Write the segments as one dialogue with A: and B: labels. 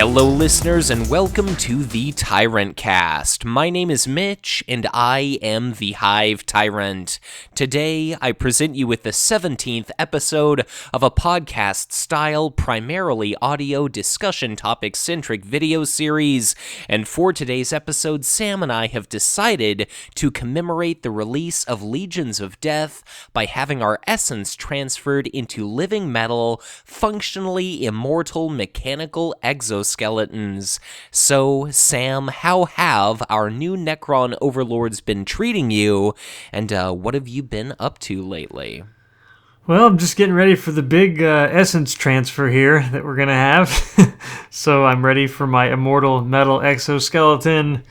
A: Hello listeners and welcome to the Tyrantcast. My name is Mitch and I am the Hive Tyrant. Today I present you with the 17th episode of a podcast-style, primarily audio discussion topic-centric video series. And for today's episode, Sam and I have decided to commemorate the release of Legions of Death by having our essence transferred into living metal, functionally immortal mechanical exoskeletons. So, Sam, how have our new Necron overlords been treating you, and what have you been up to lately?
B: Well, I'm just getting ready for the big essence transfer here that we're going to have. So I'm ready for my immortal metal exoskeleton.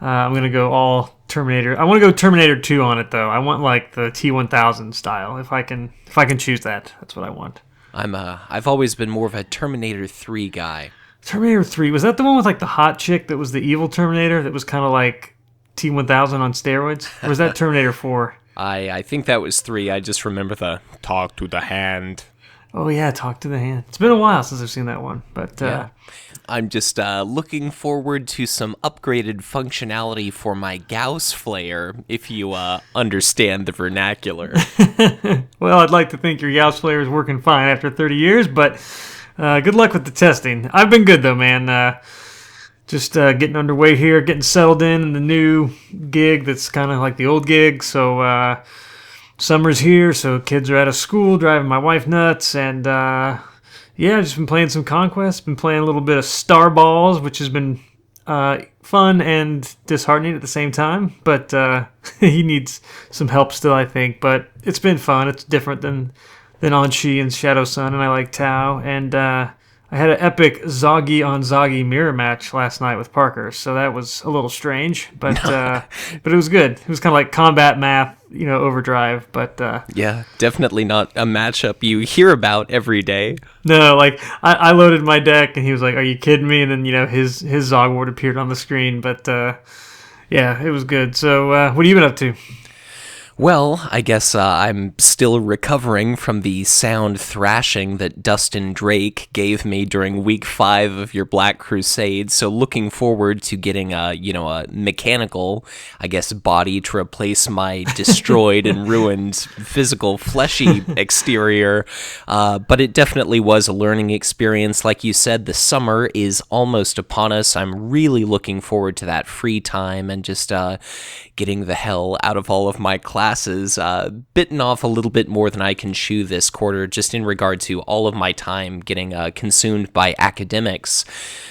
B: I'm going to go all Terminator. I want to go Terminator 2 on it, though. I want like the T-1000 style, if I can choose that. That's what I want.
A: I've always been more of a Terminator 3 guy.
B: Terminator 3, was that the one with like the hot chick that was the evil Terminator that was kind of like T-1000 on steroids? Or was that Terminator 4?
A: I think that was 3. I just remember the talk to the hand.
B: Oh yeah, talk to the hand. It's been a while since I've seen that one, but
A: yeah. I'm just looking forward to some upgraded functionality for my Gauss Flare, if you understand the vernacular.
B: Well, I'd like to think your Gauss Flare is working fine after 30 years, but good luck with the testing. I've been good, though, man. Just getting underway here, getting settled in the new gig that's kind of like the old gig. So summer's here, so kids are out of school, driving my wife nuts. And, yeah, just been playing some Conquest. Been playing a little bit of Star Balls, which has been fun and disheartening at the same time. But he needs some help still, I think. But it's been fun. It's different than Anshi and Shadow Sun, and I like Tau. And I had an epic Zoggy on Zoggy mirror match last night with Parker, so that was a little strange, but it was good. It was kind of like combat math, overdrive, but
A: yeah, definitely not a matchup you hear about every day.
B: No, like I loaded my deck, and he was like, "Are you kidding me?" And then his Zogward appeared on the screen, but yeah, it was good. So what have you been up to?
A: Well, I guess I'm still recovering from the sound thrashing that Dustin Drake gave me during week 5 of your Black Crusade, so looking forward to getting a mechanical, I guess, body to replace my destroyed and ruined physical fleshy exterior, but it definitely was a learning experience. Like you said, the summer is almost upon us. I'm really looking forward to that free time and just getting the hell out of all of my classes, bitten off a little bit more than I can chew this quarter, just in regard to all of my time getting consumed by academics.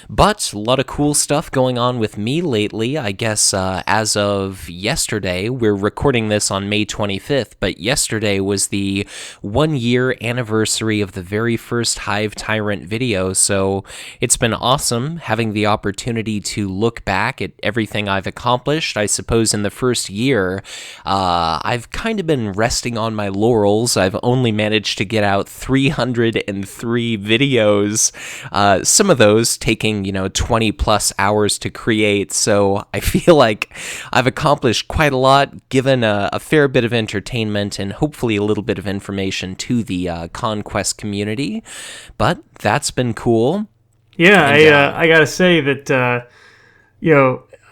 A: But a lot of cool stuff going on with me lately. I guess as of yesterday, we're recording this on May 25th, but yesterday was the 1-year anniversary of the very first Hive Tyrant video, so it's been awesome having the opportunity to look back at everything I've accomplished. I suppose in the first year, I've kind of been resting on my laurels. I've only managed to get out 303 videos, some of those taking, 20 plus hours to create, so I feel like I've accomplished quite a lot, given a fair bit of entertainment and hopefully a little bit of information to the Conquest community, but that's been cool.
B: Yeah, and, I gotta say that,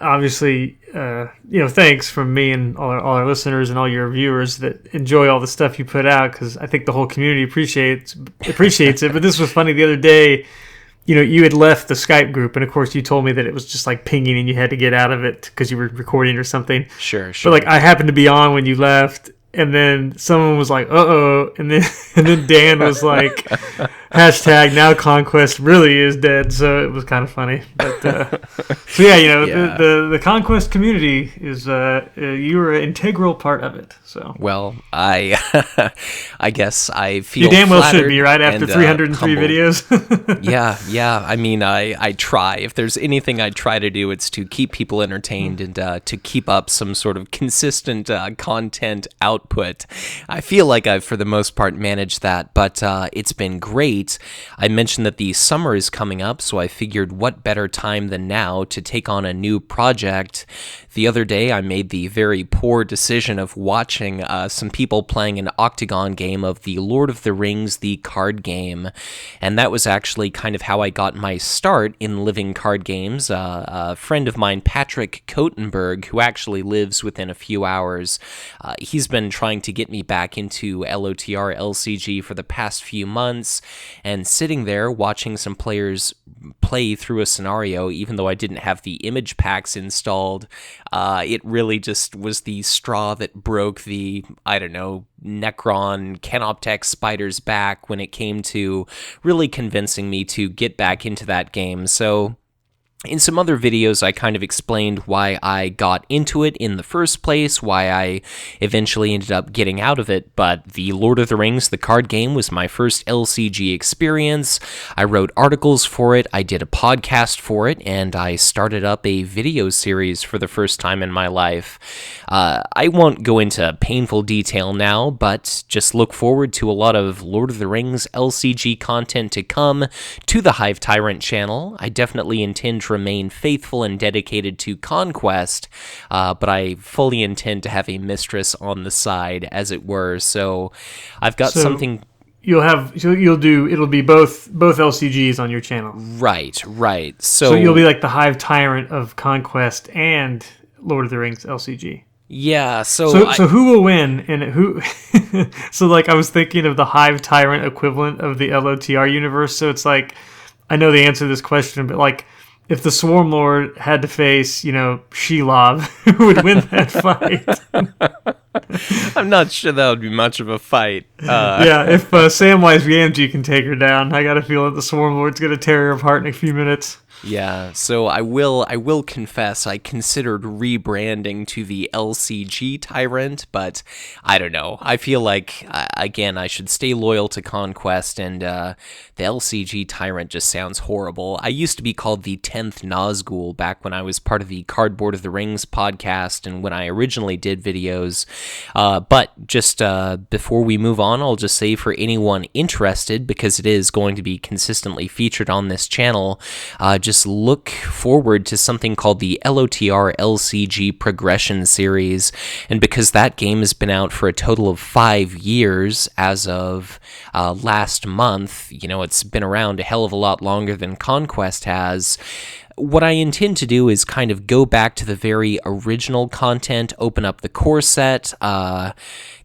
B: obviously, thanks from me and all our listeners and all your viewers that enjoy all the stuff you put out, because I think the whole community appreciates it. But this was funny the other day. You had left the Skype group, and of course you told me that it was just like pinging and you had to get out of it because you were recording or something.
A: Sure.
B: But like I happened to be on when you left, and then someone was like, "Uh-oh," and then Dan was like, hashtag now Conquest really is dead. So it was kind of funny. But so yeah, the Conquest community is you were an integral part of it. So
A: well, I guess I feel
B: you damn well should be, right, after
A: and,
B: 303 videos.
A: yeah. I mean, I try. If there's anything I try to do, it's to keep people entertained and to keep up some sort of consistent content output. I feel like I've, for the most part, managed that, but it's been great. I mentioned that the summer is coming up, so I figured what better time than now to take on a new project. The other day, I made the very poor decision of watching some people playing an Octagon game of the Lord of the Rings, the card game, and that was actually kind of how I got my start in living card games. A friend of mine, Patrick Kotenberg, who actually lives within a few hours, he's been trying to get me back into LOTR LCG for the past few months, and sitting there watching some players play through a scenario, even though I didn't have the image packs installed, it really just was the straw that broke the, I don't know, Necron Canoptech spider's back when it came to really convincing me to get back into that game. So in some other videos, I kind of explained why I got into it in the first place, why I eventually ended up getting out of it, but the Lord of the Rings, the card game, was my first LCG experience. I wrote articles for it, I did a podcast for it, and I started up a video series for the first time in my life. I won't go into painful detail now, but just look forward to a lot of Lord of the Rings LCG content to come to the Hive Tyrant channel. I definitely intend to remain faithful and dedicated to Conquest, but I fully intend to have a mistress on the side, as it were. So I've got something.
B: It'll be both LCGs on your channel.
A: Right.
B: So you'll be like the Hive Tyrant of Conquest and Lord of the Rings LCG.
A: Yeah, so
B: who will win and who? So like I was thinking of the Hive Tyrant equivalent of the LOTR universe. So it's like I know the answer to this question, but like if the Swarm Lord had to face, Shelob, who would win that fight?
A: I'm not sure that would be much of a fight.
B: If Samwise Gamgee can take her down, I got a feeling the Swarm Lord's going to tear her apart in a few minutes.
A: Yeah, so I will confess I considered rebranding to the LCG Tyrant, but I don't know. I feel like, again, I should stay loyal to Conquest, and the LCG Tyrant just sounds horrible. I used to be called the 10th Nazgul back when I was part of the Cardboard of the Rings podcast and when I originally did videos. But just before we move on, I'll just say for anyone interested, because it is going to be consistently featured on this channel, just look forward to something called the LOTR LCG Progression Series, and because that game has been out for a total of 5 years as of last month, it's been around a hell of a lot longer than Conquest has. What I intend to do is kind of go back to the very original content, open up the core set,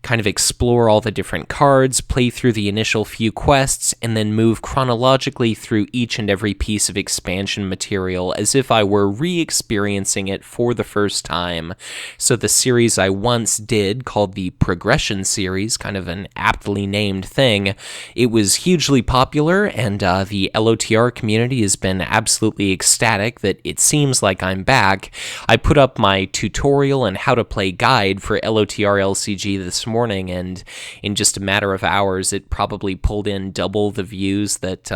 A: kind of explore all the different cards, play through the initial few quests, and then move chronologically through each and every piece of expansion material as if I were re-experiencing it for the first time. So the series I once did, called the Progression Series, kind of an aptly named thing, it was hugely popular, and the LOTR community has been absolutely ecstatic that it seems like I'm back. I put up my tutorial and how to play guide for LOTR LCG this morning, and in just a matter of hours it probably pulled in double the views that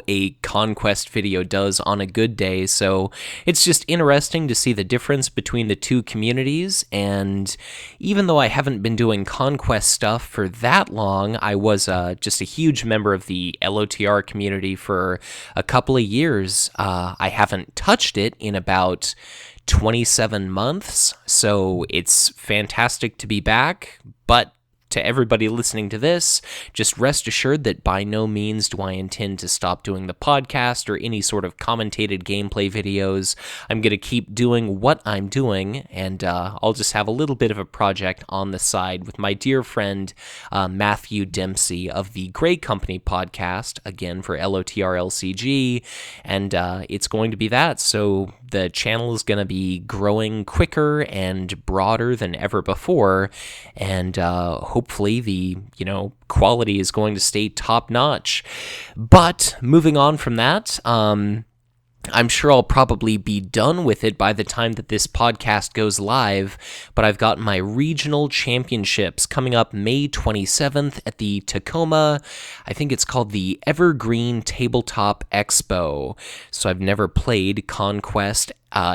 A: a Conquest video does on a good day. So it's just interesting to see the difference between the two communities, and even though I haven't been doing Conquest stuff for that long, I was just a huge member of the LOTR community for a couple of years. I haven't touched it in about 27 months, so it's fantastic to be back, but to everybody listening to this, just rest assured that by no means do I intend to stop doing the podcast or any sort of commentated gameplay videos. I'm going to keep doing what I'm doing, and I'll just have a little bit of a project on the side with my dear friend Matthew Dempsey of the Grey Company podcast, again for LOTR LCG, and it's going to be that. So the channel is going to be growing quicker and broader than ever before, and hopefully the quality is going to stay top notch. But moving on from that, I'm sure I'll probably be done with it by the time that this podcast goes live, but I've got my regional championships coming up May 27th at the Tacoma, I think it's called the Evergreen Tabletop Expo. So I've never played Conquest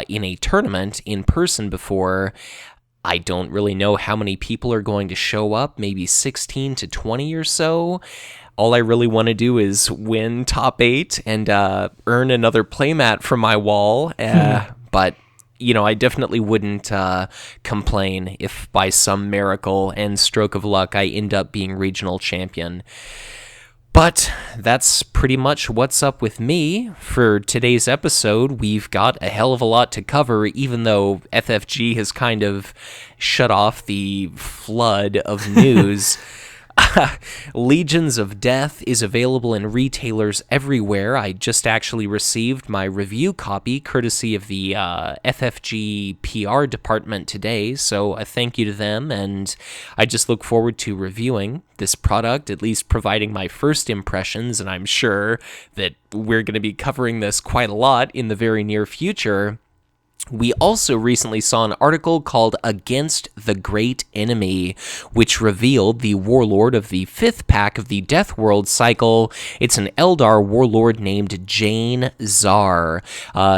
A: in a tournament in person before. I don't really know how many people are going to show up, maybe 16 to 20 or so. All I really want to do is win top 8 and earn another playmat from my wall. But I definitely wouldn't complain if by some miracle and stroke of luck I end up being regional champion. But that's pretty much what's up with me for today's episode. We've got a hell of a lot to cover, even though FFG has kind of shut off the flood of news. Legions of Death is available in retailers everywhere. I just actually received my review copy courtesy of the FFG PR department today, so a thank you to them, and I just look forward to reviewing this product, at least providing my first impressions, and I'm sure that we're going to be covering this quite a lot in the very near future. We also recently saw an article called Against the Great Enemy, which revealed the warlord of the 5th pack of the Death World cycle. It's an Eldar warlord named Jain Zar.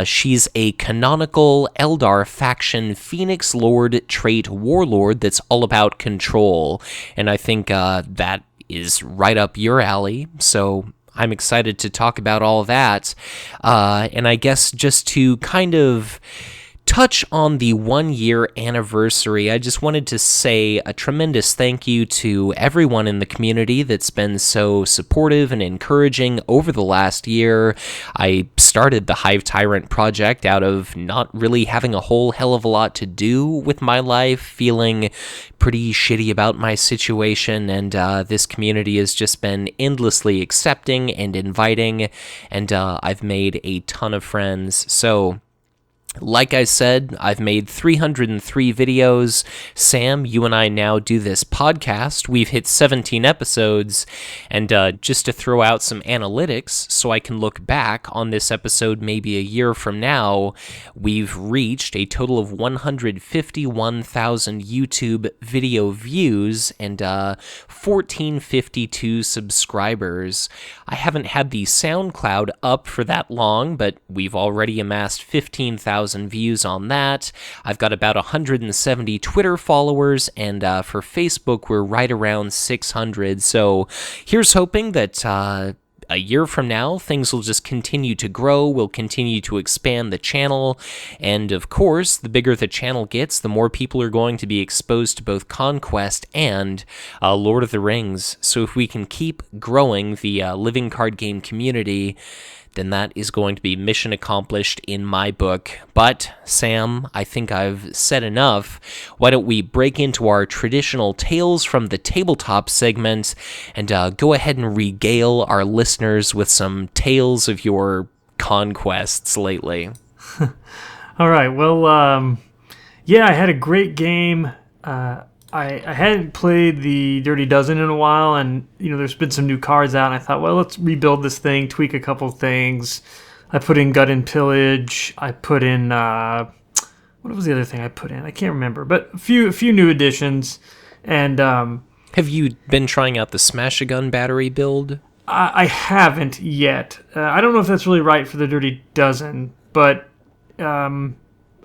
A: She's a canonical Eldar faction Phoenix Lord trait warlord that's all about control, and I think that is right up your alley, so I'm excited to talk about all that. And I guess just to kind of touch on the 1-year anniversary, I just wanted to say a tremendous thank you to everyone in the community that's been so supportive and encouraging over the last year. I started the Hive Tyrant project out of not really having a whole hell of a lot to do with my life, feeling pretty shitty about my situation, and this community has just been endlessly accepting and inviting, and I've made a ton of friends. So like I said, I've made 303 videos. Sam, you and I now do this podcast. We've hit 17 episodes, and just to throw out some analytics so I can look back on this episode maybe a year from now, we've reached a total of 151,000 YouTube video views and 1,452 subscribers. I haven't had the SoundCloud up for that long, but we've already amassed 15,000 views on that. I've got about 170 Twitter followers, and for Facebook, we're right around 600. So here's hoping that a year from now, things will just continue to grow. We'll continue to expand the channel. And of course, the bigger the channel gets, the more people are going to be exposed to both Conquest and Lord of the Rings. So if we can keep growing the living card game community, then that is going to be mission accomplished in my book. But, Sam, I think I've said enough. Why don't we break into our traditional Tales from the Tabletop segment and go ahead and regale our listeners with some tales of your conquests lately.
B: All right, well, yeah, I had a great game. I hadn't played the Dirty Dozen in a while, and there's been some new cards out, and I thought, well, let's rebuild this thing, tweak a couple things. I put in Gut and Pillage. I put in what was the other thing I put in? I can't remember, but a few new additions. And
A: have you been trying out the Smash-A-Gun battery build?
B: I haven't yet. I don't know if that's really right for the Dirty Dozen, but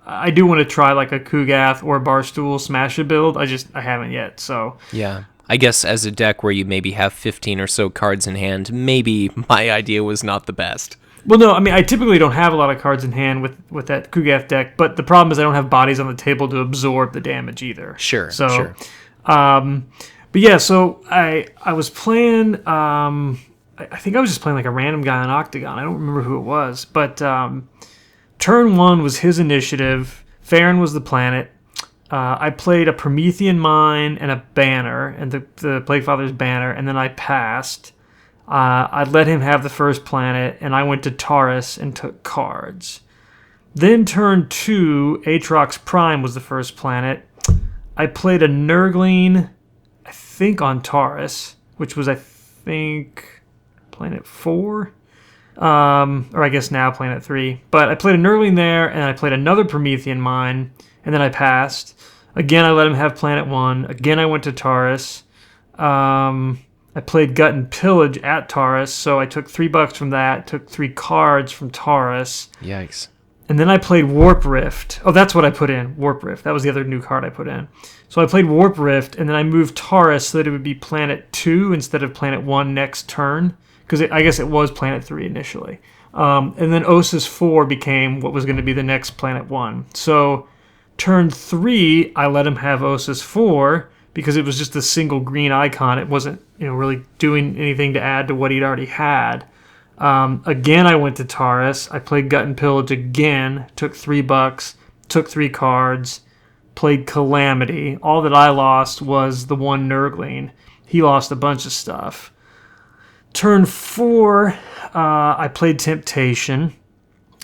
B: I do want to try like a Kugath or a Barstool Smash-A build. I haven't yet, so.
A: Yeah. I guess as a deck where you maybe have 15 or so cards in hand, maybe my idea was not the best.
B: Well, no, I mean, I typically don't have a lot of cards in hand with that Kugath deck, but the problem is I don't have bodies on the table to absorb the damage either.
A: Sure.
B: But yeah, so I was playing, I think I was just playing like a random guy on Octagon. I don't remember who it was, but turn 1 was his initiative. Farron was the planet. I played a Promethean Mine and a banner, and the Plaguefather's banner, and then I passed. I let him have the first planet, and I went to Taurus and took cards. Then turn 2, Aatrox Prime was the first planet. I played a Nurgling, I think on Taurus, which was, I think, planet 4. Or I guess now planet 3. But I played a Nurgling there, and I played another Promethean Mine, and then I passed. Again, I let him have planet 1. Again, I went to Taurus. I played Gut and Pillage at Taurus, so I took $3 from that, took 3 cards from Taurus.
A: Yikes.
B: And then I played Warp Rift. Oh, that's what I put in, Warp Rift. That was the other new card I put in. So I played Warp Rift, and then I moved Taurus so that it would be planet 2 instead of planet 1 next turn, because I guess it was planet 3 initially. And then Ossus 4 became what was going to be the next Planet 1. So turn 3, I let him have Ossus 4 because it was just a single green icon. It wasn't really doing anything to add to what he'd already had. Again, I went to Taurus. I played Gut and Pillage again, took $3, took 3 cards, played Calamity. All that I lost was the one Nurgling. He lost a bunch of stuff. Turn 4, I played Temptation,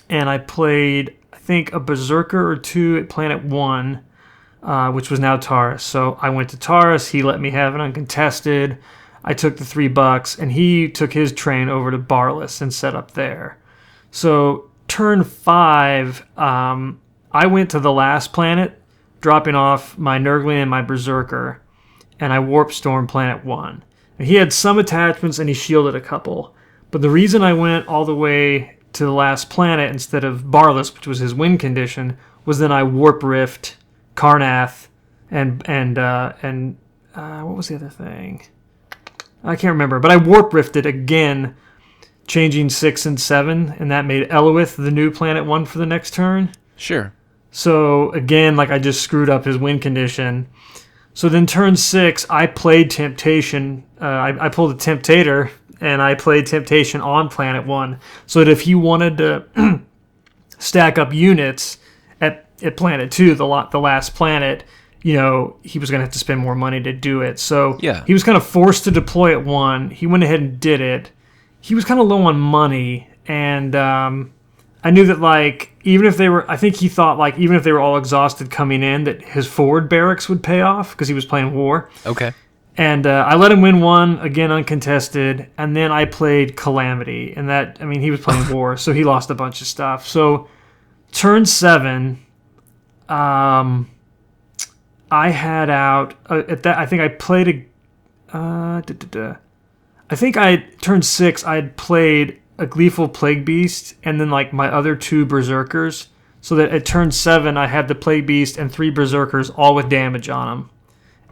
B: and I played, I think, a Berserker or 2 at Planet 1, which was now Taurus. So I went to Taurus. He let me have it uncontested. I took the $3, and he took his train over to Barless and set up there. So turn 5, I went to the last planet, dropping off my Nurgling and my Berserker, and I Warp Storm Planet 1. And he had some attachments, and he shielded a couple. But the reason I went all the way to the last planet instead of Barless, which was his win condition, was then I Warp Rift, Karnath, and what was the other thing? I can't remember, but I Warp Rifted again, changing 6 and 7, and that made Eloith the new Planet 1 for the next turn.
A: Sure.
B: So, again, I just screwed up his win condition. So then turn 6, I played Temptation. I pulled a Temptator, and I played Temptation on Planet 1, so that if he wanted to stack up units at Planet 2, the last planet, he was going to have to spend more money to do it. So
A: yeah.
B: He was kind of forced to deploy at 1. He went ahead and did it. He was kind of low on money, and I knew that, even if they were, I think he thought, even if they were all exhausted coming in, that his forward barracks would pay off because he was playing war.
A: Okay.
B: And I let him win 1, again uncontested, and then I played Calamity, and he was playing war, so he lost a bunch of stuff. So turn 7, I had out at that. I think I played I think turn 6. I had played a Gleeful Plague Beast and then my other 2 Berserkers, so that at turn 7 I had the Plague Beast and 3 Berserkers all with damage on them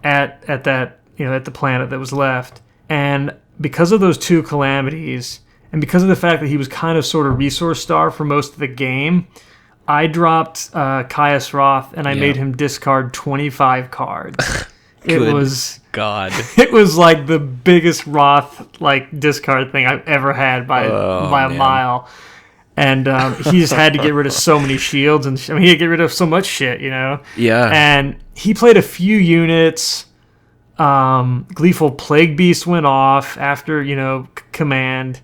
B: at that at the planet that was left. And because of those 2 calamities, and because of the fact that he was kind of sort of resource starved for most of the game, I dropped Caius Roth, and I made him discard 25 cards.
A: Good
B: it was
A: God.
B: It was the biggest Roth discard thing I've ever had by a mile. And he just had to get rid of so many shields, and he had to get rid of so much shit,
A: Yeah.
B: And he played a few units. Gleeful Plague Beast went off after command.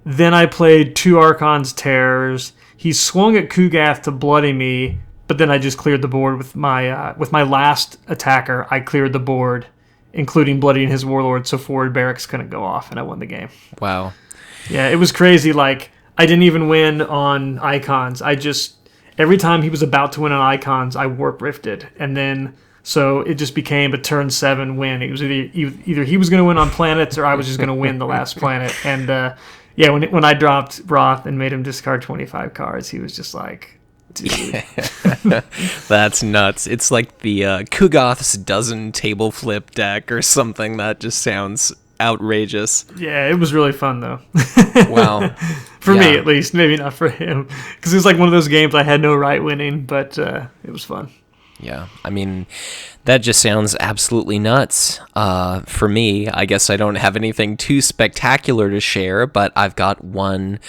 B: Then I played 2 Archon's Terrors. He swung at Kugath to bloody me, but then I just cleared the board with my last attacker. I cleared the board, including bloodying his warlord, so forward barracks couldn't go off, and I won the game.
A: Wow.
B: Yeah, it was crazy. I didn't even win on icons. Every time he was about to win on icons, I Warp Rifted, and then so it just became a turn 7 win. It was either he was going to win on planets, or I was just going to win the last planet. And yeah, when I dropped Roth and made him discard 25 cards, he was just dude.
A: That's nuts. It's like the Kugoth's dozen table flip deck or something. That just sounds outrageous.
B: Yeah, it was really fun, though.
A: Wow.
B: For me, at least. Maybe not for him. Because it was one of those games I had no right winning, but it was fun.
A: Yeah, that just sounds absolutely nuts. For me, I guess I don't have anything too spectacular to share, but I've got one,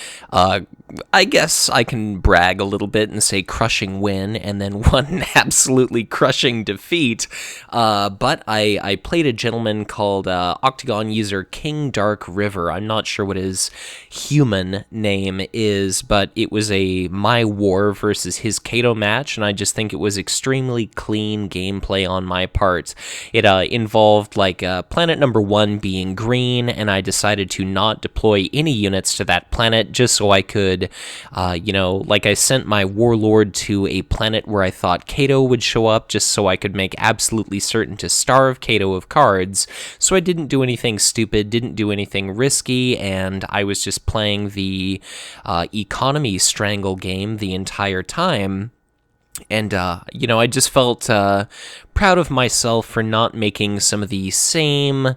A: I guess I can brag a little bit and say crushing win, and then one absolutely crushing defeat. But I played a gentleman called Octagon user King Dark River. I'm not sure what his human name is, but it was a My War versus his Kato match, and I just think it was extremely clean gameplay on my part. It involved planet number 1 being green, and I decided to not deploy any units to that planet just so I could, I sent my warlord to a planet where I thought Kato would show up just so I could make absolutely certain to starve Kato of cards. So I didn't do anything stupid, didn't do anything risky, and I was just playing the economy strangle game the entire time. And, I just felt proud of myself for not making some of the same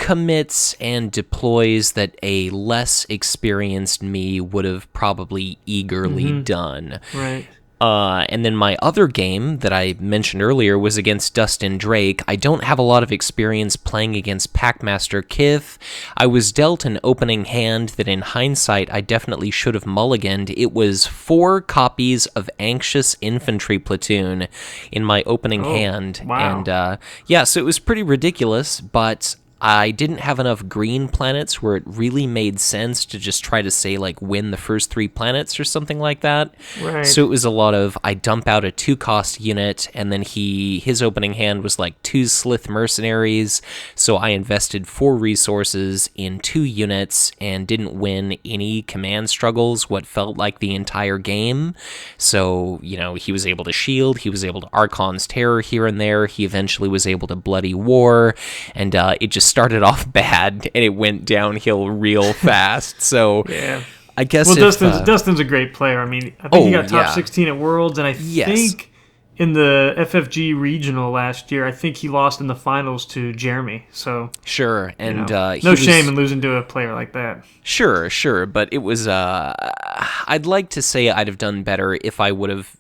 A: commits and deploys that a less experienced me would have probably eagerly done.
B: Right.
A: And then my other game that I mentioned earlier was against Dustin Drake. I don't have a lot of experience playing against Packmaster Kith. I was dealt an opening hand that in hindsight I definitely should have mulliganed. It was 4 copies of Anxious Infantry Platoon in my opening hand.
B: Wow.
A: And so it was pretty ridiculous, but I didn't have enough green planets where it really made sense to just try to say, like, win the first 3 planets or something like that.
B: Right.
A: So it was a lot of, I dump out a 2-cost unit, and then his opening hand was like 2 Slith Mercenaries, so I invested 4 resources in 2 units and didn't win any command struggles what felt like the entire game. So, he was able to shield, he was able to Archon's Terror here and there, he eventually was able to Bloody War, and it just started off bad and it went downhill real fast. So
B: yeah.
A: I guess
B: Dustin's a great player. I mean, I think he got top 16 at Worlds, and I think in the FFG regional last year, I think he lost in the finals to Jeremy. So
A: sure, and
B: no shame in losing to a player like that.
A: Sure, but it was. I'd like to say I'd have done better if I would have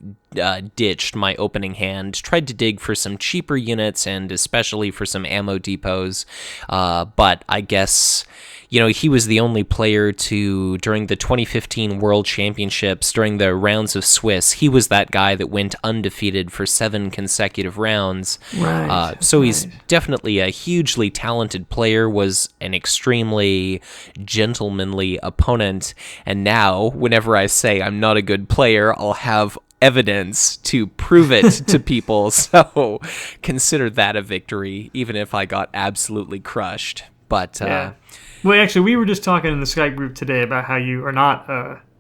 A: ditched my opening hand, tried to dig for some cheaper units, and especially for some ammo depots. But I guess, he was the only player during the 2015 World Championships, during the rounds of Swiss, he was that guy that went undefeated for 7 consecutive rounds.
B: Right.
A: So he's definitely a hugely talented player, was an extremely gentlemanly opponent, and now, whenever I say I'm not a good player, I'll have evidence to prove it to people, so consider that a victory, even if I got absolutely crushed. But
B: yeah. Well, actually, we were just talking in the Skype group today about how you are not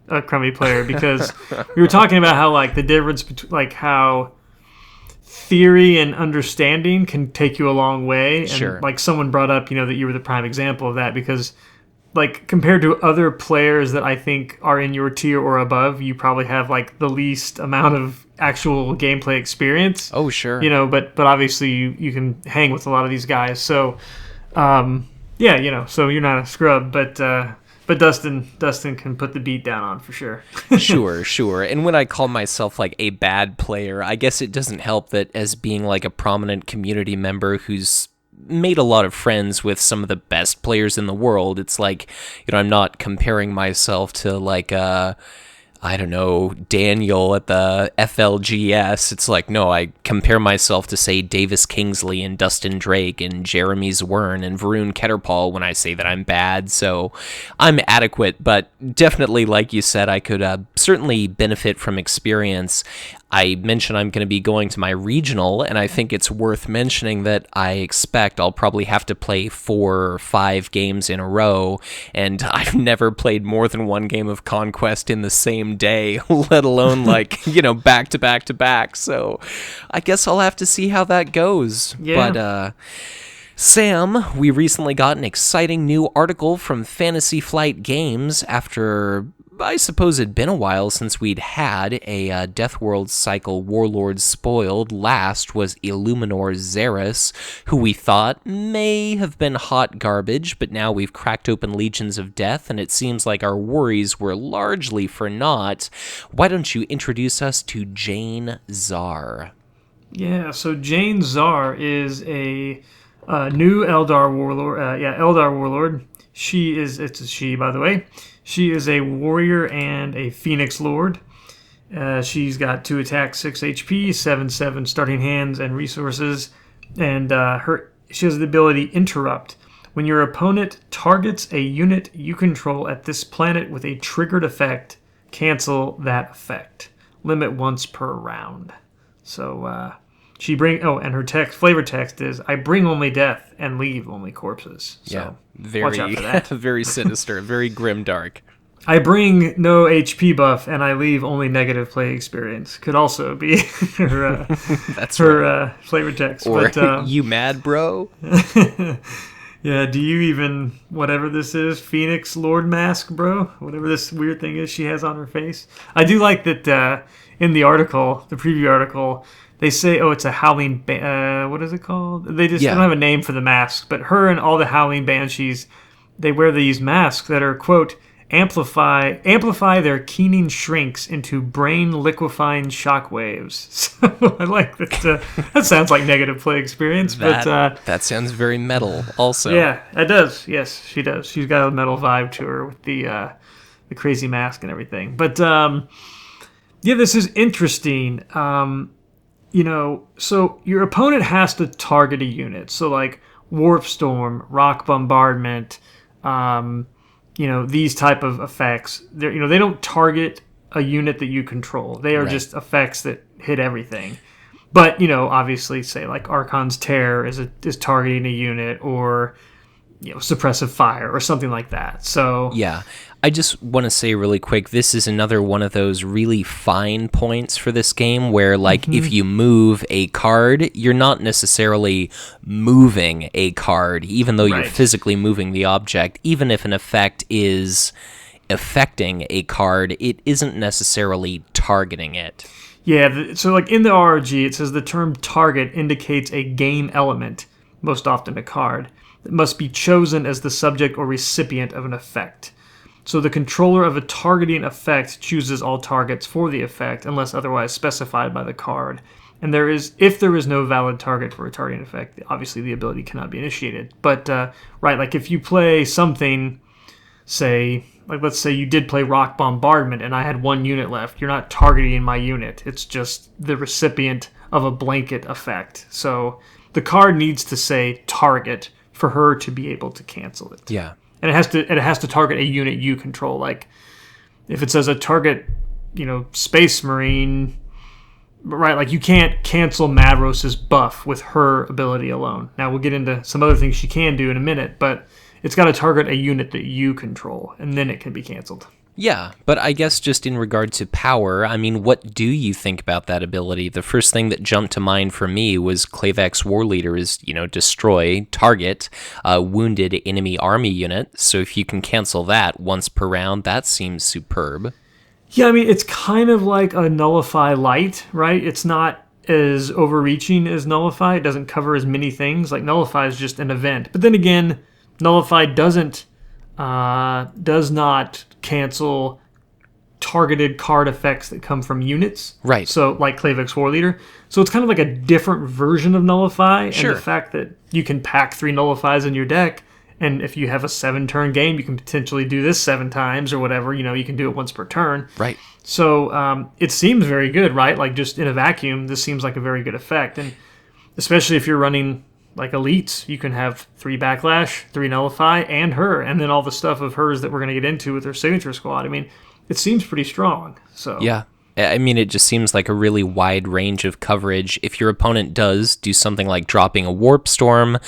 B: a crummy player, because we were talking about how, like, the difference between, like, how theory and understanding can take you a long way. And,
A: sure.
B: like, someone brought up, that you were the prime example of that, because, like, compared to other players that I think are in your tier or above, you probably have, like, the least amount of actual gameplay experience.
A: Oh, sure.
B: But obviously you can hang with a lot of these guys. So, so you're not a scrub, but Dustin can put the beat down on for sure.
A: Sure. And when I call myself like a bad player, I guess it doesn't help that as being like a prominent community member who's made a lot of friends with some of the best players in the world, it's like, I'm not comparing myself to like I don't know, Daniel at the FLGS. It's like, no, I compare myself to, say, Davis Kingsley and Dustin Drake and Jeremy Zwern and Varun Ketterpal when I say that I'm bad. So I'm adequate, but definitely, like you said, I could certainly benefit from experience. I mentioned I'm going to be going to my regional, and I think it's worth mentioning that I expect I'll probably have to play 4 or 5 games in a row, and I've never played more than 1 game of Conquest in the same day, let alone, like, back to back to back. So I guess I'll have to see how that goes.
B: Yeah.
A: But, Sam, we recently got an exciting new article from Fantasy Flight Games after, I suppose it'd been a while since we'd had a Death World cycle Warlord spoiled. Last was Illuminor Xeris, who we thought may have been hot garbage, but now we've cracked open Legions of Death, and it seems like our worries were largely for naught. Why don't you introduce us to Jain Zar?
B: Yeah, so Jain Zar is a new Eldar Warlord. Eldar Warlord. It's a she, by the way. She is a warrior and a Phoenix Lord. She's got 2 attacks, 6 HP, 7/7 starting hands and resources, and she has the ability Interrupt. When your opponent targets a unit you control at this planet with a triggered effect, cancel that effect. Limit once per round. So and her flavor text is, I bring only death and leave only corpses. So watch out for that.
A: Very sinister, very grimdark.
B: I bring no HP buff and I leave only negative play experience. Could also be her flavor text.
A: Or, you mad, bro?
B: Yeah, do you even, whatever this is, Phoenix Lord mask, bro? Whatever this weird thing is she has on her face. I do like that in the article, the preview article, they say, oh, it's a Howling... what is it called? They just
A: Yeah.
B: don't have a name for the mask. But her and all the Howling Banshees, they wear these masks that are, quote, amplify their keening shrinks into brain liquefying shockwaves. So I like that. That sounds like negative play experience.
A: That sounds very metal also.
B: Yeah, it does. Yes, she does. She's got a metal vibe to her with the crazy mask and everything. But yeah, this is interesting. So your opponent has to target a unit. So like Warp Storm, Rock Bombardment, these type of effects. They don't target a unit that you control. They are just effects that hit everything. But obviously, say like Archon's Tear is targeting a unit, or suppressive fire or something like that. So
A: yeah, I just want to say really quick, this is another one of those really fine points for this game where, like, if you move a card, you're not necessarily moving a card, even though you're physically moving the object. Even if an effect is affecting a card, it isn't necessarily targeting it.
B: Yeah, so like in the RRG, it says the term target indicates a game element, most often a card, that must be chosen as the subject or recipient of an effect. So the controller of a targeting effect chooses all targets for the effect unless otherwise specified by the card. And if there is no valid target for a targeting effect, obviously the ability cannot be initiated. But like if you play something, say, like let's say you did play Rock Bombardment and I had one unit left, you're not targeting my unit. It's just the recipient of a blanket effect. So the card needs to say target for her to be able to cancel it.
A: Yeah.
B: And it has to target a unit you control. Like if it says a target, Space Marine, right? Like you can't cancel Madros's buff with her ability alone. Now we'll get into some other things she can do in a minute, but it's got to target a unit that you control, and then it can be canceled.
A: Yeah, but I guess just in regard to power, I mean, what do you think about that ability? The first thing that jumped to mind for me was Clavek's War Leader is, destroy, target, wounded enemy army unit. So if you can cancel that once per round, that seems superb.
B: Yeah, I mean, it's kind of like a Nullify Light, right? It's not as overreaching as Nullify. It doesn't cover as many things. Like Nullify is just an event. But then again, Nullify does not cancel targeted card effects that come from units.
A: Right.
B: So, like Clavek's War Leader. So it's kind of like a different version of Nullify.
A: Sure.
B: And the fact that you can pack 3 Nullifies in your deck, and if you have a 7-turn game, you can potentially do this 7 times or whatever. You can do it once per turn.
A: Right.
B: So it seems very good, right? Like just in a vacuum, this seems like a very good effect. And especially if you're running like elites, you can have 3 Backlash, 3 Nullify, and her, and then all the stuff of hers that we're going to get into with her signature squad. I mean, it seems pretty strong. So
A: yeah. I mean, it just seems like a really wide range of coverage. If your opponent does do something like dropping a Warp Storm,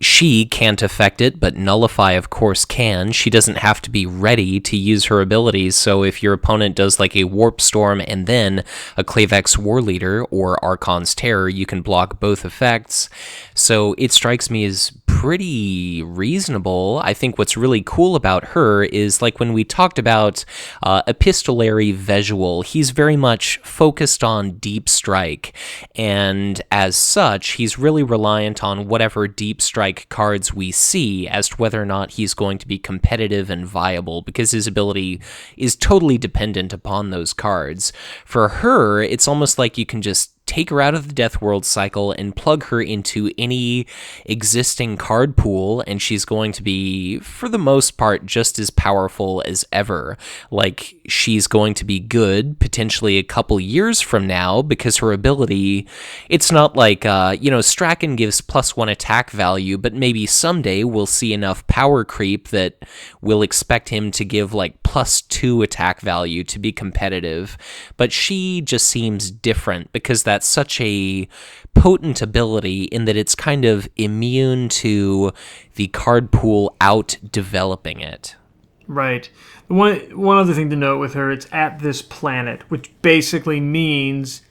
A: she can't affect it, but Nullify, of course, can. She doesn't have to be ready to use her abilities, so if your opponent does like a Warp Storm and then a Clavek's War Leader or Archon's Terror, you can block both effects. So it strikes me as pretty reasonable. I think what's really cool about her is, like when we talked about Epistolary Visual, he's very much focused on deep strike, and as such, he's really reliant on whatever deep strike cards we see as to whether or not he's going to be competitive and viable, because his ability is totally dependent upon those cards. For her, it's almost like you can just take her out of the Death World cycle and plug her into any existing card pool, and she's going to be, for the most part, just as powerful as ever. Like, she's going to be good potentially a couple years from now, because her ability, it's not like, Strachan gives +1 attack value, but maybe someday we'll see enough power creep that we'll expect him to give like +2 attack value to be competitive. But she just seems different, because that's such a potent ability in that it's kind of immune to the card pool out developing it.
B: Right. One other thing to note with her, it's at this planet, which basically means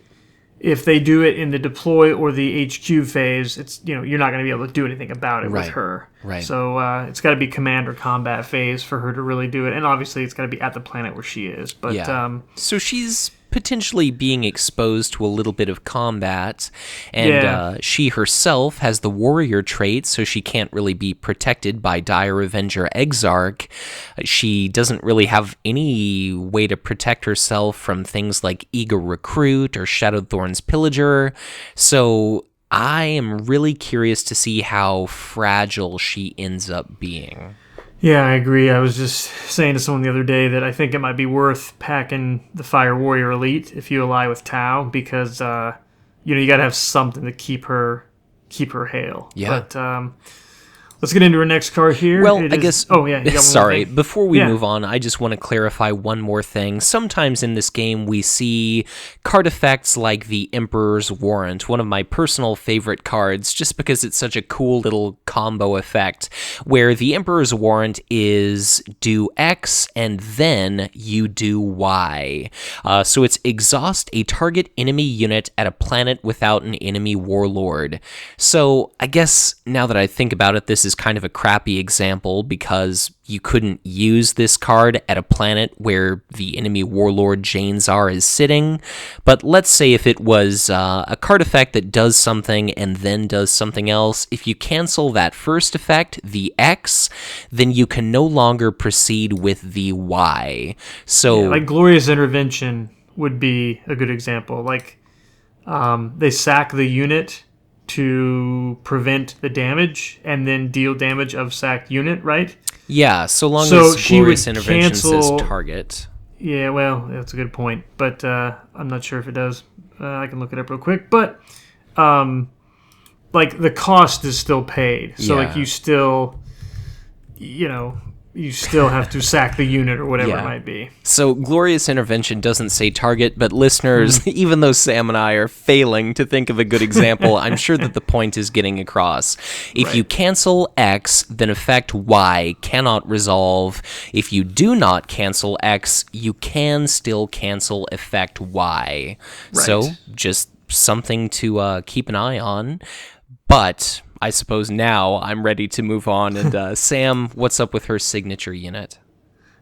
B: if they do it in the deploy or the HQ phase, it's you're not going to be able to do anything about it with her.
A: Right.
B: So it's got to be command or combat phase for her to really do it, and obviously it's got to be at the planet where she is. But
A: yeah. So she's potentially being exposed to a little bit of combat, and she herself has the warrior trait, so she can't really be protected by Dire Avenger Exarch. She doesn't really have any way to protect herself from things like Eager Recruit or Shadowthorn's Pillager, so I am really curious to see how fragile she ends up being.
B: Yeah, I agree. I was just saying to someone the other day that I think it might be worth packing the Fire Warrior Elite if you ally with Tau, because you got to have something to keep her hale.
A: Yeah.
B: But let's get into our next card here.
A: Well, I guess...
B: Oh, yeah. You got one
A: sorry,
B: more thing?
A: before we move on, I just want to clarify one more thing. Sometimes in this game, we see card effects like the Emperor's Warrant, one of my personal favorite cards, just because it's such a cool little combo effect, where the Emperor's Warrant is do X and then you do Y. So it's exhaust a target enemy unit at a planet without an enemy warlord. So I guess now that I think about it, this is kind of a crappy example because you couldn't use this card at a planet where the enemy warlord Jain Zar is sitting. But let's say if it was a card effect that does something and then does something else, if you cancel that first effect, the X, then you can no longer proceed with the Y. So,
B: like Glorious Intervention would be a good example. Like they sack the unit to prevent the damage and then deal damage of sacked unit, right?
A: Yeah, so long as Glorious Intervention says target.
B: Yeah, well, that's a good point, but I'm not sure if it does. I can look it up real quick, but like the cost is still paid, so like you still have to sack the unit or whatever it might be.
A: So Glorious Intervention doesn't say target, but listeners, even though Sam and I are failing to think of a good example, I'm sure that the point is getting across. If you cancel X, then effect Y cannot resolve. If you do not cancel X, you can still cancel effect Y.
B: Right.
A: So just something to keep an eye on. But I suppose now I'm ready to move on. And Sam, what's up with her signature unit?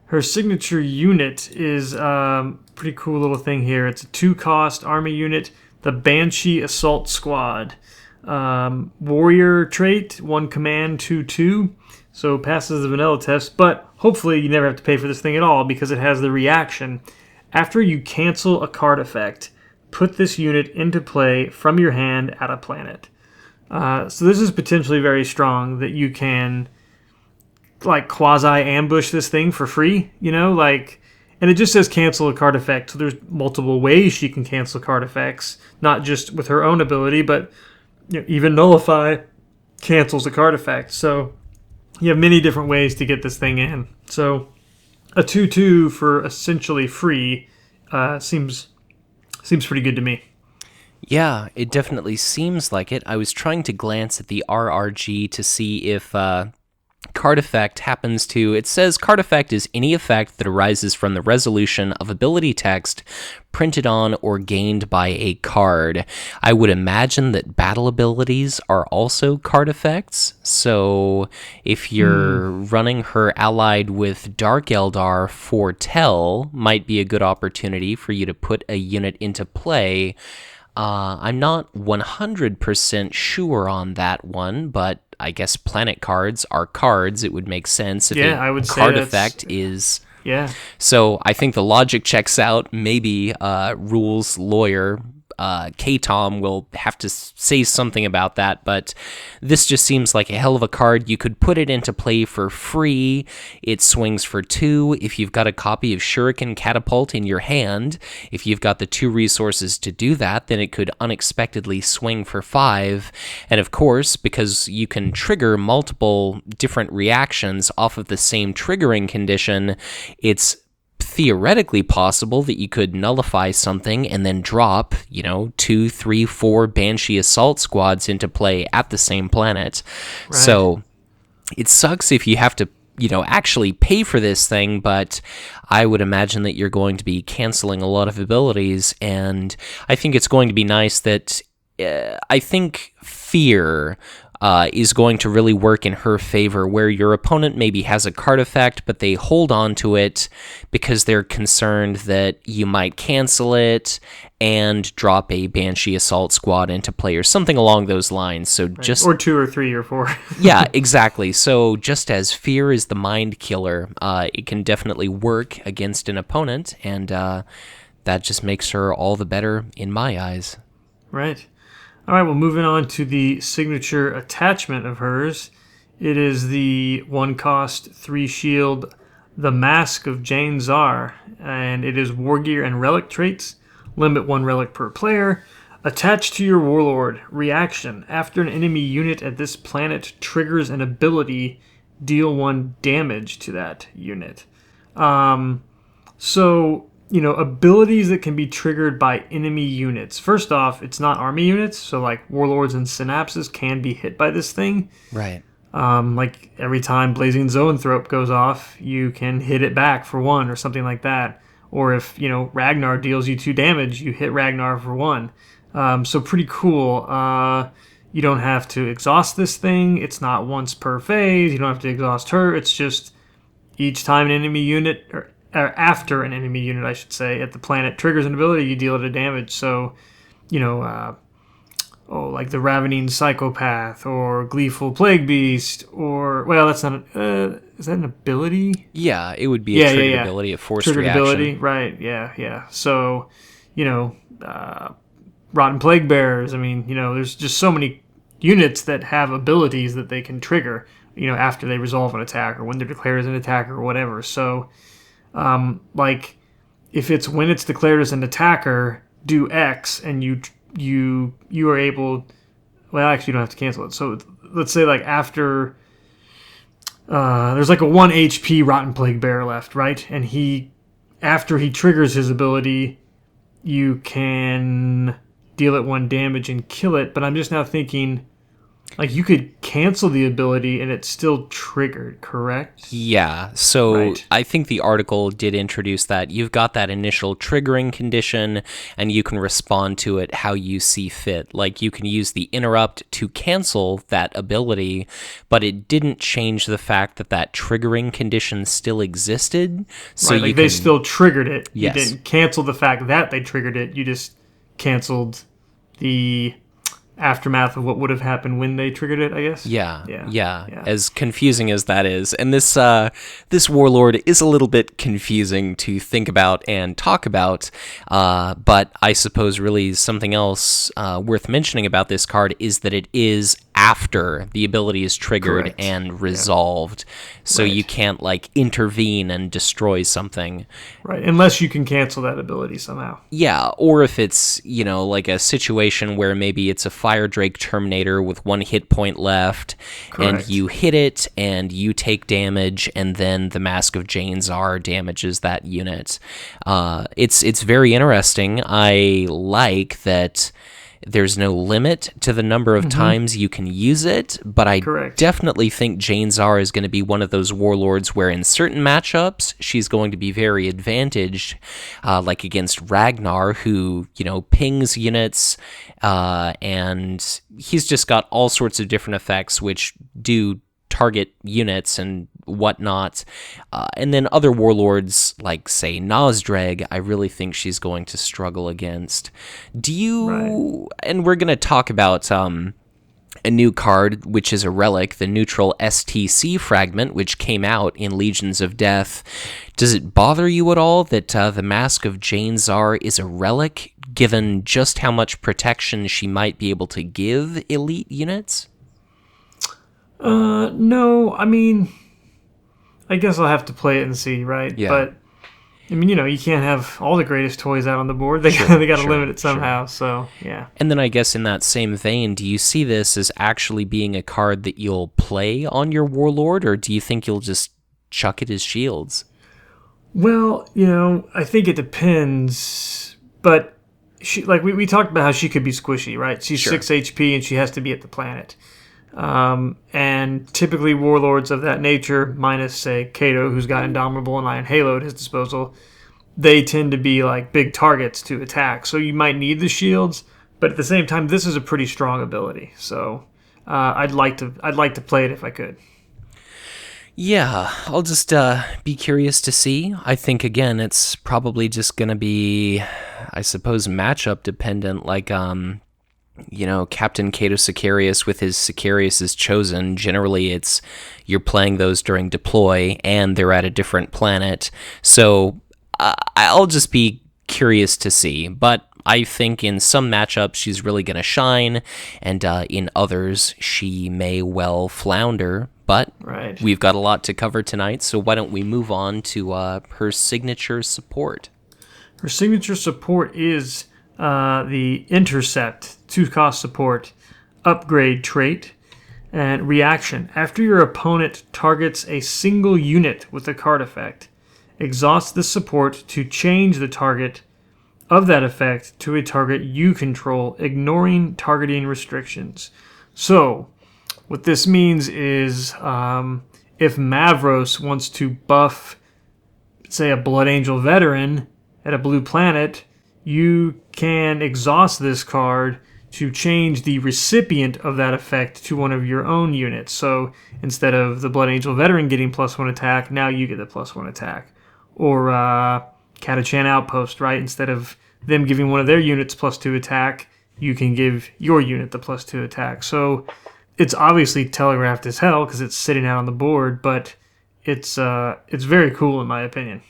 B: Her signature unit is a pretty cool little thing here. It's a 2-cost army unit, the Banshee Assault Squad. Warrior trait, 1 command, 2/2. So passes the vanilla test, but hopefully you never have to pay for this thing at all because it has the reaction. After you cancel a card effect, put this unit into play from your hand at a planet. So this is potentially very strong that you can like quasi-ambush this thing for free, and it just says cancel a card effect. So there's multiple ways she can cancel card effects, not just with her own ability, but even nullify cancels a card effect. So you have many different ways to get this thing in. So a 2/2 for essentially free seems pretty good to me.
A: Yeah, it definitely seems like it. I was trying to glance at the RRG to see if card effect happens to... It says card effect is any effect that arises from the resolution of ability text printed on or gained by a card. I would imagine that battle abilities are also card effects. So if you're running her allied with Dark Eldar, Foretell might be a good opportunity for you to put a unit into play. I'm not 100% sure on that one, but I guess planet cards are cards. It would make sense if
B: I would say
A: card effect is...
B: Yeah.
A: So I think the logic checks out. Maybe rules lawyer K-Tom will have to say something about that, but this just seems like a hell of a card. You could put it into play for free. It swings for 2 if you've got a copy of Shuriken Catapult in your hand. If you've got the 2 resources to do that, then it could unexpectedly swing for 5. And of course, because you can trigger multiple different reactions off of the same triggering condition, it's theoretically possible that you could nullify something and then drop, 2, 3, 4 Banshee Assault Squads into play at the same planet. Right. So it sucks if you have to, actually pay for this thing, but I would imagine that you're going to be canceling a lot of abilities, and I think it's going to be nice that I think Fear is going to really work in her favor, where your opponent maybe has a card effect, but they hold on to it because they're concerned that you might cancel it and drop a Banshee Assault Squad into play or something along those lines. So just
B: or 2 or 3 or 4.
A: yeah, exactly. So just as fear is the mind killer, it can definitely work against an opponent, and that just makes her all the better in my eyes.
B: Right. All right, well, moving on to the signature attachment of hers. It is the 1-cost, 3-shield, the Mask of Jain Zar, and it is War Gear and Relic traits. Limit 1 relic per player. Attached to your Warlord. Reaction. After an enemy unit at this planet triggers an ability, deal 1 damage to that unit. So, abilities that can be triggered by enemy units. First off, it's not army units, so like Warlords and Synapses can be hit by this thing.
A: Right.
B: Like every time Blazing Zoanthrope goes off, you can hit it back for 1 or something like that. Or if, Ragnar deals you 2 damage, you hit Ragnar for 1. So pretty cool. You don't have to exhaust this thing. It's not once per phase. You don't have to exhaust her. It's just each time an enemy unit, or after an enemy unit, I should say, at the planet triggers an ability, you deal it a damage. So, like the Ravening Psychopath or Gleeful Plague Beast, or, well, that's not is that an ability?
A: Yeah, it would be a triggered ability, a forced
B: triggered
A: reaction.
B: Ability, right, yeah. So, Rotten Plague Bearers, there's just so many units that have abilities that they can trigger, after they resolve an attack or when they're declared as an attacker or whatever. So, like, if it's when it's declared as an attacker, do X, and you are able, well, actually you don't have to cancel it. So let's say like after there's like a 1 HP Rotten Plague Bearer left, right? And after he triggers his ability, you can deal it 1 damage and kill it. But I'm just now thinking, like, you could cancel the ability and it's still triggered, correct?
A: Yeah, so
B: Right.
A: I think the article did introduce that. You've got that initial triggering condition, and you can respond to it how you see fit. Like, you can use the interrupt to cancel that ability, but it didn't change the fact that that triggering condition still existed. So
B: Right, like they still triggered it.
A: Yes.
B: You didn't cancel the fact that they triggered it. You just canceled the aftermath of what would have happened when they triggered it, I guess.
A: Yeah. As confusing as that is, and this warlord is a little bit confusing to think about and talk about. But I suppose really something else worth mentioning about this card is that it is after the ability is triggered
B: Correct.
A: and resolved, so
B: Right.
A: you can't like intervene and destroy something.
B: Right, unless you can cancel that ability somehow.
A: Yeah, or if it's, like a situation where maybe it's a Fire Drake Terminator with 1 hit point left,
B: Correct.
A: and you hit it, and you take damage, and then the Mask of Jain Zar damages that unit. It's very interesting. I like that there's no limit to the number of times you can use it, but I
B: Correct.
A: definitely think Jain Zar is going to be one of those warlords where in certain matchups, she's going to be very advantaged, like against Ragnar, who, pings units, and he's just got all sorts of different effects which do target units and whatnot. And then other warlords, like, say, Nozdreg, I really think she's going to struggle against. Do you...
B: Right.
A: And we're going to talk about a new card, which is a relic, the neutral STC fragment, which came out in Legions of Death. Does it bother you at all that the Mask of Jain Zar is a relic, given just how much protection she might be able to give elite units?
B: No, I guess I'll have to play it and see, right?
A: Yeah.
B: But, you can't have all the greatest toys out on the board. They got to limit it somehow, so, yeah.
A: And then I guess in that same vein, do you see this as actually being a card that you'll play on your warlord, or do you think you'll just chuck it as shields?
B: Well, I think it depends, but we talked about how she could be squishy, right? She's
A: Sure.
B: 6 HP and she has to be at the planet. And typically warlords of that nature, minus, say, Kato, who's got Indomitable and Iron Halo at his disposal, they tend to be like big targets to attack. So you might need the shields, but at the same time, this is a pretty strong ability. So I'd like to play it if I could.
A: Yeah, I'll just be curious to see. I think, again, it's probably just going to be, I suppose, matchup dependent. Like, Captain Cato Sicarius with his Sicarius is chosen. Generally, it's you're playing those during deploy, and they're at a different planet. So I'll just be curious to see. But I think in some matchups she's really going to shine, and in others she may well flounder. But
B: right.
A: We've got a lot to cover tonight, so why don't we move on to her signature support?
B: Her signature support is the Intercept, 2-cost support, upgrade trait, and reaction. After your opponent targets a single unit with a card effect, exhaust this support to change the target of that effect to a target you control, ignoring targeting restrictions. So, what this means is if Mavros wants to buff, say, a Blood Angel veteran at a blue planet, you can exhaust this card to change the recipient of that effect to one of your own units. So instead of the Blood Angel veteran getting +1 attack, now you get the +1 attack. Or Catachan Outpost, right? Instead of them giving one of their units +2 attack, you can give your unit the +2 attack. So it's obviously telegraphed as hell because it's sitting out on the board, but it's very cool in my opinion.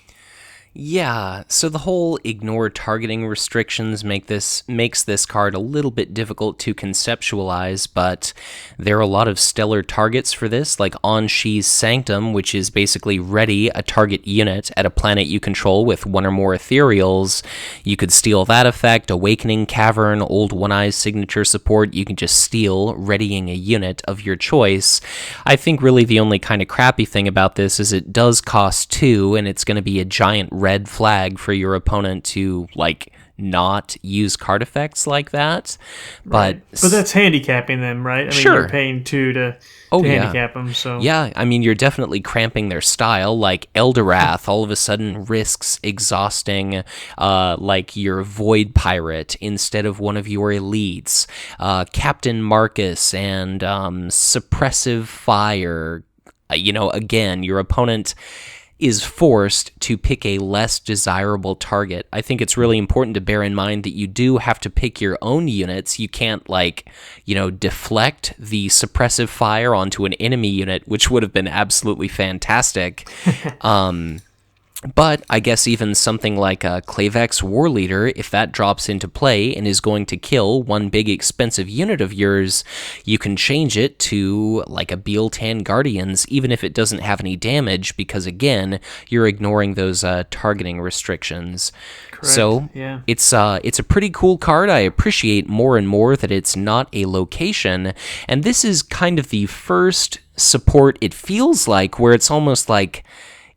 A: Yeah, so the whole ignore targeting restrictions makes this card a little bit difficult to conceptualize, but there are a lot of stellar targets for this, like Anshi's Sanctum, which is basically ready a target unit at a planet you control with one or more ethereals. You could steal that effect, Awakening Cavern, Old One-Eye's signature support, you can just steal, readying a unit of your choice. I think really the only kind of crappy thing about this is it does cost 2, and it's going to be a giant red flag for your opponent to not use card effects like that.
B: But that's handicapping them, right? I mean,
A: sure.
B: You're paying 2 to handicap them. So
A: yeah, I mean, you're definitely cramping their style. Like Eldorath all of a sudden risks exhausting your Void Pirate instead of one of your elites. Captain Marcus and Suppressive Fire. Again, your opponent is forced to pick a less desirable target. I think it's really important to bear in mind that you do have to pick your own units. You can't, deflect the suppressive fire onto an enemy unit, which would have been absolutely fantastic. But I guess even something like a Klavex War Leader, if that drops into play and is going to kill one big expensive unit of yours, you can change it to like a Bealtan Guardians, even if it doesn't have any damage, because again, you're ignoring those targeting restrictions.
B: Correct.
A: So
B: yeah.
A: It's a pretty cool card. I appreciate more and more that it's not a location, and this is kind of the first support, it feels like, where it's almost like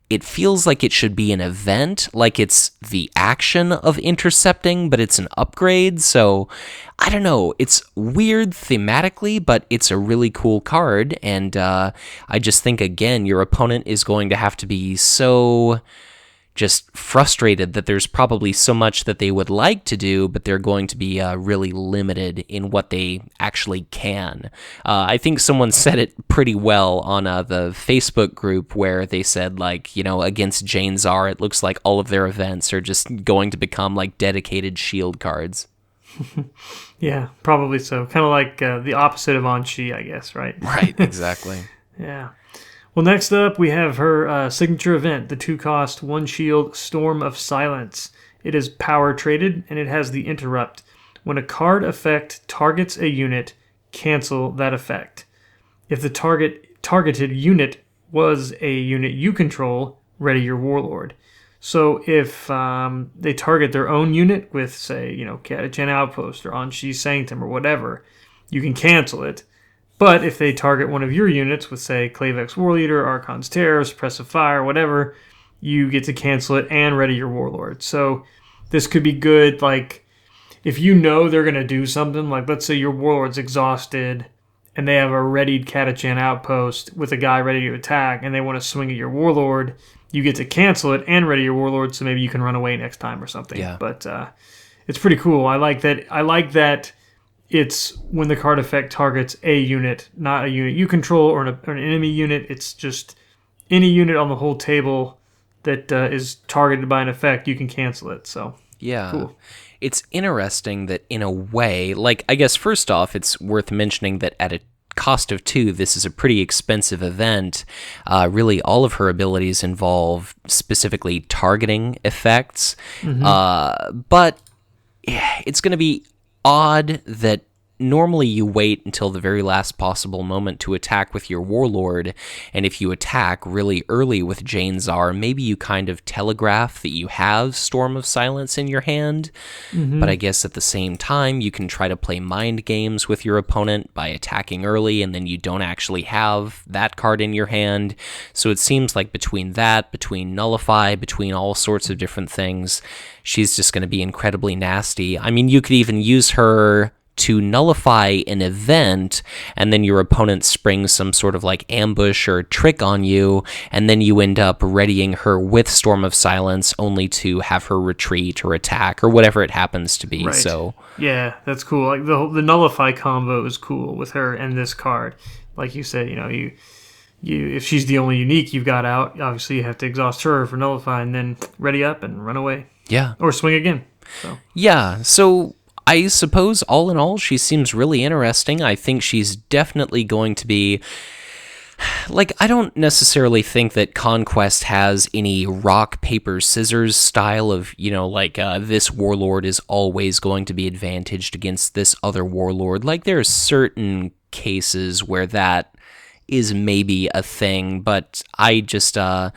A: it feels like it should be an event, like it's the action of intercepting, but it's an upgrade. So I don't know. It's weird thematically, but it's a really cool card. And I just think, again, your opponent is going to have to be so just frustrated that there's probably so much that they would like to do, but they're going to be really limited in what they actually can. I think someone said it pretty well on the Facebook group where they said, against Jain Zar, it looks like all of their events are just going to become like dedicated shield cards.
B: Yeah, probably so. Kind of like the opposite of Anshi, I guess, right?
A: Right, exactly.
B: Yeah. Well, next up, we have her signature event, the 2-cost, 1-shield Storm of Silence. It is power traded, and it has the interrupt. When a card effect targets a unit, cancel that effect. If the targeted unit was a unit you control, ready your Warlord. So if they target their own unit with, say, Catachan Outpost or Anshi's Sanctum or whatever, you can cancel it. But if they target one of your units with, say, Klavex War Leader, Archon's Terror, Suppressive Fire, whatever, you get to cancel it and ready your Warlord. So this could be good, if you know they're going to do something, let's say your Warlord's exhausted and they have a readied Catachan Outpost with a guy ready to attack and they want to swing at your Warlord, you get to cancel it and ready your Warlord so maybe you can run away next time or something.
A: Yeah.
B: But it's pretty cool. I like that it's when the card effect targets a unit, not a unit you control or an enemy unit. It's just any unit on the whole table that is targeted by an effect, you can cancel it. So
A: yeah.
B: cool.
A: It's interesting that in a way, like, I guess first off, it's worth mentioning that at a cost of 2, this is a pretty expensive event. Really, all of her abilities involve specifically targeting effects. But it's going to be odd that normally you wait until the very last possible moment to attack with your Warlord, and if you attack really early with Jain Zar, maybe you kind of telegraph that you have Storm of Silence in your hand, but I guess at the same time you can try to play mind games with your opponent by attacking early, and then you don't actually have that card in your hand. So it seems like between Nullify, between all sorts of different things, she's just going to be incredibly nasty. I mean, you could even use her to nullify an event, and then your opponent springs some sort of like ambush or trick on you, and then you end up readying her with Storm of Silence only to have her retreat or attack or whatever it happens to be.
B: Right.
A: So
B: yeah, that's cool. Like the nullify combo is cool with her and this card. Like you said, you if she's the only unique you've got out, obviously you have to exhaust her for nullify and then ready up and run away.
A: Yeah.
B: Or swing again.
A: So I suppose all in all, she seems really interesting. I think she's definitely going to be... Like, I don't necessarily think that Conquest has any rock, paper, scissors style of, this warlord is always going to be advantaged against this other warlord. Like, there are certain cases where that is maybe a thing, but I just am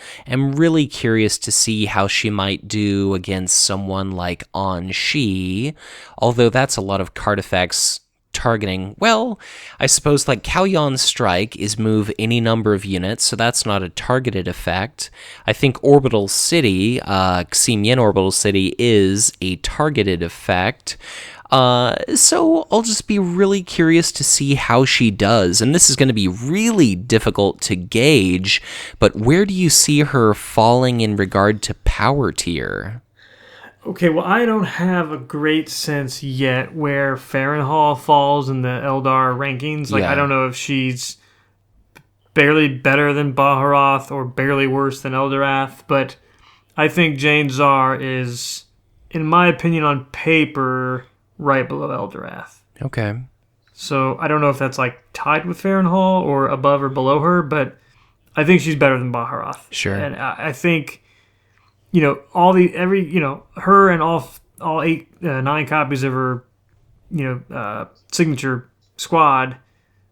A: really curious to see how she might do against someone like Shi, although that's a lot of card effects targeting. Well, I suppose like Kaoyon's Strike is move any number of units, so that's not a targeted effect. I think Orbital City, Ximian Orbital City, is a targeted effect. So I'll just be really curious to see how she does, and this is going to be really difficult to gauge, but where do you see her falling in regard to power tier?
B: Okay, well, I don't have a great sense yet where Farrenhal falls in the Eldar rankings. Like, I don't know if she's barely better than Baharoth or barely worse than Eldorath, but I think Jain Zar is, in my opinion, on paper, right below Eldorath.
A: Okay.
B: So I don't know if that's like tied with Farrenhal or above or below her, but I think she's better than Baharoth.
A: Sure.
B: And I think, her and all 9 copies of her, signature squad,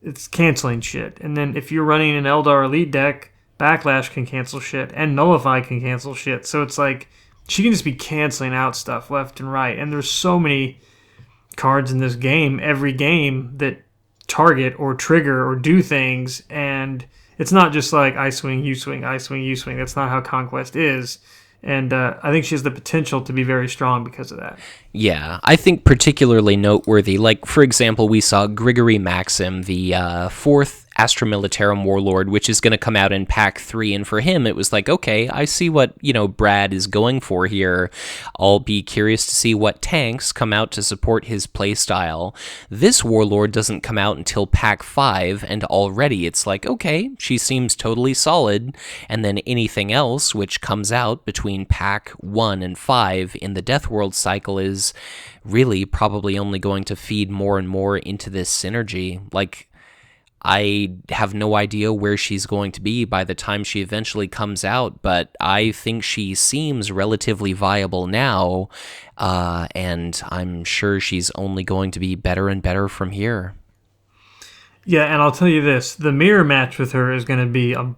B: it's canceling shit. And then if you're running an Eldar Elite deck, Backlash can cancel shit and Nullify can cancel shit. So it's like she can just be canceling out stuff left and right. And there's so many cards in this game, every game, that target or trigger or do things, and it's not just like I swing, you swing, I swing, you swing. That's not how Conquest is. And I think she has the potential to be very strong because of that.
A: Yeah, I think particularly noteworthy, like, for example, we saw Grigory Maxim, the 4th Astra Militarum Warlord, which is going to come out in Pack 3, and for him, it was like, okay, I see what, Brad is going for here. I'll be curious to see what tanks come out to support his playstyle. This Warlord doesn't come out until Pack 5, and already it's like, okay, she seems totally solid, and then anything else which comes out between Pack 1 and 5 in the Death World cycle is really probably only going to feed more and more into this synergy. Like, I have no idea where she's going to be by the time she eventually comes out, but I think she seems relatively viable now, and I'm sure she's only going to be better and better from here.
B: Yeah, and I'll tell you this, the mirror match with her is going to be a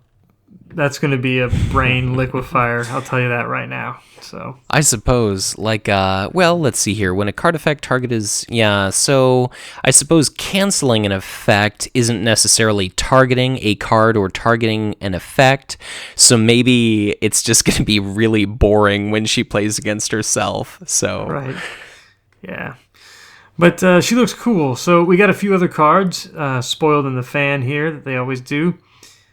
B: brain liquefier. I'll tell you that right now. So
A: I suppose, let's see here. When a card effect target is, so I suppose canceling an effect isn't necessarily targeting a card or targeting an effect, so maybe it's just going to be really boring when she plays against herself. So
B: right. Yeah. But she looks cool. So we got a few other cards spoiled in the fan here that they always do.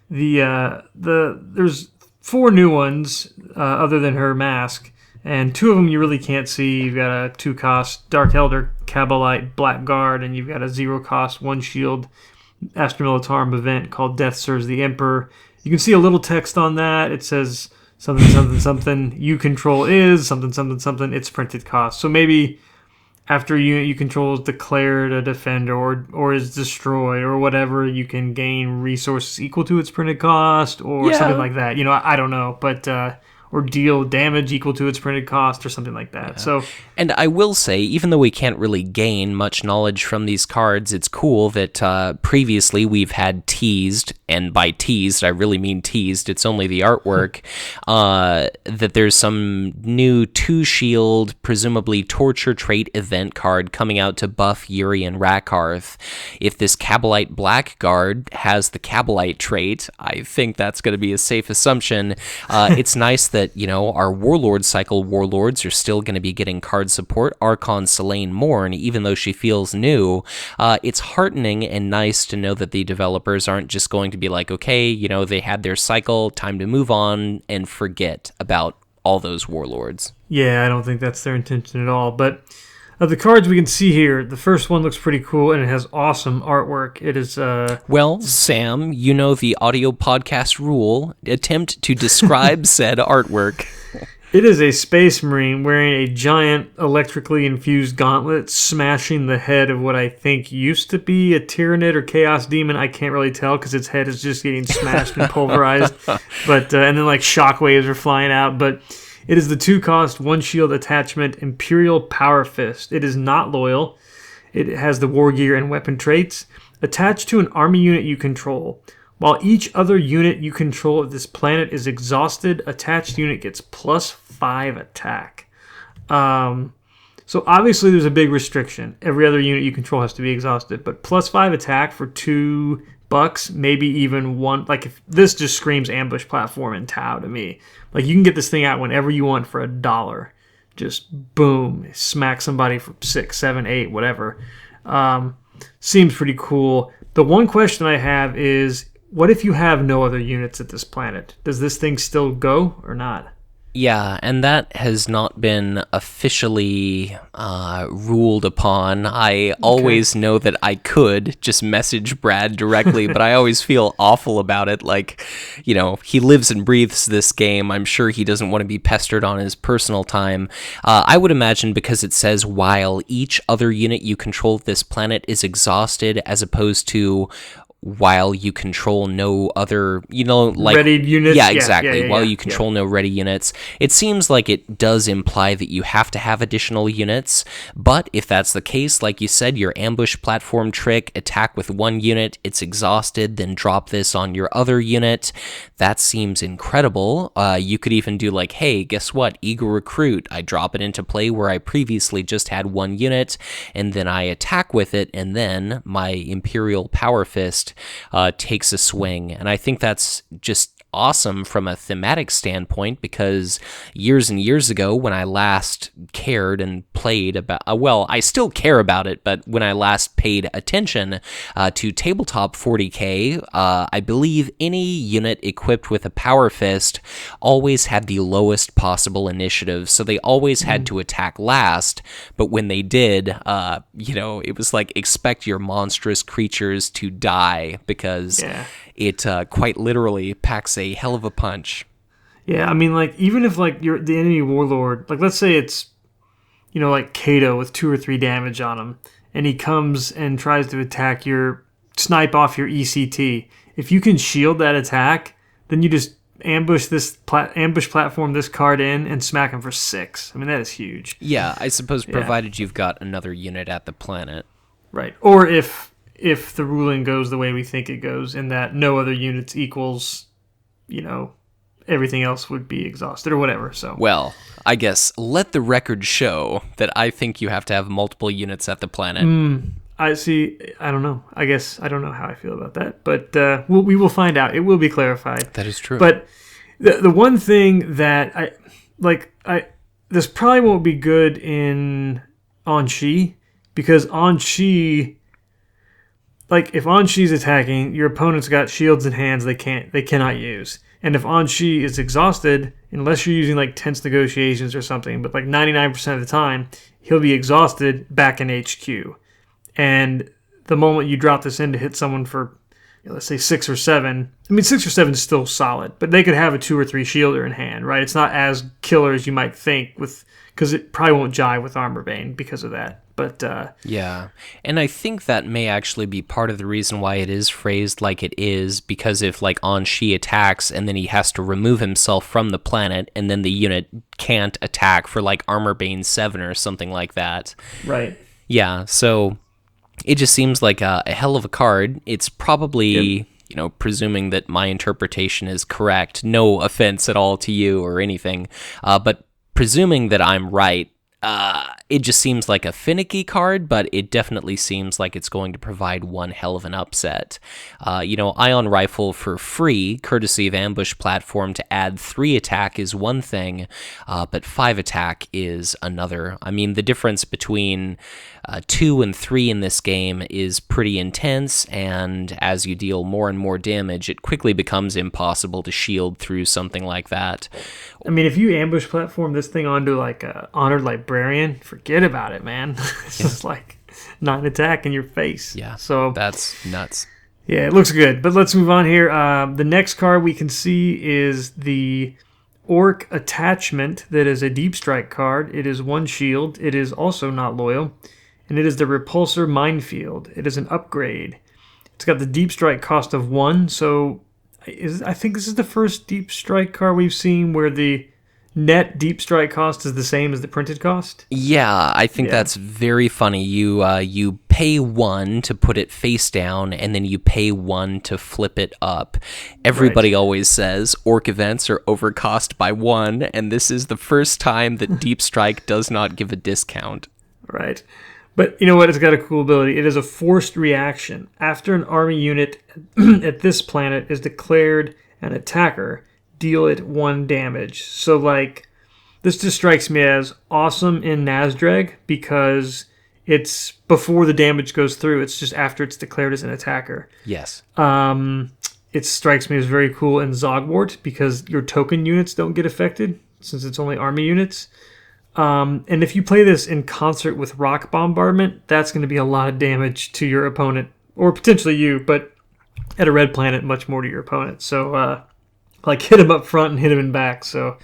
B: There's 4 new ones other than her mask. And 2 of them you really can't see. You've got a 2-cost Dark Elder Cabalite Blackguard, and you've got a 0-cost 1-shield Astra Militarum event called Death Serves the Emperor. You can see a little text on that. It says something, something, something. You control is something, something, something. It's printed cost. So maybe after a unit you control is declared a defender or is destroyed or whatever, you can gain resources equal to its printed cost or something like that. I don't know, but or deal damage equal to its printed cost or something like that. So,
A: and I will say, even though we can't really gain much knowledge from these cards, it's cool that previously we've had teased, and by teased, I really mean teased, it's only the artwork, that there's some new 2-shield, presumably torture trait event card coming out to buff Yuri and Rakarth. If this Cabalite Blackguard has the Cabalite trait, I think that's going to be a safe assumption. It's nice that, our Warlord cycle Warlords are still going to be getting card support. Archon Selene Morn, even though she feels new, it's heartening and nice to know that the developers aren't just going to be like, okay, they had their cycle, time to move on and forget about all those Warlords.
B: Yeah, I don't think that's their intention at all. But of the cards we can see here, the first one looks pretty cool, and it has awesome artwork. It is...
A: Well, Sam, the audio podcast rule. Attempt to describe said artwork.
B: It is a Space Marine wearing a giant electrically infused gauntlet, smashing the head of what I think used to be a Tyrannid or Chaos Demon. I can't really tell because its head is just getting smashed and pulverized. But and then shockwaves are flying out. But it is the 2-cost 1-shield attachment Imperial Power Fist. It is not loyal. It has the war gear and weapon traits. Attached to an army unit you control. While each other unit you control of this planet is exhausted, attached unit gets +5 attack. So obviously there's a big restriction. Every other unit you control has to be exhausted. But +5 attack for $2, maybe even 1. If this just screams ambush platform in Tau to me. You can get this thing out whenever you want for $1. Just boom, smack somebody for 6, 7, 8, whatever. Seems pretty cool. The one question I have is, what if you have no other units at this planet? Does this thing still go or not?
A: Yeah, and that has not been officially ruled upon. I always know that I could just message Brad directly, but I always feel awful about it. He lives and breathes this game. I'm sure he doesn't want to be pestered on his personal time. I would imagine because it says while each other unit you control of this planet is exhausted, as opposed to while you control no other,
B: readied units.
A: Yeah, exactly. While you control no ready units. It seems like it does imply that you have to have additional units, but if that's the case, like you said, your ambush platform trick, attack with 1 unit, it's exhausted, then drop this on your other unit. That seems incredible. You could even do hey, guess what? Eager Recruit. I drop it into play where I previously just had 1 unit, and then I attack with it, and then my Imperial Power Fist takes a swing. And I think that's just awesome from a thematic standpoint, because years and years ago when I last cared and played about, I still care about it, but when I last paid attention to Tabletop 40K, I believe any unit equipped with a Power Fist always had the lowest possible initiative, so they always had to attack last, but when they did, it was expect your monstrous creatures to die, because it quite literally packs a hell of a punch.
B: Yeah, I mean, even if you're the enemy warlord, let's say it's Kato with 2 or 3 damage on him, and he comes and tries to snipe off your ECT. If you can shield that attack, then you just ambush platform this card in and smack him for 6. I mean, that is huge.
A: Yeah, I suppose provided you've got another unit at the planet.
B: Right. Or if the ruling goes the way we think it goes, in that no other units equals, everything else would be exhausted or whatever. So,
A: well, I guess let the record show that I think you have to have multiple units at the planet.
B: I see. I don't know. I guess I don't know how I feel about that, but we will find out. It will be clarified.
A: That is true.
B: But the one thing that this probably won't be good in Anshi, because Anshi, like if Anshi's attacking, your opponent's got shields in hands they cannot use. And if Anshi is exhausted, unless you're using like tense negotiations or something, but like 99% of the time, he'll be exhausted back in HQ. And the moment you drop this in to hit someone for, let's say 6 or 7, I mean 6 or 7 is still solid, but they could have a 2 or 3 shielder in hand, right? It's not as killer as you might think because it probably won't jive with Armor Bane because of that. But
A: yeah, and I think that may actually be part of the reason why it is phrased like it is, because if like Anshi attacks and then he has to remove himself from the planet, and then the unit can't attack for like Armor Bane 7 or something like that.
B: Right.
A: Yeah, so it just seems like a hell of a card. It's probably, presuming that my interpretation is correct, no offense at all to you or anything, but presuming that I'm right, it just seems like a finicky card, but it definitely seems like it's going to provide one hell of an upset. Ion Rifle for free, courtesy of Ambush Platform, to add 3 attack is one thing, but 5 attack is another. I mean, the difference between 2 and 3 in this game is pretty intense, and as you deal more and more damage, it quickly becomes impossible to shield through something like that.
B: I mean, if you ambush platform this thing onto like a Honored Librarian, forget about it, man. It's just like 9 attack in your face.
A: Yeah,
B: so
A: that's nuts.
B: Yeah, it looks good. But let's move on here. The next card we can see is the Orc Attachment. That is a Deep Strike card. It is 1 shield. It is also not loyal. And it is the Repulsor Minefield. It is an upgrade. It's got the Deep Strike cost of 1, so I think this is the first Deep Strike card we've seen where the net Deep Strike cost is the same as the printed cost.
A: Yeah, I think that's very funny. You pay 1 to put it face down, and then you pay 1 to flip it up. Everybody always says Orc events are overcost by 1, and this is the first time that Deep Strike does not give a discount.
B: Right. But you know what? It's got a cool ability. It is a forced reaction. After an army unit at this planet is declared an attacker, deal it 1 damage. So, like, this just strikes me as awesome in Nazdreg because it's before the damage goes through. It's just after it's declared as an attacker.
A: Yes.
B: It strikes me as very cool in Zogwart because your token units don't get affected since it's only army units. And if you play this in concert with Rock Bombardment, that's going to be a lot of damage to your opponent, or potentially you, but at a red planet, much more to your opponent. So, hit him up front and hit him in back. So,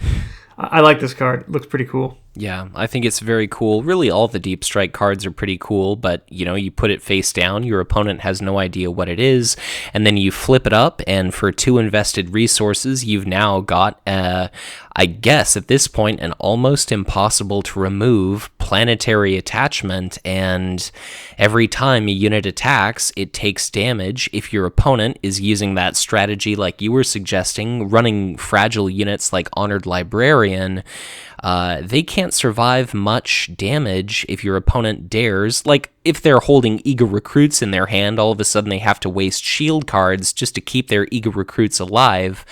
B: I like this card. It looks pretty cool.
A: Yeah, I think it's very cool. Really, all the Deep Strike cards are pretty cool, but, you put it face down, your opponent has no idea what it is, and then you flip it up, and for 2 invested resources, you've now got, I guess, at this point, an almost impossible to remove Planetary Attachment, and every time a unit attacks, it takes damage. If your opponent is using that strategy like you were suggesting, running fragile units like Honored Librarian, they can't survive much damage if your opponent dares. Like, if they're holding eager recruits in their hand, all of a sudden they have to waste shield cards just to keep their eager recruits alive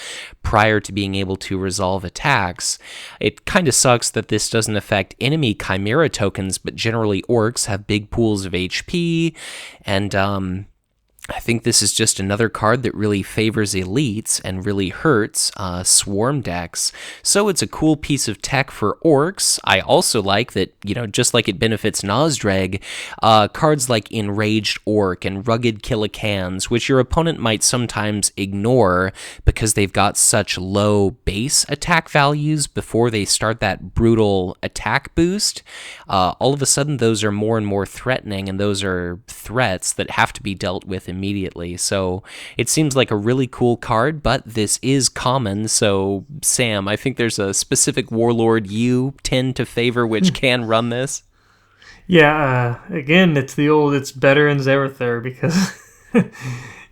A: prior to being able to resolve attacks. It kind of sucks that this doesn't affect enemy Chimera tokens, but generally orcs have big pools of HP, and I think this is just another card that really favors elites and really hurts swarm decks. So it's a cool piece of tech for orcs. I also like that, just like it benefits Nozdreg, cards like Enraged Orc and Rugged Killicans, which your opponent might sometimes ignore because they've got such low base attack values before they start that brutal attack boost. All of a sudden, those are more and more threatening, and those are threats that have to be dealt with immediately. So it seems like a really cool card, but this is common. So Sam, I think there's a specific warlord you tend to favor which can run this.
B: Yeah, again, it's better in Zarather because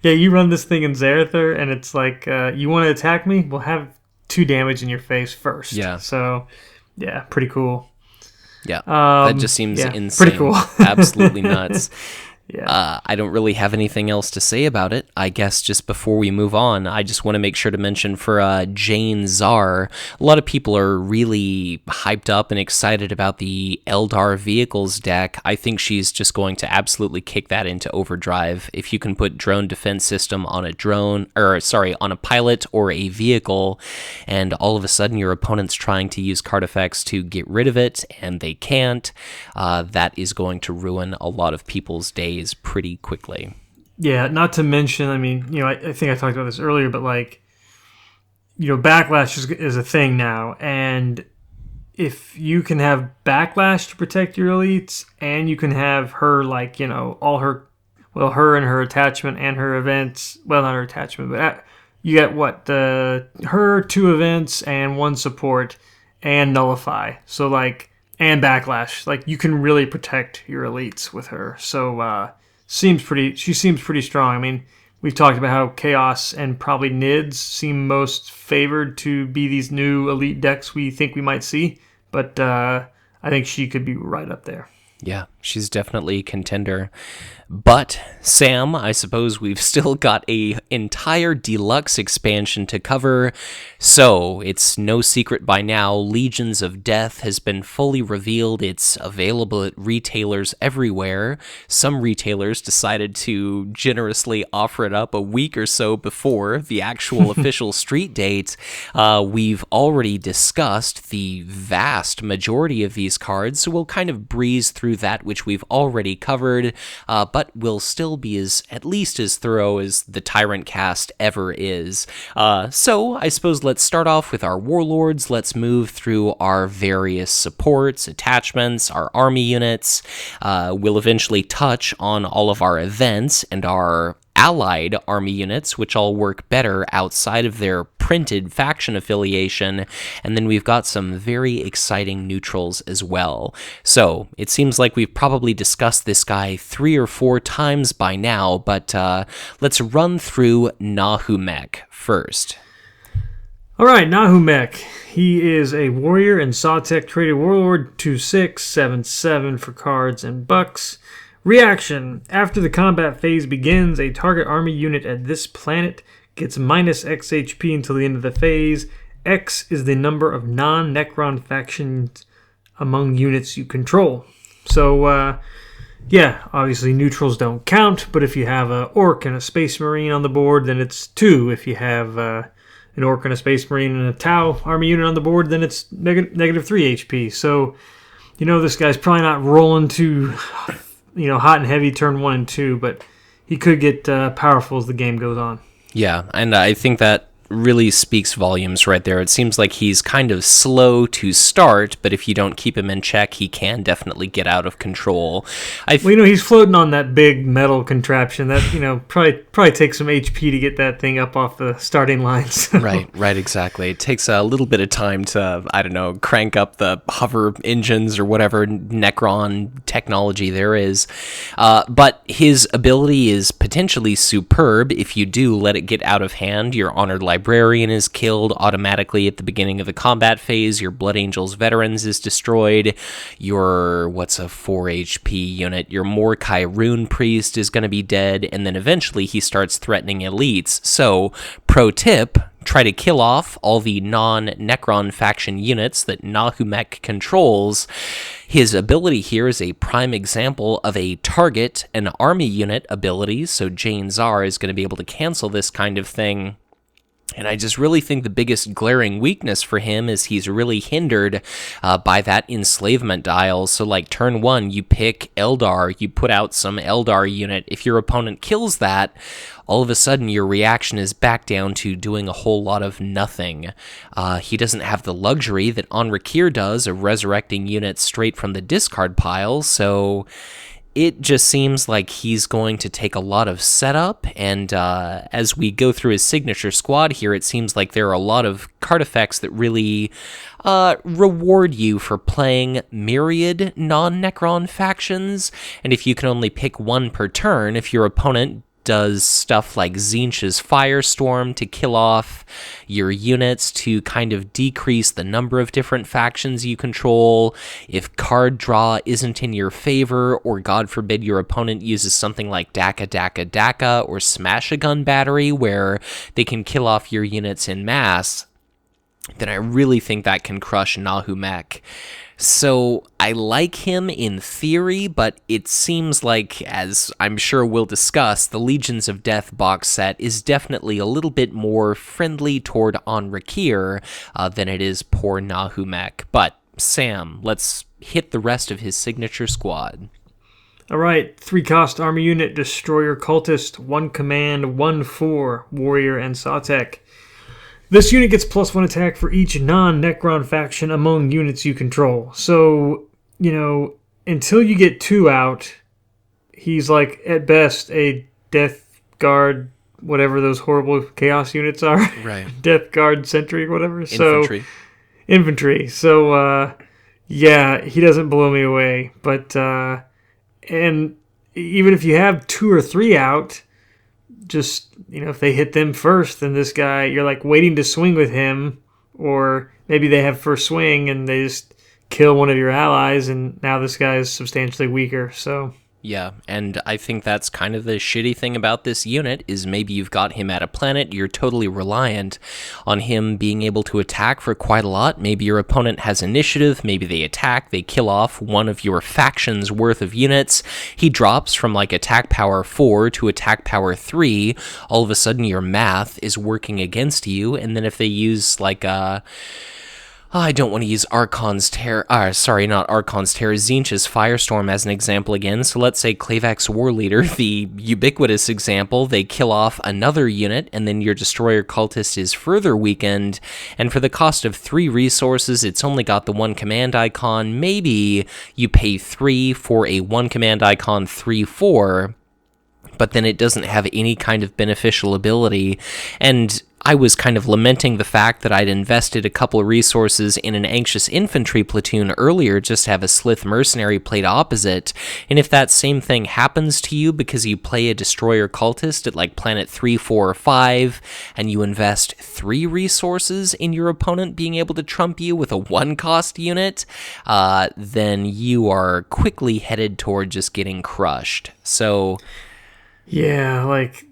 B: you run this thing in Zarather and it's like, you want to attack me? We'll have 2 damage in your face first.
A: Yeah.
B: So yeah, pretty cool.
A: Yeah, that just seems insane.
B: Pretty cool.
A: Absolutely nuts. I don't really have anything else to say about it. I guess just before we move on, I just want to make sure to mention for Jain Zar, a lot of people are really hyped up and excited about the Eldar vehicles deck. I think she's just going to absolutely kick that into overdrive. If you can put drone defense system on on a pilot or a vehicle, and all of a sudden your opponent's trying to use card effects to get rid of it, and they can't, that is going to ruin a lot of people's days pretty quickly.
B: Yeah, not to mention, I mean, I think I talked about this earlier, but backlash is a thing now, and if you can have backlash to protect your elites, and you can have her, her and her attachment and her events, well, not her attachment, but you got her 2 events and 1 support and nullify, so and backlash. You can really protect your elites with her. So she seems pretty strong. I mean, we've talked about how Chaos and probably Nids seem most favored to be these new elite decks we think we might see, but I think she could be right up there.
A: Yeah, she's definitely a contender. But, Sam, I suppose we've still got an entire deluxe expansion to cover, so it's no secret by now, Legions of Death has been fully revealed. It's available at retailers everywhere. Some retailers decided to generously offer it up a week or so before the actual official street date. We've already discussed the vast majority of these cards, so we'll kind of breeze through that which we've already covered, but will still be at least as thorough as the Tyrantcast ever is. So I suppose let's start off with our warlords. Let's move through our various supports, attachments, our army units. We'll eventually touch on all of our events and our allied army units, which all work better outside of their printed faction affiliation, and then we've got some very exciting neutrals as well. So it seems like we've probably discussed this guy 3 or 4 times by now, but let's run through Nahumekh first.
B: All right, Nahumekh. He is a warrior and Sawtech traded warlord, 2/6, 7/7 for cards and bucks. Reaction. After the combat phase begins, a target army unit at this planet gets minus X HP until the end of the phase. X is the number of non-Necron factions among units you control. So, obviously neutrals don't count, but if you have an Orc and a Space Marine on the board, then it's 2. If you have an Orc and a Space Marine and a Tau army unit on the board, then it's negative 3 HP. So, this guy's probably not rolling too hot and heavy turn 1 and 2, but he could get powerful as the game goes on.
A: Yeah, and I think that really speaks volumes right there. It seems like he's kind of slow to start, but if you don't keep him in check, he can definitely get out of control.
B: He's floating on that big metal contraption that, probably takes some HP to get that thing up off the starting lines.
A: Right, exactly. It takes a little bit of time to, crank up the hover engines or whatever Necron technology there is. But his ability is potentially superb if you do let it get out of hand. Your Honored Librarian is killed automatically at the beginning of the combat phase. Your Blood Angels Veterans is destroyed. Your, 4 HP unit? Your Mordecai Rune Priest is going to be dead, and then eventually he starts threatening elites. So, pro tip, try to kill off all the non-Necron faction units that Nahumekh controls. His ability here is a prime example of a target an army unit ability, so Jain Zar is going to be able to cancel this kind of thing. And I just really think the biggest glaring weakness for him is he's really hindered by that enslavement dial. So turn 1, you pick Eldar, you put out some Eldar unit. If your opponent kills that, all of a sudden your reaction is back down to doing a whole lot of nothing. He doesn't have the luxury that Anrakyr does of resurrecting units straight from the discard pile, so it just seems like he's going to take a lot of setup, and as we go through his signature squad here, it seems like there are a lot of card effects that really reward you for playing myriad non-Necron factions, and if you can only pick one per turn, if your opponent does stuff like Tzeentch's Firestorm to kill off your units to kind of decrease the number of different factions you control. If card draw isn't in your favor, or God forbid your opponent uses something like Daka or Smash-A-Gun Battery where they can kill off your units in mass, then I really think that can crush Nahumekh. So I like him in theory, but it seems like, as I'm sure we'll discuss, the Legions of Death box set is definitely a little bit more friendly toward Anrakyr than it is poor Nahumekh. But Sam, let's hit the rest of his signature squad.
B: All right, 3-cost Army Unit, Destroyer Cultist, 1 command, 1/4, Warrior and Sawtek. This unit gets +1 attack for each non-Necron faction among units you control. So, until you get 2 out, he's like, at best, a Death Guard, whatever those horrible Chaos units are.
A: Right.
B: Death Guard Sentry, whatever.
A: Infantry.
B: Infantry. So, yeah, he doesn't blow me away. But, and even if you have 2 or 3 out, just, if they hit them first, then this guy, you're like waiting to swing with him, or maybe they have first swing and they just kill one of your allies, and now this guy is substantially weaker. So
A: yeah, and I think that's kind of the shitty thing about this unit, is maybe you've got him at a planet, you're totally reliant on him being able to attack for quite a lot. Maybe your opponent has initiative, maybe they attack, they kill off one of your faction's worth of units, he drops from like attack power 4 to attack power 3, all of a sudden your math is working against you, and then if they use like a... I don't want to use Tzeentch's Firestorm as an example again. So let's say Clavek's War Leader, the ubiquitous example, they kill off another unit, and then your Destroyer Cultist is further weakened, and for the cost of 3 resources, it's only got the 1 command icon. Maybe you pay 3 for a 1 command icon 3/4, but then it doesn't have any kind of beneficial ability, and I was kind of lamenting the fact that I'd invested a couple of resources in an Anxious Infantry platoon earlier just to have a Slith Mercenary played opposite, and if that same thing happens to you because you play a Destroyer Cultist at like planet 3, 4, or 5, and you invest 3 resources in your opponent being able to trump you with a 1-cost unit, then you are quickly headed toward just getting crushed. So...
B: yeah, like,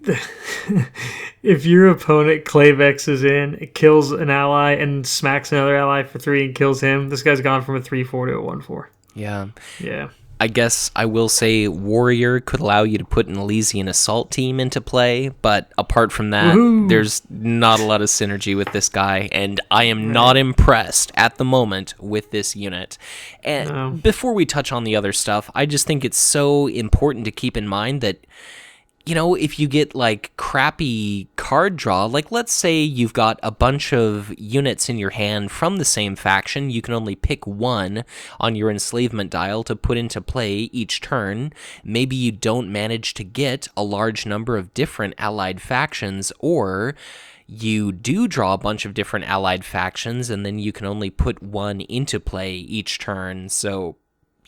B: if your opponent Clavex is in, it kills an ally and smacks another ally for 3 and kills him, this guy's gone from a 3/4 to a 1/4.
A: Yeah.
B: Yeah.
A: I guess I will say Warrior could allow you to put an Elysian Assault team into play, but apart from that, there's not a lot of synergy with this guy, and I am not impressed at the moment with this unit. And before we touch on the other stuff, I just think it's so important to keep in mind that, if you get, like, crappy card draw, like, let's say you've got a bunch of units in your hand from the same faction, you can only pick 1 on your enslavement dial to put into play each turn. Maybe you don't manage to get a large number of different allied factions, or you do draw a bunch of different allied factions, and then you can only put 1 into play each turn, so...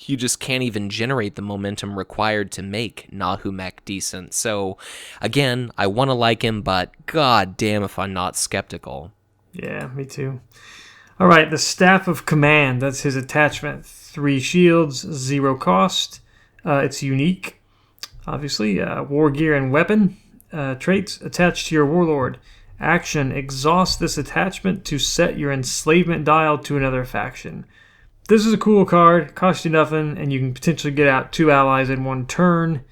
A: you just can't even generate the momentum required to make Nahumekh decent. So, again, I want to like him, but god damn if I'm not skeptical.
B: Yeah, me too. All right, the Staff of Command, that's his attachment. 3 shields, 0 cost. It's unique, obviously. War gear and weapon traits attached to your Warlord. Action, exhaust this attachment to set your enslavement dial to another faction. This is a cool card, costs you nothing, and you can potentially get out 2 allies in 1 turn.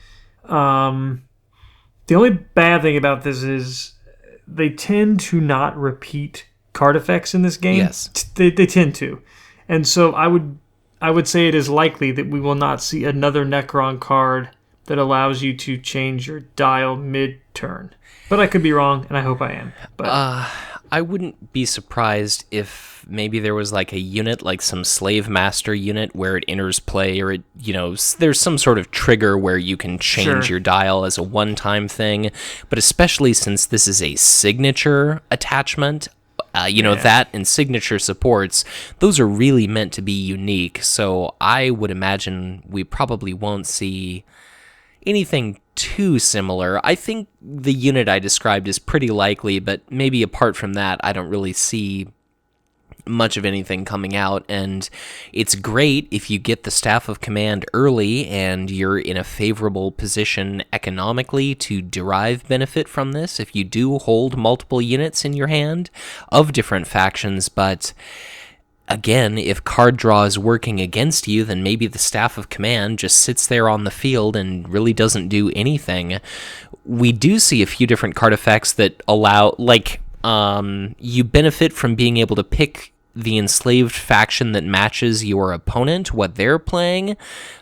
B: The only bad thing about this is they tend to not repeat card effects in this game.
A: Yes.
B: They tend to. And so I would say it is likely that we will not see another Necron card that allows you to change your dial mid-turn. But I could be wrong, and I hope I am. But
A: I wouldn't be surprised if maybe there was like a unit, like some Slave Master unit, where it enters play, or it, there's some sort of trigger where you can change your dial as a one-time thing. But especially since this is a signature attachment, that and signature supports, those are really meant to be unique. So I would imagine we probably won't see anything too similar. I think the unit I described is pretty likely, but maybe apart from that, I don't really see much of anything coming out. And it's great if you get the Staff of Command early and you're in a favorable position economically to derive benefit from this, if you do hold multiple units in your hand of different factions. But again, if card draw is working against you, then maybe the Staff of Command just sits there on the field and really doesn't do anything. We do see a few different card effects that allow, like, you benefit from being able to pick the enslaved faction that matches your opponent, what they're playing,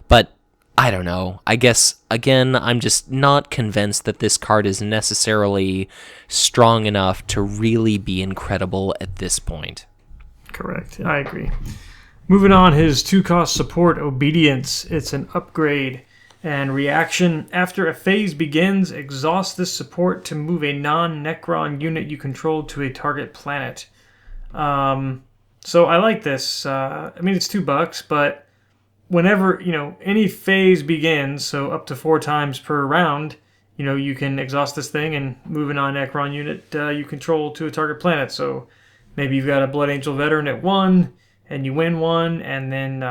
A: but I don't know. I guess, again, I'm just not convinced that this card is necessarily strong enough to really be incredible at this point.
B: Correct. I agree. Moving on, his 2-cost support, Obedience. It's an upgrade. And reaction, after a phase begins, exhaust this support to move a non-Necron unit you control to a target planet. So I like this. I mean, it's $2, but whenever, any phase begins, so up to 4 times per round, you can exhaust this thing and move a non-Necron unit you control to a target planet. So maybe you've got a Blood Angel veteran at 1, and you win 1, and then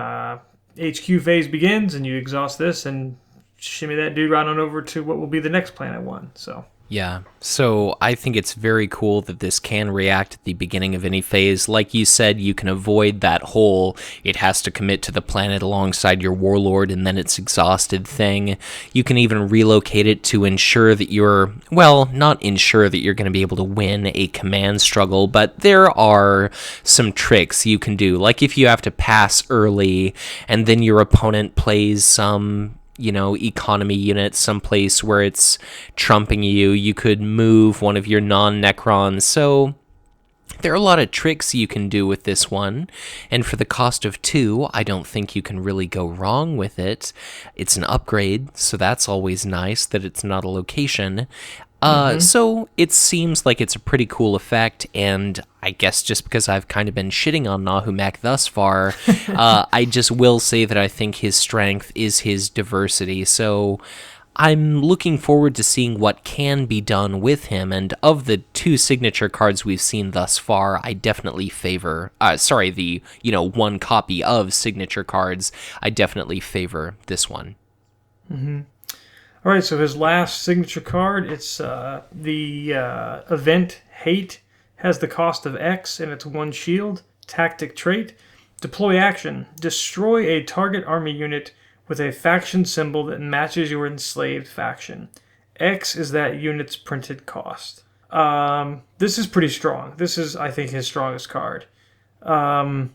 B: HQ phase begins, and you exhaust this, and shimmy that dude right on over to what will be the next planet 1. So
A: yeah, so I think it's very cool that this can react at the beginning of any phase. Like you said, you can avoid that whole it has to commit to the planet alongside your warlord and then it's exhausted thing. You can even relocate it to ensure that you're, well, not ensure that you're going to be able to win a command struggle, but there are some tricks you can do. Like if you have to pass early and then your opponent plays some economy unit someplace where it's trumping you, you could move one of your non-Necrons. So there are a lot of tricks you can do with this one, and for the cost of 2, I don't think you can really go wrong with it. It's an upgrade, so that's always nice that it's not a location. So it seems like it's a pretty cool effect, and I guess just because I've kind of been shitting on Nahumekh thus far, I just will say that I think his strength is his diversity, so I'm looking forward to seeing what can be done with him, and of the 2 signature cards we've seen thus far, I definitely favor, the 1 copy of signature cards, I definitely favor this one.
B: All right, so his last signature card, it's the Event Hate, has the cost of X, and it's 1 shield, tactic trait. Deploy action. Destroy a target army unit with a faction symbol that matches your enslaved faction. X is that unit's printed cost. This is pretty strong. This is, I think, his strongest card. So,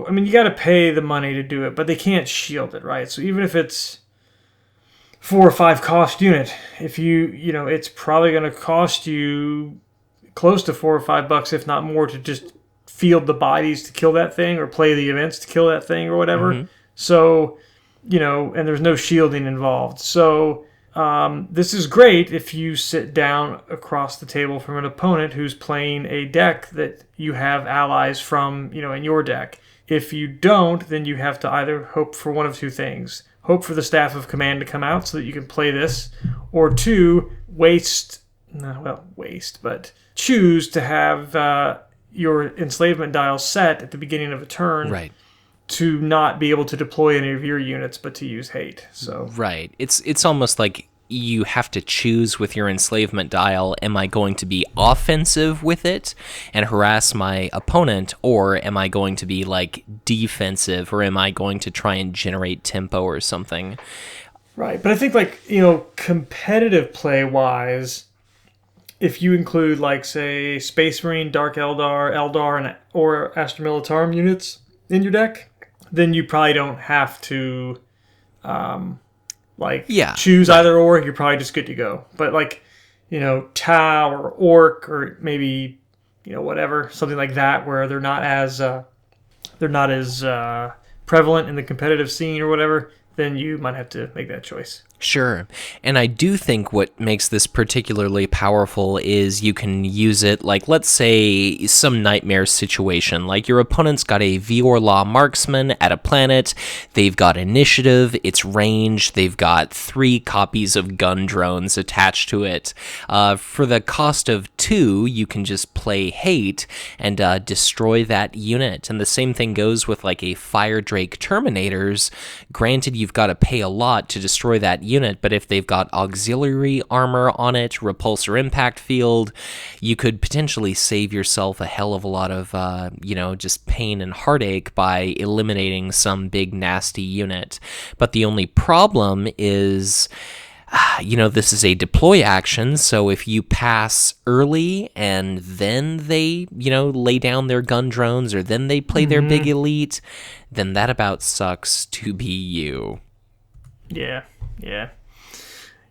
B: I mean, you got to pay the money to do it, but they can't shield it, right? So even if it's 4 or 5 cost unit, if it's probably going to cost you close to $4 or $5, if not more, to just field the bodies to kill that thing or play the events to kill that thing or whatever. So, and there's no shielding involved. So this is great if you sit down across the table from an opponent who's playing a deck that you have allies from, in your deck. If you don't, then you have to either hope for one of 2 things. Hope for the Staff of Command to come out so that you can play this, or 2, choose to have your enslavement dial set at the beginning of a turn,
A: right,
B: to not be able to deploy any of your units, but to use hate. So
A: right, it's almost like you have to choose with your enslavement dial, am I going to be offensive with it and harass my opponent, or am I going to be like defensive, or am I going to try and generate tempo or something?
B: Right, but I think competitive play wise, if you include say Space Marine, Dark Eldar, or Astra Militarum units in your deck, then you probably don't have to choose either or. You're probably just good to go. But Tau or Orc, or maybe whatever, something like that, where they're not as prevalent in the competitive scene or whatever, then you might have to make that choice.
A: Sure. And I do think what makes this particularly powerful is you can use it, like, let's say some nightmare situation, like your opponent's got a Vior-La marksman at a planet, they've got initiative, it's range, they've got 3 copies of gun drones attached to it. For the cost of 2, you can just play hate and destroy that unit. And the same thing goes with like a Fire Drake Terminators. Granted, you've got to pay a lot to destroy that unit, but if they've got auxiliary armor on it, repulsor impact field, you could potentially save yourself a hell of a lot of, just pain and heartache by eliminating some big nasty unit. But the only problem is, this is a deploy action, so if you pass early and then they, lay down their gun drones or then they play their big elite, then that about sucks to be you.
B: Yeah.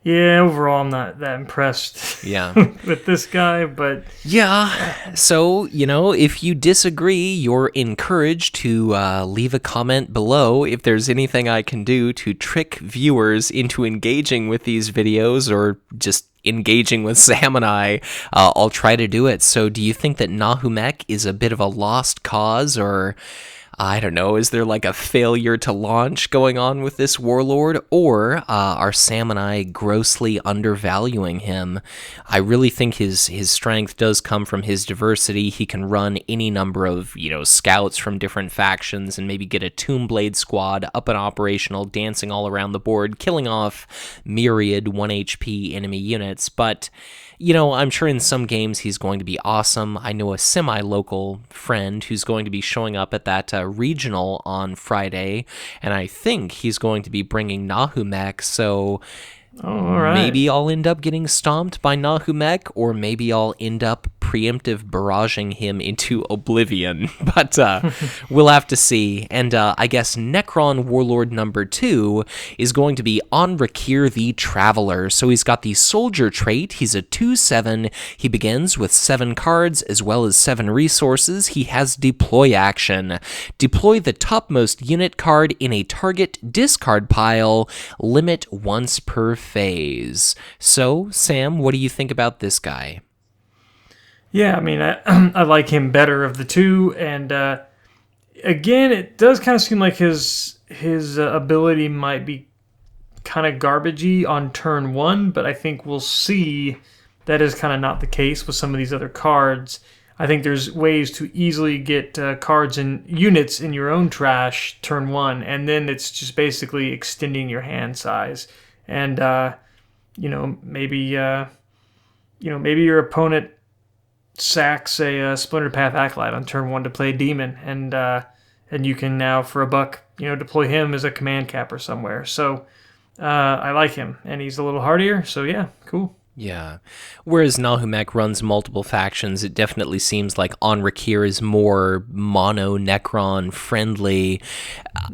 B: Yeah, overall, I'm not that impressed with this guy, but...
A: Yeah, so, if you disagree, you're encouraged to leave a comment below if there's anything I can do to trick viewers into engaging with these videos or just engaging with Sam and I'll try to do it. So do you think that Nahumekh is a bit of a lost cause, or... I don't know, is there like a failure to launch going on with this warlord, or are Sam and I grossly undervaluing him? I really think his strength does come from his diversity. He can run any number of, scouts from different factions and maybe get a Tombblade squad up and operational, dancing all around the board, killing off myriad 1 HP enemy units, but... I'm sure in some games he's going to be awesome. I know a semi-local friend who's going to be showing up at that regional on Friday, and I think he's going to be bringing Nahumekh, so...
B: all right.
A: Maybe I'll end up getting stomped by Nahumekh, or maybe I'll end up preemptive barraging him into oblivion. But we'll have to see. And I guess Necron Warlord number 2 is going to be Anrakyr the Traveller. So he's got the Soldier trait. He's a 2/7. He begins with 7 cards as well as 7 resources. He has Deploy action. Deploy the topmost unit card in a target discard pile. Limit once per phase. So, Sam, what do you think about this guy?
B: Yeah, I mean, I like him better of the two, and again, it does kind of seem like his ability might be kind of garbagey on turn 1, but I think we'll see that is kind of not the case with some of these other cards. I think there's ways to easily get cards and units in your own trash turn 1, and then it's just basically extending your hand size. And maybe your opponent sacks a Splintered Path Acolyte on turn 1 to play Demon, and you can now for $1, deploy him as a command capper somewhere. So I like him, and he's a little hardier. So yeah, cool.
A: Yeah. Whereas Nahumekh runs multiple factions, it definitely seems like Anrakyr is more mono-Necron friendly.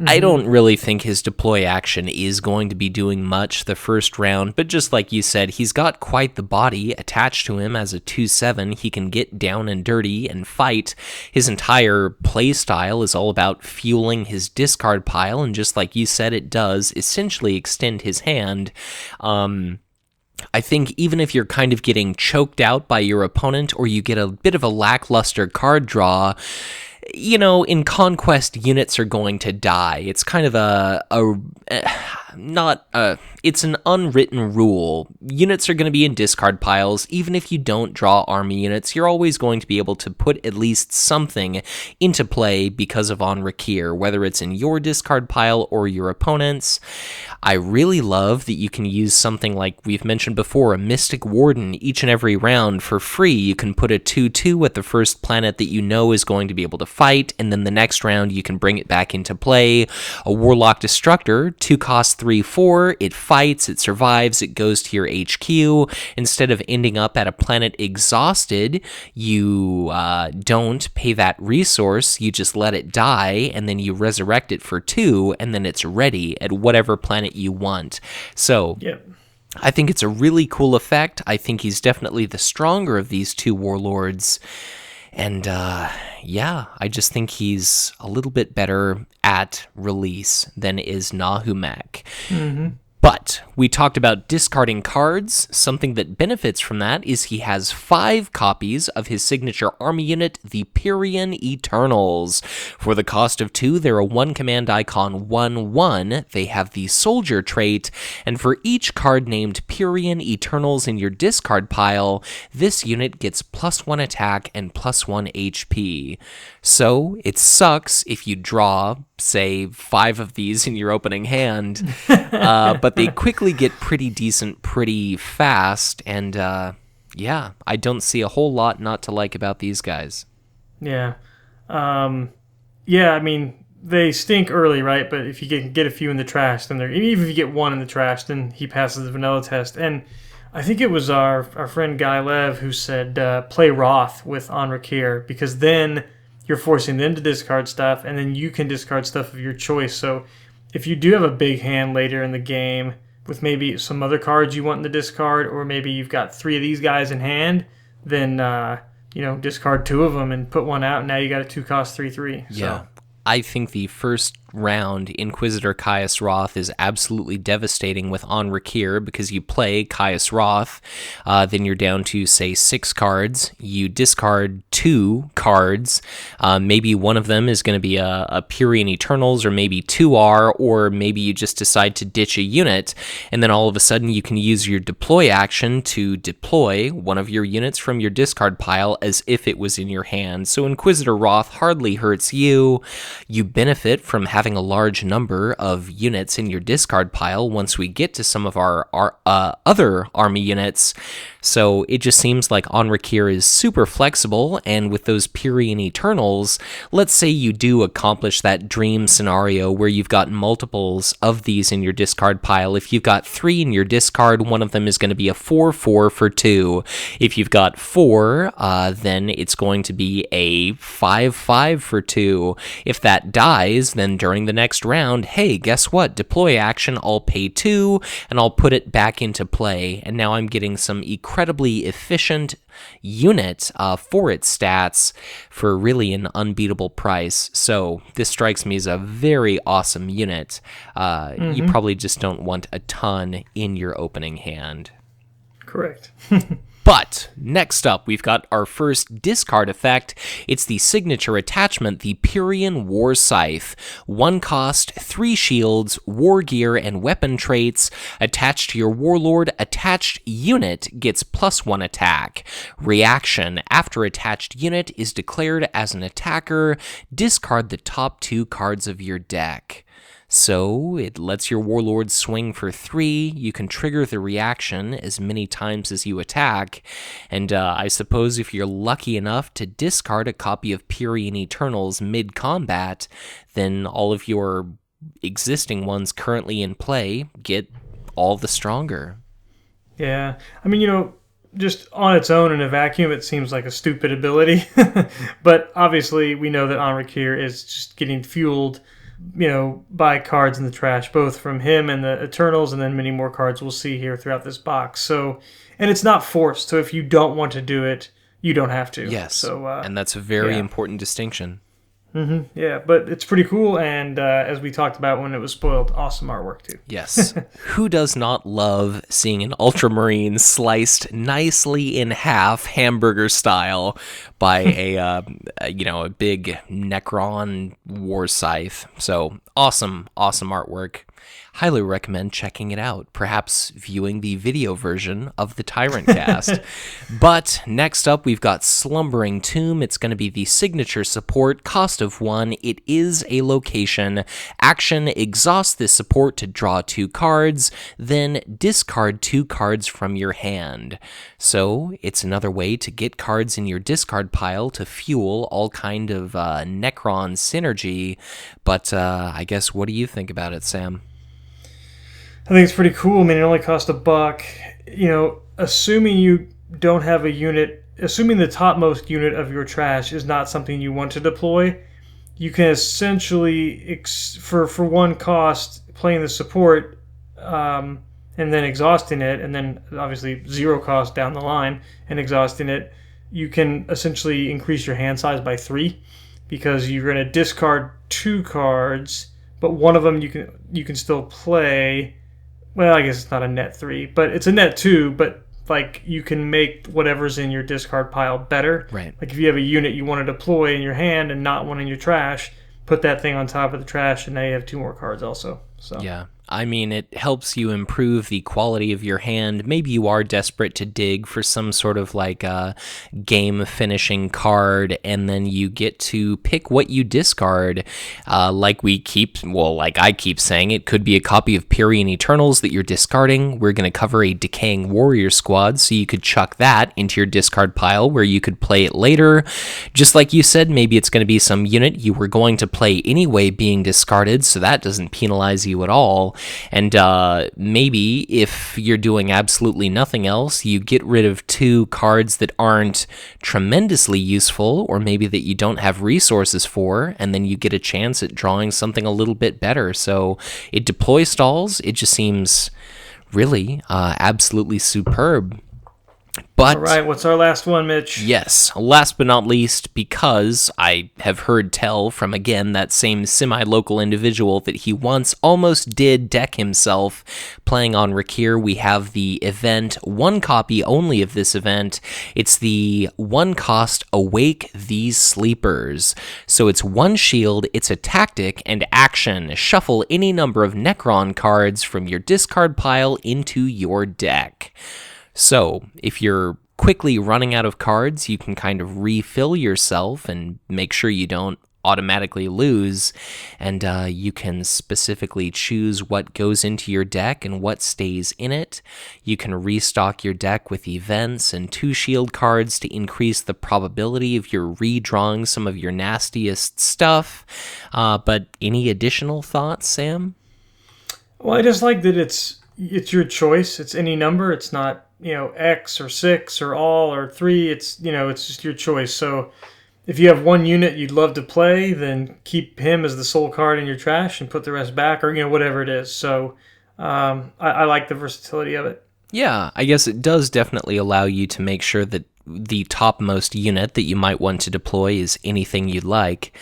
A: I don't really think his deploy action is going to be doing much the first round, but just like you said, he's got quite the body attached to him as a 2/7. He can get down and dirty and fight. His entire playstyle is all about fueling his discard pile, and just like you said, it does essentially extend his hand. I think even if you're kind of getting choked out by your opponent, or you get a bit of a lackluster card draw, in Conquest, units are going to die. It's kind of it's an unwritten rule. Units are going to be in discard piles. Even if you don't draw army units, you're always going to be able to put at least something into play because of Anrakyr, whether it's in your discard pile or your opponent's. I really love that you can use something like we've mentioned before, a Mystic Warden each and every round for free. You can put a 2/2 at the first planet that you know is going to be able to fight, and then the next round you can bring it back into play. A Warlock Destructor, 2 cost 3/4, it fights, it survives, it goes to your HQ. Instead of ending up at a planet exhausted, you don't pay that resource, you just let it die, and then you resurrect it for 2, and then it's ready at whatever planet you want. So,
B: yep.
A: I think it's a really cool effect. I think he's definitely the stronger of these 2 warlords. And, I just think he's a little bit better at release than is Nahumekh. But we talked about discarding cards. Something that benefits from that is he has 5 copies of his signature army unit, the Pyrian Eternals. For the cost of 2, they're a 1 command icon 1/1. They have the soldier trait, and for each card named Pyrian Eternals in your discard pile, this unit gets +1 attack and +1 HP. So it sucks if you draw, say, 5 of these in your opening hand, but they quickly get pretty decent pretty fast, and yeah, I don't see a whole lot not to like about these guys.
B: Yeah. Yeah, I mean, they stink early, right? But if you get a few in the trash, then even if you get 1 in the trash, then he passes the vanilla test. And I think it was our friend Guy Lev who said play Wrath with Anrakyr, because then you're forcing them to discard stuff, and then you can discard stuff of your choice. So if you do have a big hand later in the game with maybe some other cards you want in the discard, or maybe you've got 3 of these guys in hand, then discard 2 of them and put 1 out, and now you got a 2-cost 3/3.
A: Yeah. I think the first round Inquisitor Caius Roth is absolutely devastating with Anrakyr, because you play Caius Roth, then you're down to, say, 6 cards. You discard 2 cards. Maybe one of them is going to be a Pyrian Eternals, or maybe 2 are, or maybe you just decide to ditch a unit, and then all of a sudden you can use your deploy action to deploy one of your units from your discard pile as if it was in your hand. So Inquisitor Roth hardly hurts you. You benefit from having a large number of units in your discard pile once we get to some of our other army units. So it just seems like Anrakyr is super flexible, and with those Pyrian Eternals, let's say you do accomplish that dream scenario where you've got multiples of these in your discard pile. If you've got 3 in your discard, one of them is going to be a 4/4 for 2. If you've got 4, then it's going to be a 5/5 for 2. If that dies, then during the next round, hey, guess what? Deploy action, I'll pay 2, and I'll put it back into play, and now I'm getting some incredibly efficient unit for its stats for really an unbeatable price. So this strikes me as a very awesome unit. You probably just don't want a ton in your opening hand.
B: Correct.
A: But next up, we've got our first discard effect. It's the signature attachment, the Pyrian War Scythe. 1 cost, 3 shields, war gear, and weapon traits. Attached to your warlord, attached unit gets +1 attack. Reaction: after attached unit is declared as an attacker, discard the top 2 cards of your deck. So it lets your warlord swing for 3. You can trigger the reaction as many times as you attack. And I suppose if you're lucky enough to discard a copy of Pyrian Eternals mid-combat, then all of your existing ones currently in play get all the stronger.
B: Yeah. I mean, just on its own in a vacuum, it seems like a stupid ability. But obviously, we know that Anrakyr is just getting fueled by cards in the trash, both from him and the Eternals, and then many more cards we'll see here throughout this box. So, and it's not forced. So if you don't want to do it, you don't have to.
A: Yes.
B: So,
A: and that's a very important distinction.
B: Yeah, but it's pretty cool, and as we talked about when it was spoiled, awesome artwork too.
A: Yes. Who does not love seeing an Ultramarine sliced nicely in half, hamburger style, by a big Necron war scythe? So awesome artwork. Highly recommend checking it out, perhaps viewing the video version of the Tyrantcast. But next up, we've got Slumbering Tomb. It's going to be the signature support, cost of 1. It is a location. Action: exhaust this support to draw 2 cards, then discard 2 cards from your hand. So it's another way to get cards in your discard pile to fuel all kind of Necron synergy. But I guess, what do you think about it, Sam?
B: I think it's pretty cool. I mean, it only costs $1. Assuming you don't have a unit, assuming the topmost unit of your trash is not something you want to deploy, you can essentially, for 1 cost, playing the support and then exhausting it, and then obviously 0 cost down the line and exhausting it, you can essentially increase your hand size by 3. because you're going to discard 2 cards, but one of them you can still play. Well, I guess it's not a net 3, but it's a net 2, but like you can make whatever's in your discard pile better.
A: Right.
B: Like if you have a unit you want to deploy in your hand and not one in your trash, put that thing on top of the trash, and now you have 2 more cards also. So
A: yeah. I mean, it helps you improve the quality of your hand. Maybe you are desperate to dig for some sort of like a game-finishing card, and then you get to pick what you discard. Like I keep saying, it could be a copy of Pyrian Eternals that you're discarding. We're going to cover a Decaying Warrior Squad, so you could chuck that into your discard pile where you could play it later. Just like you said, maybe it's going to be some unit you were going to play anyway being discarded, so that doesn't penalize you at all. And maybe if you're doing absolutely nothing else, you get rid of 2 cards that aren't tremendously useful, or maybe that you don't have resources for, and then you get a chance at drawing something a little bit better. So it deploy stalls. It just seems really absolutely superb. But,
B: all right, what's our last one, Mitch?
A: Yes, last but not least, because I have heard tell from, again, that same semi-local individual that he once almost did deck himself playing Anrakyr, we have the event, 1 copy only of this event. It's the 1-cost Awake These Sleepers. So it's 1 shield, it's a tactic, and action. Shuffle any number of Necron cards from your discard pile into your deck. So, if you're quickly running out of cards, you can kind of refill yourself and make sure you don't automatically lose, and you can specifically choose what goes into your deck and what stays in it. You can restock your deck with events and 2 shield cards to increase the probability of your redrawing some of your nastiest stuff. But any additional thoughts, Sam?
B: Well, I just like that it's your choice. It's any number. It's not, X or 6 or all or 3. It's, it's just your choice. So if you have 1 unit you'd love to play, then keep him as the sole card in your trash and put the rest back, or, whatever it is. So I like the versatility of it.
A: Yeah, I guess it does definitely allow you to make sure that the topmost unit that you might want to deploy is anything you'd like.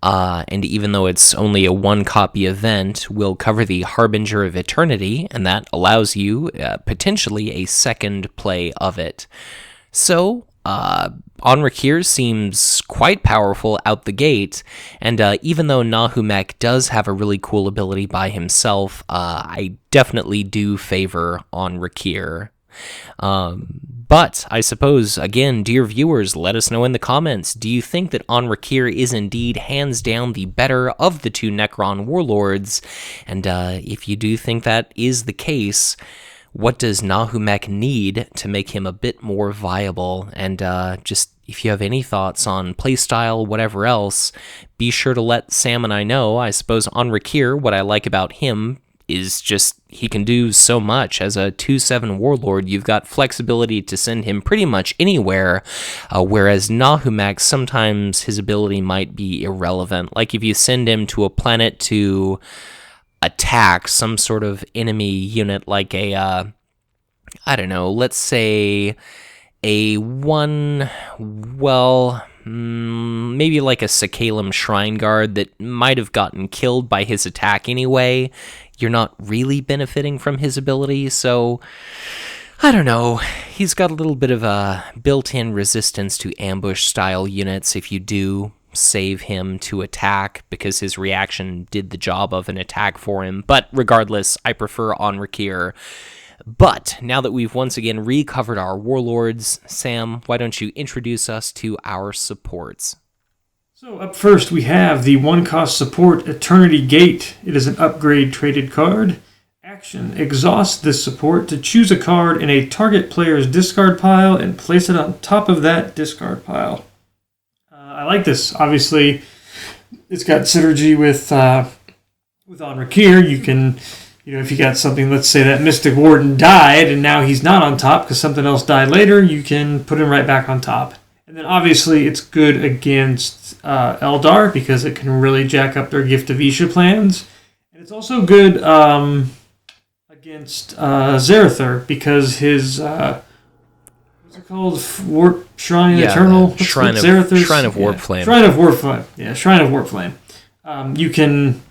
A: And even though it's only a 1-copy event, we'll cover the Harbinger of Eternity, and that allows you potentially a second play of it. So, Anrakyr seems quite powerful out the gate, and even though Nahumekh does have a really cool ability by himself, I definitely do favor Anrakyr. But I suppose, again, dear viewers, let us know in the comments, do you think that Anrakyr is indeed hands down the better of the 2 Necron warlords? And if you do think that is the case, what does Nahumekh need to make him a bit more viable? And just if you have any thoughts on playstyle, whatever else, be sure to let Sam and I know. I suppose Anrakyr, what I like about him is just he can do so much. As a 2/7 warlord, you've got flexibility to send him pretty much anywhere, whereas Nahumekh, sometimes his ability might be irrelevant. Like if you send him to a planet to attack some sort of enemy unit, like a, let's say maybe like a Sakhalem Shrine Guard that might have gotten killed by his attack anyway, you're not really benefiting from his ability, so I don't know. He's got a little bit of a built-in resistance to ambush-style units if you do save him to attack, because his reaction did the job of an attack for him. But regardless, I prefer Anrakyr. But now that we've once again recovered our warlords, Sam, why don't you introduce us to our supports?
B: So up first we have the 1-cost support Eternity Gate. It is an upgrade traded card. Action: exhaust this support to choose a card in a target player's discard pile and place it on top of that discard pile. I like this. Obviously, it's got synergy with Anrakyr. You can, if you got something, let's say that Mystic Warden died and now he's not on top because something else died later, you can put him right back on top. And then obviously it's good against Eldar because it can really jack up their Gift of Isha plans. And it's also good against Zarathur because his, what's it called? Warp Shrine
A: Yeah,
B: Eternal?
A: Shrine of Warp Flame.
B: Shrine of Warp Flame. Yeah, Shrine of Warp Flame. You can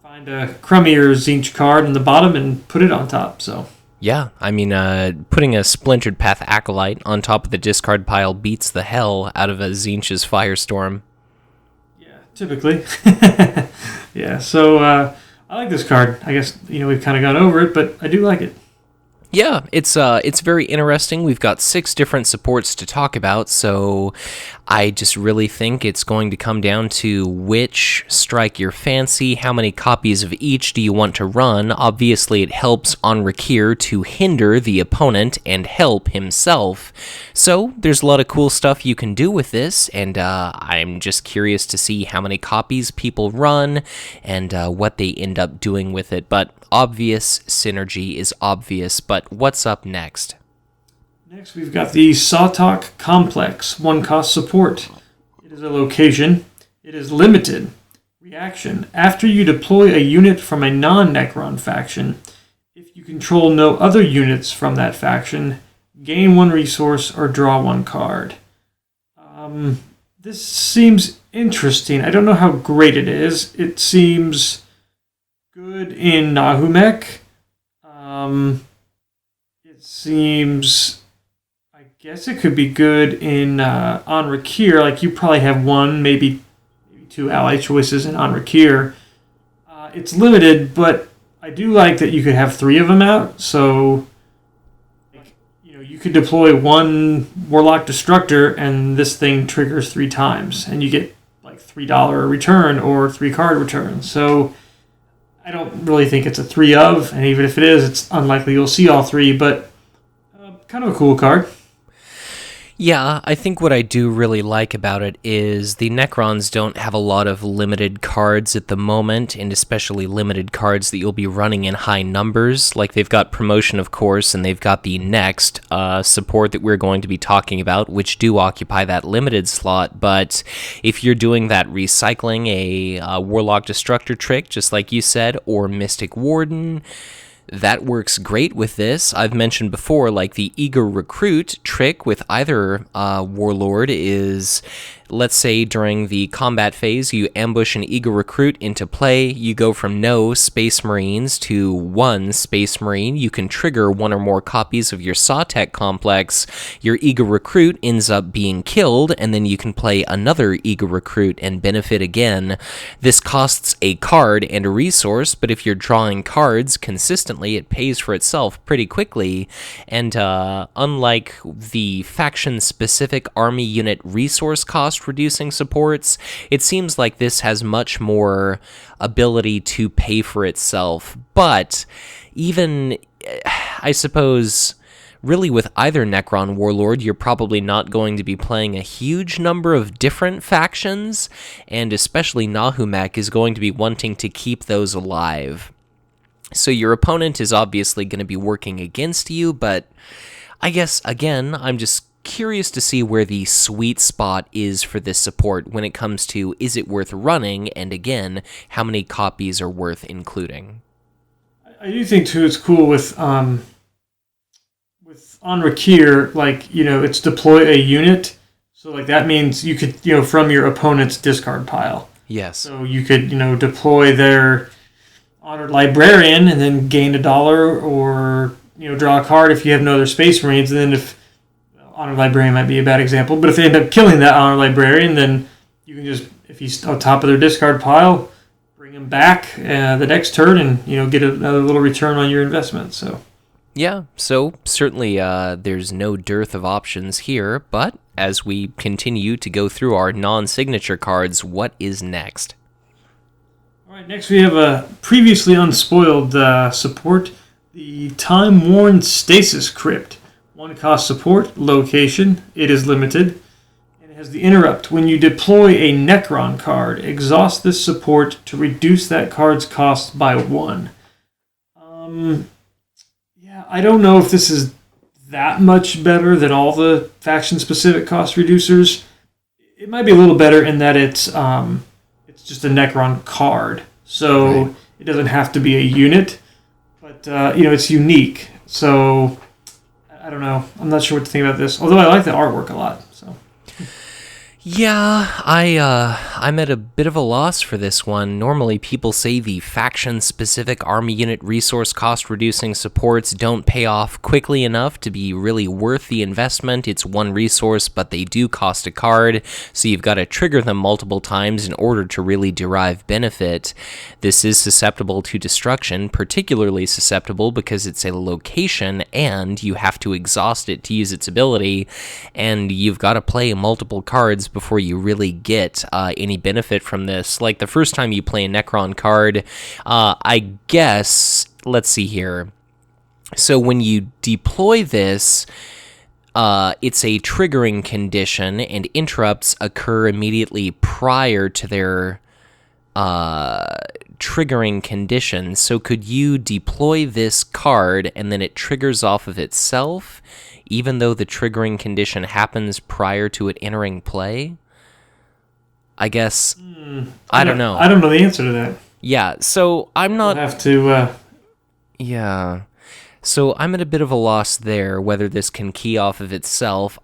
B: find a crummier Tzeentch card in the bottom and put it on top, so...
A: Yeah, I mean, putting a Splintered Path Acolyte on top of the discard pile beats the hell out of a Tzeentch's Firestorm.
B: Yeah, typically. Yeah, so I like this card. I guess, we've kind of gone over it, but I do like it.
A: Yeah, it's very interesting. We've got 6 different supports to talk about, so I just really think it's going to come down to which strike your fancy, how many copies of each do you want to run. Obviously, it helps Anrakyr to hinder the opponent and help himself. So, there's a lot of cool stuff you can do with this, and I'm just curious to see how many copies people run and what they end up doing with it. But obvious synergy is obvious, but what's up next?
B: Next, we've got the Sawtalk Complex, 1-cost support. It is a location. It is limited. Reaction. After you deploy a unit from a non-Necron faction, if you control no other units from that faction, gain 1 resource or draw 1 card. This seems interesting. I don't know how great it is. It seems good in Nahumekh. It seems... I guess it could be good in Anrakyr. Like, you probably have 1, maybe 2 ally choices in Anrakyr. It's limited, but I do like that you could have 3 of them out. So, you could deploy 1 Warlock Destructor, and this thing triggers 3 times, and you get like $3 return or 3 card return. So, I don't really think it's a 3 of, and even if it is, it's unlikely you'll see all 3. But kind of a cool card.
A: Yeah, I think what I do really like about it is the Necrons don't have a lot of limited cards at the moment, and especially limited cards that you'll be running in high numbers. Like, they've got Promotion, of course, and they've got the next support that we're going to be talking about, which do occupy that limited slot. But if you're doing that recycling, a Warlock Destructor trick, just like you said, or Mystic Warden, that works great with this. I've mentioned before, like, the Eager Recruit trick with either Warlord is, let's say during the combat phase, you ambush an Eager Recruit into play, you go from no Space Marines to 1 Space Marine, you can trigger 1 or more copies of your Sawtech complex, your Eager Recruit ends up being killed, and then you can play another Eager Recruit and benefit again. This costs a card and a resource, but if you're drawing cards consistently, it pays for itself pretty quickly, and unlike the faction-specific army unit resource cost reducing supports, it seems like this has much more ability to pay for itself. But even, I suppose, really with either Necron Warlord, you're probably not going to be playing a huge number of different factions, and especially Nahumekh is going to be wanting to keep those alive. So your opponent is obviously going to be working against you, but I guess, again, I'm just curious to see where the sweet spot is for this support when it comes to, is it worth running, and again, how many copies are worth including.
B: I do think, too, it's cool with Anrakyr, like, it's deploy a unit, so, like, that means you could, from your opponent's discard pile.
A: Yes.
B: So you could, deploy their Honored Librarian and then gain $1, or draw a card if you have no other Space Marines. And then if Honored Librarian might be a bad example, but if they end up killing that Honored Librarian, then you can just, if he's on top of their discard pile, bring him back the next turn and get another little return on your investment. So
A: yeah, so certainly there's no dearth of options here, but as we continue to go through our non-signature cards, what is next?
B: All right, next we have a previously unspoiled support, the Time-Worn Stasis Crypt. 1-cost support, location, it is limited, and it has the interrupt. When you deploy a Necron card, exhaust this support to reduce that card's cost by 1. Yeah, I don't know if this is that much better than all the faction-specific cost reducers. It might be a little better in that it's just a Necron card, so right. It doesn't have to be a unit, but it's unique. So I don't know. I'm not sure what to think about this. Although I like the artwork a lot. So.
A: Yeah, I'm at a bit of a loss for this one. Normally, people say the faction-specific army unit resource cost-reducing supports don't pay off quickly enough to be really worth the investment. It's one resource, but they do cost a card, so you've got to trigger them multiple times in order to really derive benefit. This is susceptible to destruction, particularly susceptible because it's a location, and you have to exhaust it to use its ability, and you've got to play multiple cards before you really get any benefit from this. Like the first time you play a Necron card, I guess, let's see here. So when you deploy this, it's a triggering condition, and interrupts occur immediately prior to their triggering condition. So could you deploy this card and then it triggers off of itself, even though the triggering condition happens prior to it entering play? I guess. I don't know.
B: I don't know the answer to that.
A: Yeah, so I'm not...
B: I'll have to...
A: Yeah. So I'm at a bit of a loss there, whether this can key off of itself.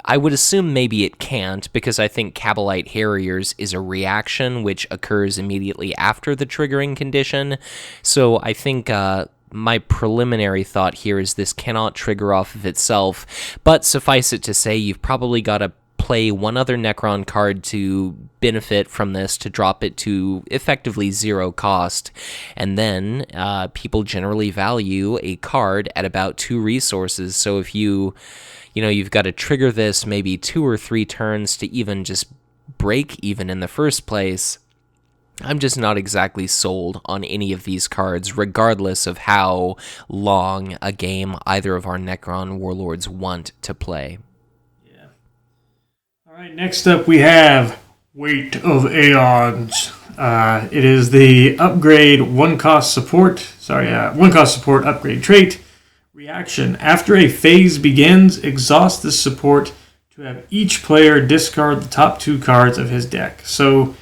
A: I would assume maybe it can't, because I think Kabalite Harriers is a reaction which occurs immediately after the triggering condition. So I think... my preliminary thought here is this cannot trigger off of itself, but suffice it to say, you've probably got to play one other Necron card to benefit from this, to drop it to effectively 0 cost, and then people generally value a card at about 2 resources, so if you've got to trigger this maybe 2 or 3 turns to even just break even in the first place. I'm just not exactly sold on any of these cards, regardless of how long a game either of our Necron warlords want to play.
B: Yeah. All right, next up we have Weight of Aeons. It is the upgrade one cost support upgrade trait. Reaction. After a phase begins, exhaust this support to have each player discard the top 2 cards of his deck. So...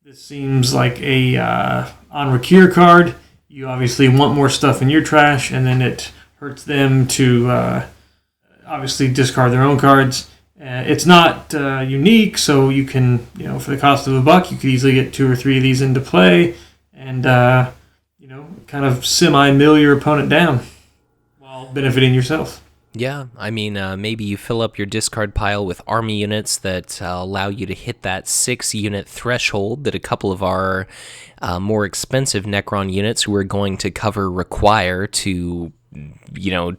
B: this seems like a Anrakyr card. You obviously want more stuff in your trash, and then it hurts them to obviously discard their own cards. It's not unique, so you can, for the cost of $1, you could easily get 2 or 3 of these into play, and kind of semi-mill your opponent down while benefiting yourself.
A: Yeah, I mean, maybe you fill up your discard pile with army units that allow you to hit that 6-unit threshold that a couple of our more expensive Necron units who we're going to cover require to,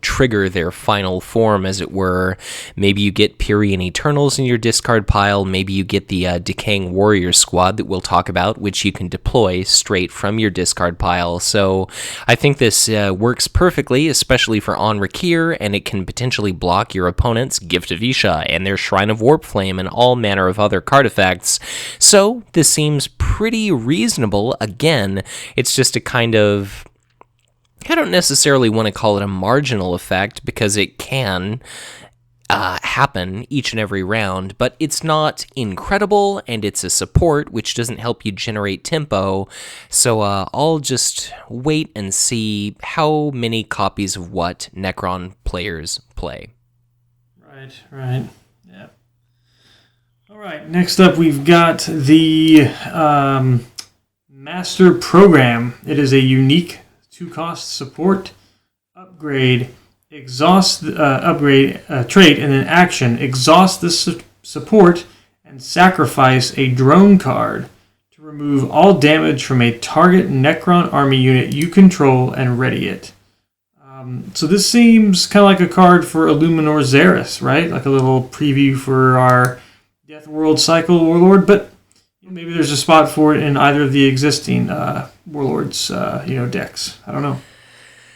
A: trigger their final form, as it were. Maybe you get Pyrian Eternals in your discard pile. Maybe you get the Decaying Warrior Squad that we'll talk about, which you can deploy straight from your discard pile. So I think this works perfectly, especially for Anrakyr, and it can potentially block your opponent's Gift of Isha and their Shrine of Warpflame and all manner of other card effects. So this seems pretty reasonable. Again, it's just a kind of... I don't necessarily want to call it a marginal effect, because it can happen each and every round, but it's not incredible, and it's a support, which doesn't help you generate tempo, so I'll just wait and see how many copies of what Necron players play.
B: Right, yeah. All right, next up we've got the Master Program. It is a unique 2-cost support upgrade, upgrade trait, and then action. Exhaust this support and sacrifice a drone card to remove all damage from a target Necron Army unit you control and ready it. So this seems kind of like a card for Illuminor Xeris, right? Like a little preview for our Death World Cycle Warlord, but maybe there's a spot for it in either of the existing Warlords, decks. I don't know.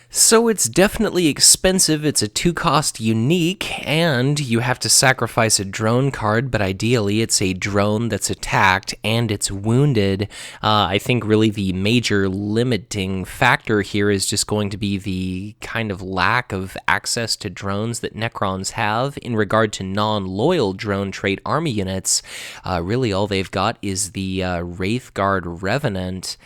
A: So it's definitely expensive, it's a 2-cost unique, and you have to sacrifice a drone card, but ideally it's a drone that's attacked and it's wounded. I think really the major limiting factor here is just going to be the kind of lack of access to drones that Necrons have. In regard to non-loyal drone trait army units, really all they've got is the Wraithguard Revenant,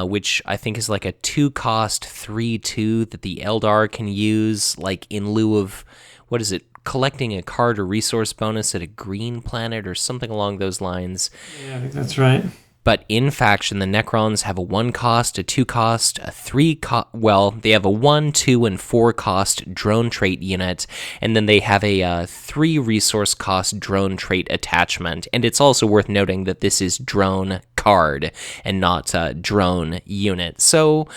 A: which I think is like a 2-cost 3/2 value that the Eldar can use, like in lieu of, what is it, collecting a card or resource bonus at a green planet or something along those lines.
B: Yeah, I think that's right.
A: But in faction, the Necrons have a 1 cost, a 2 cost, a 3 cost. Well, they have a 1, 2, and 4 cost drone trait unit, and then they have a 3 resource cost drone trait attachment. And it's also worth noting that this is drone card and not drone unit. So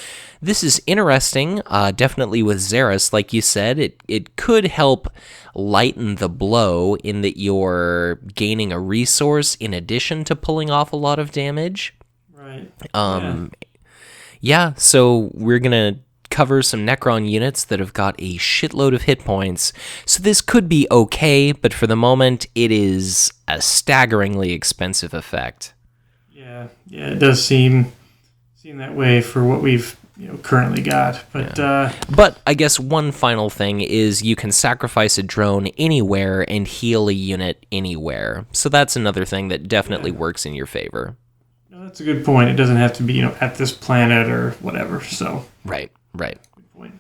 A: this is interesting. Definitely with Xeris, like you said, it could help lighten the blow in that you're gaining a resource in addition to pulling off a lot of damage.
B: Right.
A: Yeah, so we're going to cover some Necron units that have got a shitload of hit points. So this could be okay, but for the moment, it is a staggeringly expensive effect.
B: Yeah, it does seem that way for what we've currently got.
A: But I guess one final thing is you can sacrifice a drone anywhere and heal a unit anywhere. So that's another thing that definitely works in your favor.
B: No, that's a good point. It doesn't have to be at this planet or whatever. So
A: right.
B: Good point.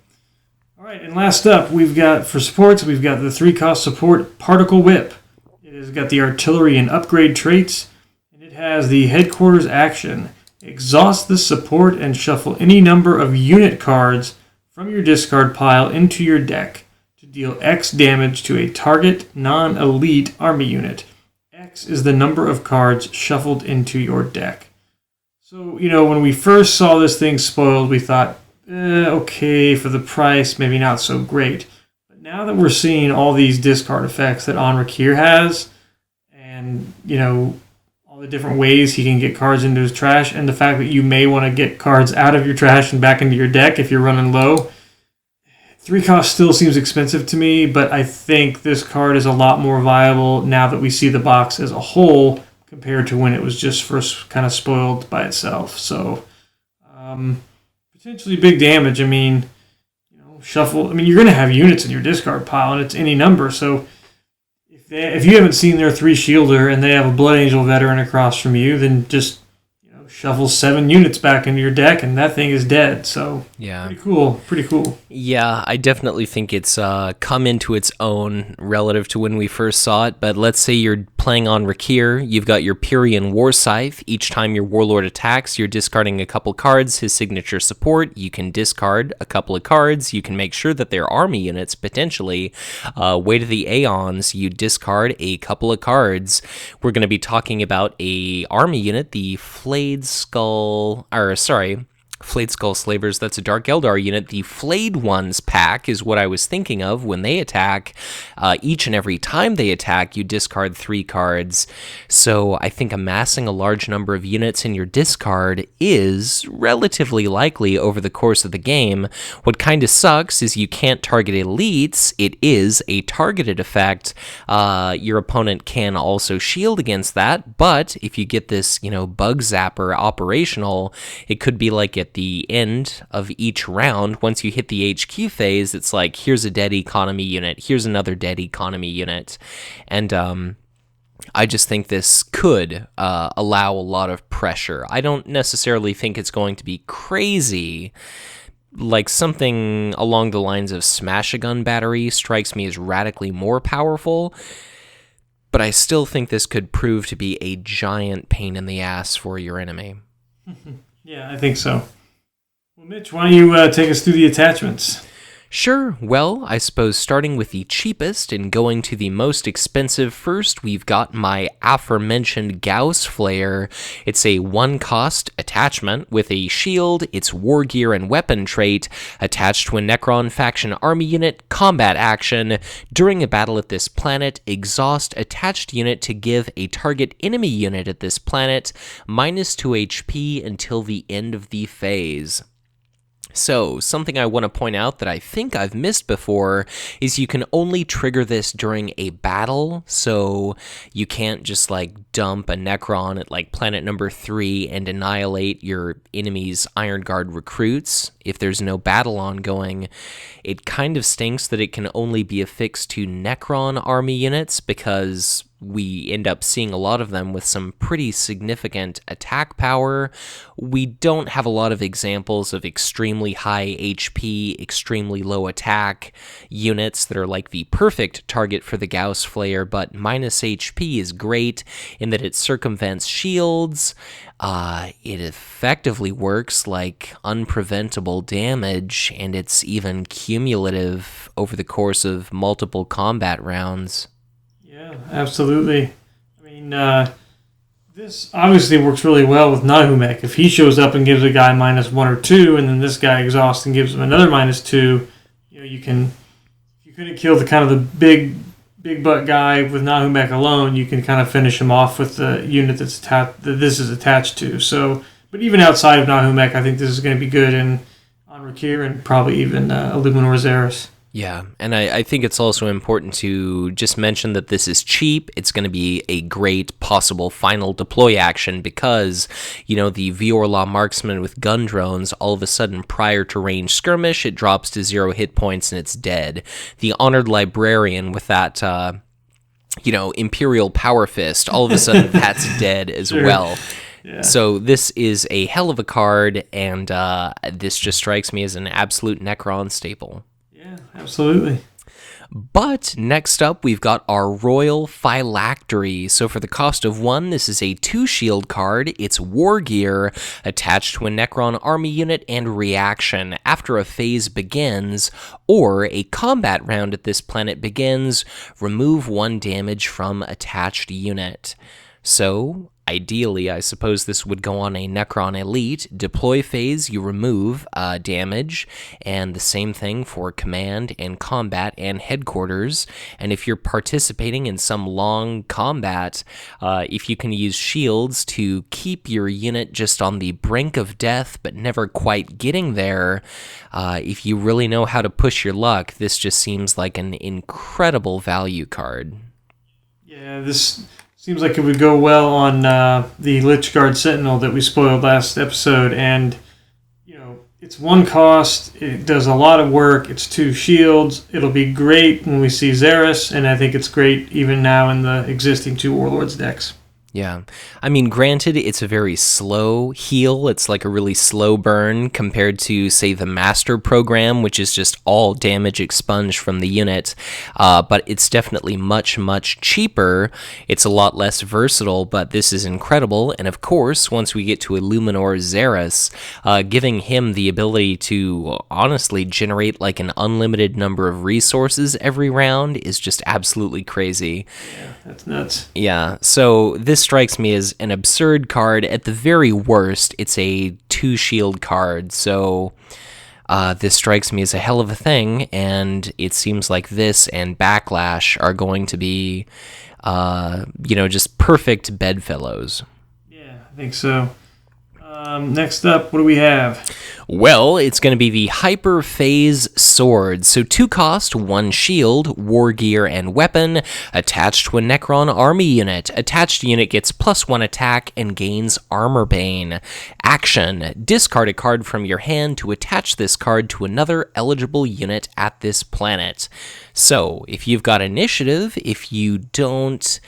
B: All right, and last up, we've got for supports, we've got the 3-cost support Particle Whip. It has got the artillery and upgrade traits, and it has the headquarters action. Exhaust this support and shuffle any number of unit cards from your discard pile into your deck to deal X damage to a target non-elite army unit. X is the number of cards shuffled into your deck. So, when we first saw this thing spoiled, we thought, okay, for the price, maybe not so great. But now that we're seeing all these discard effects that Anrakyr has, and, the different ways he can get cards into his trash, and the fact that you may want to get cards out of your trash and back into your deck if you're running low. 3 cost still seems expensive to me, but I think this card is a lot more viable now that we see the box as a whole compared to when it was just first kind of spoiled by itself. So, potentially big damage. Shuffle. You're going to have units in your discard pile, and it's any number, so if you haven't seen their 3 shielder and they have a Blood Angel veteran across from you, then just shuffle 7 units back into your deck and that thing is dead. So
A: yeah,
B: pretty cool.
A: Yeah, I definitely think it's come into its own relative to when we first saw it. But let's say you're playing on Anrakyr, you've got your Pyrian War Scythe. Each time your Warlord attacks, you're discarding a couple cards. His signature support, you can discard a couple of cards. You can make sure that they're army units, potentially. Way to the Aeons, you discard a couple of cards. We're going to be talking about a army unit, the Flayed Skull Slavers, that's a Dark Eldar unit. The Flayed Ones pack is what I was thinking of when they attack. Each and every time they attack, you discard 3 cards. So I think amassing a large number of units in your discard is relatively likely over the course of the game. What kind of sucks is you can't target elites. It is a targeted effect. Your opponent can also shield against that, but if you get this, bug zapper operational, it could be like at the end of each round, once you hit the HQ phase, it's like, here's a dead economy unit, here's another dead economy unit. And I just think this could allow a lot of pressure. I don't necessarily think it's going to be crazy. Like something along the lines of Smash-A-Gun Battery strikes me as radically more powerful, but I still think this could prove to be a giant pain in the ass for your enemy.
B: Yeah, I think so. Well, Mitch, why don't you take us through the attachments?
A: Sure. Well, I suppose starting with the cheapest and going to the most expensive first, we've got my aforementioned Gauss Flare. It's a 1-cost attachment with a shield, its war gear and weapon trait, attached to a Necron faction army unit, combat action. During a battle at this planet, exhaust attached unit to give a target enemy unit at this planet -2 HP until the end of the phase. So, something I want to point out that I think I've missed before is you can only trigger this during a battle, so you can't just dump a Necron at planet number 3 and annihilate your enemy's Iron Guard recruits if there's no battle ongoing. It kind of stinks that it can only be affixed to Necron army units because we end up seeing a lot of them with some pretty significant attack power. We don't have a lot of examples of extremely high HP, extremely low attack units that are like the perfect target for the Gauss Flayer, but minus HP is great in that it circumvents shields. It effectively works like unpreventable damage, and it's even cumulative over the course of multiple combat rounds.
B: Yeah, absolutely. I mean, this obviously works really well with Nahumekh. If he shows up and gives a guy -1 or 2, and then this guy exhausts and gives him another -2, you can. If you couldn't kill the kind of the big butt guy with Nahumekh alone, you can kind of finish him off with the unit that this is attached to. So, but even outside of Nahumekh, I think this is going to be good in Anrakyr and probably even Illuminor Xeris.
A: Yeah, and I think it's also important to just mention that this is cheap. It's going to be a great possible final deploy action because, the Viorla marksman with gun drones, all of a sudden prior to range skirmish, it drops to 0 hit points and it's dead. The Honored Librarian with that, Imperial Power Fist, all of a sudden that's dead as well. Yeah. So this is a hell of a card, and this just strikes me as an absolute Necron staple.
B: Yeah, absolutely.
A: But next up, we've got our Royal Phylactery. So for the cost of 1, this is a 2-shield card. It's War Gear, attached to a Necron Army Unit and reaction. After a phase begins, or a combat round at this planet begins, remove 1 damage from attached unit. So, ideally, I suppose this would go on a Necron Elite. Deploy phase, you remove damage, and the same thing for command and combat and headquarters. And if you're participating in some long combat, if you can use shields to keep your unit just on the brink of death but never quite getting there, if you really know how to push your luck, this just seems like an incredible value card.
B: Yeah, this seems like it would go well on the Lichguard Sentinel that we spoiled last episode, and it's 1 cost, it does a lot of work, it's 2 shields, it'll be great when we see Xeris, and I think it's great even now in the existing 2 Warlords decks.
A: Yeah. I mean, granted, it's a very slow heal. It's like a really slow burn compared to, say, the Master program, which is just all damage expunged from the unit. But it's definitely much, much cheaper. It's a lot less versatile, but this is incredible. And of course, once we get to Illuminor Xeris, giving him the ability to honestly generate like an unlimited number of resources every round is just absolutely crazy.
B: Yeah, that's nuts.
A: Yeah, so this strikes me as an absurd card. At the very worst, it's a 2-shield card, so this strikes me as a hell of a thing, and it seems like this and Backlash are going to be, just perfect bedfellows.
B: Yeah, I think so. Next up, what do we have?
A: Well, it's going to be the Hyper Phase Sword. So 2 cost, 1 shield, war gear, and weapon, attached to a Necron Army Unit. Attached unit gets +1 attack and gains Armor Bane. Action: discard a card from your hand to attach this card to another eligible unit at this planet. So, if you've got initiative, if you don't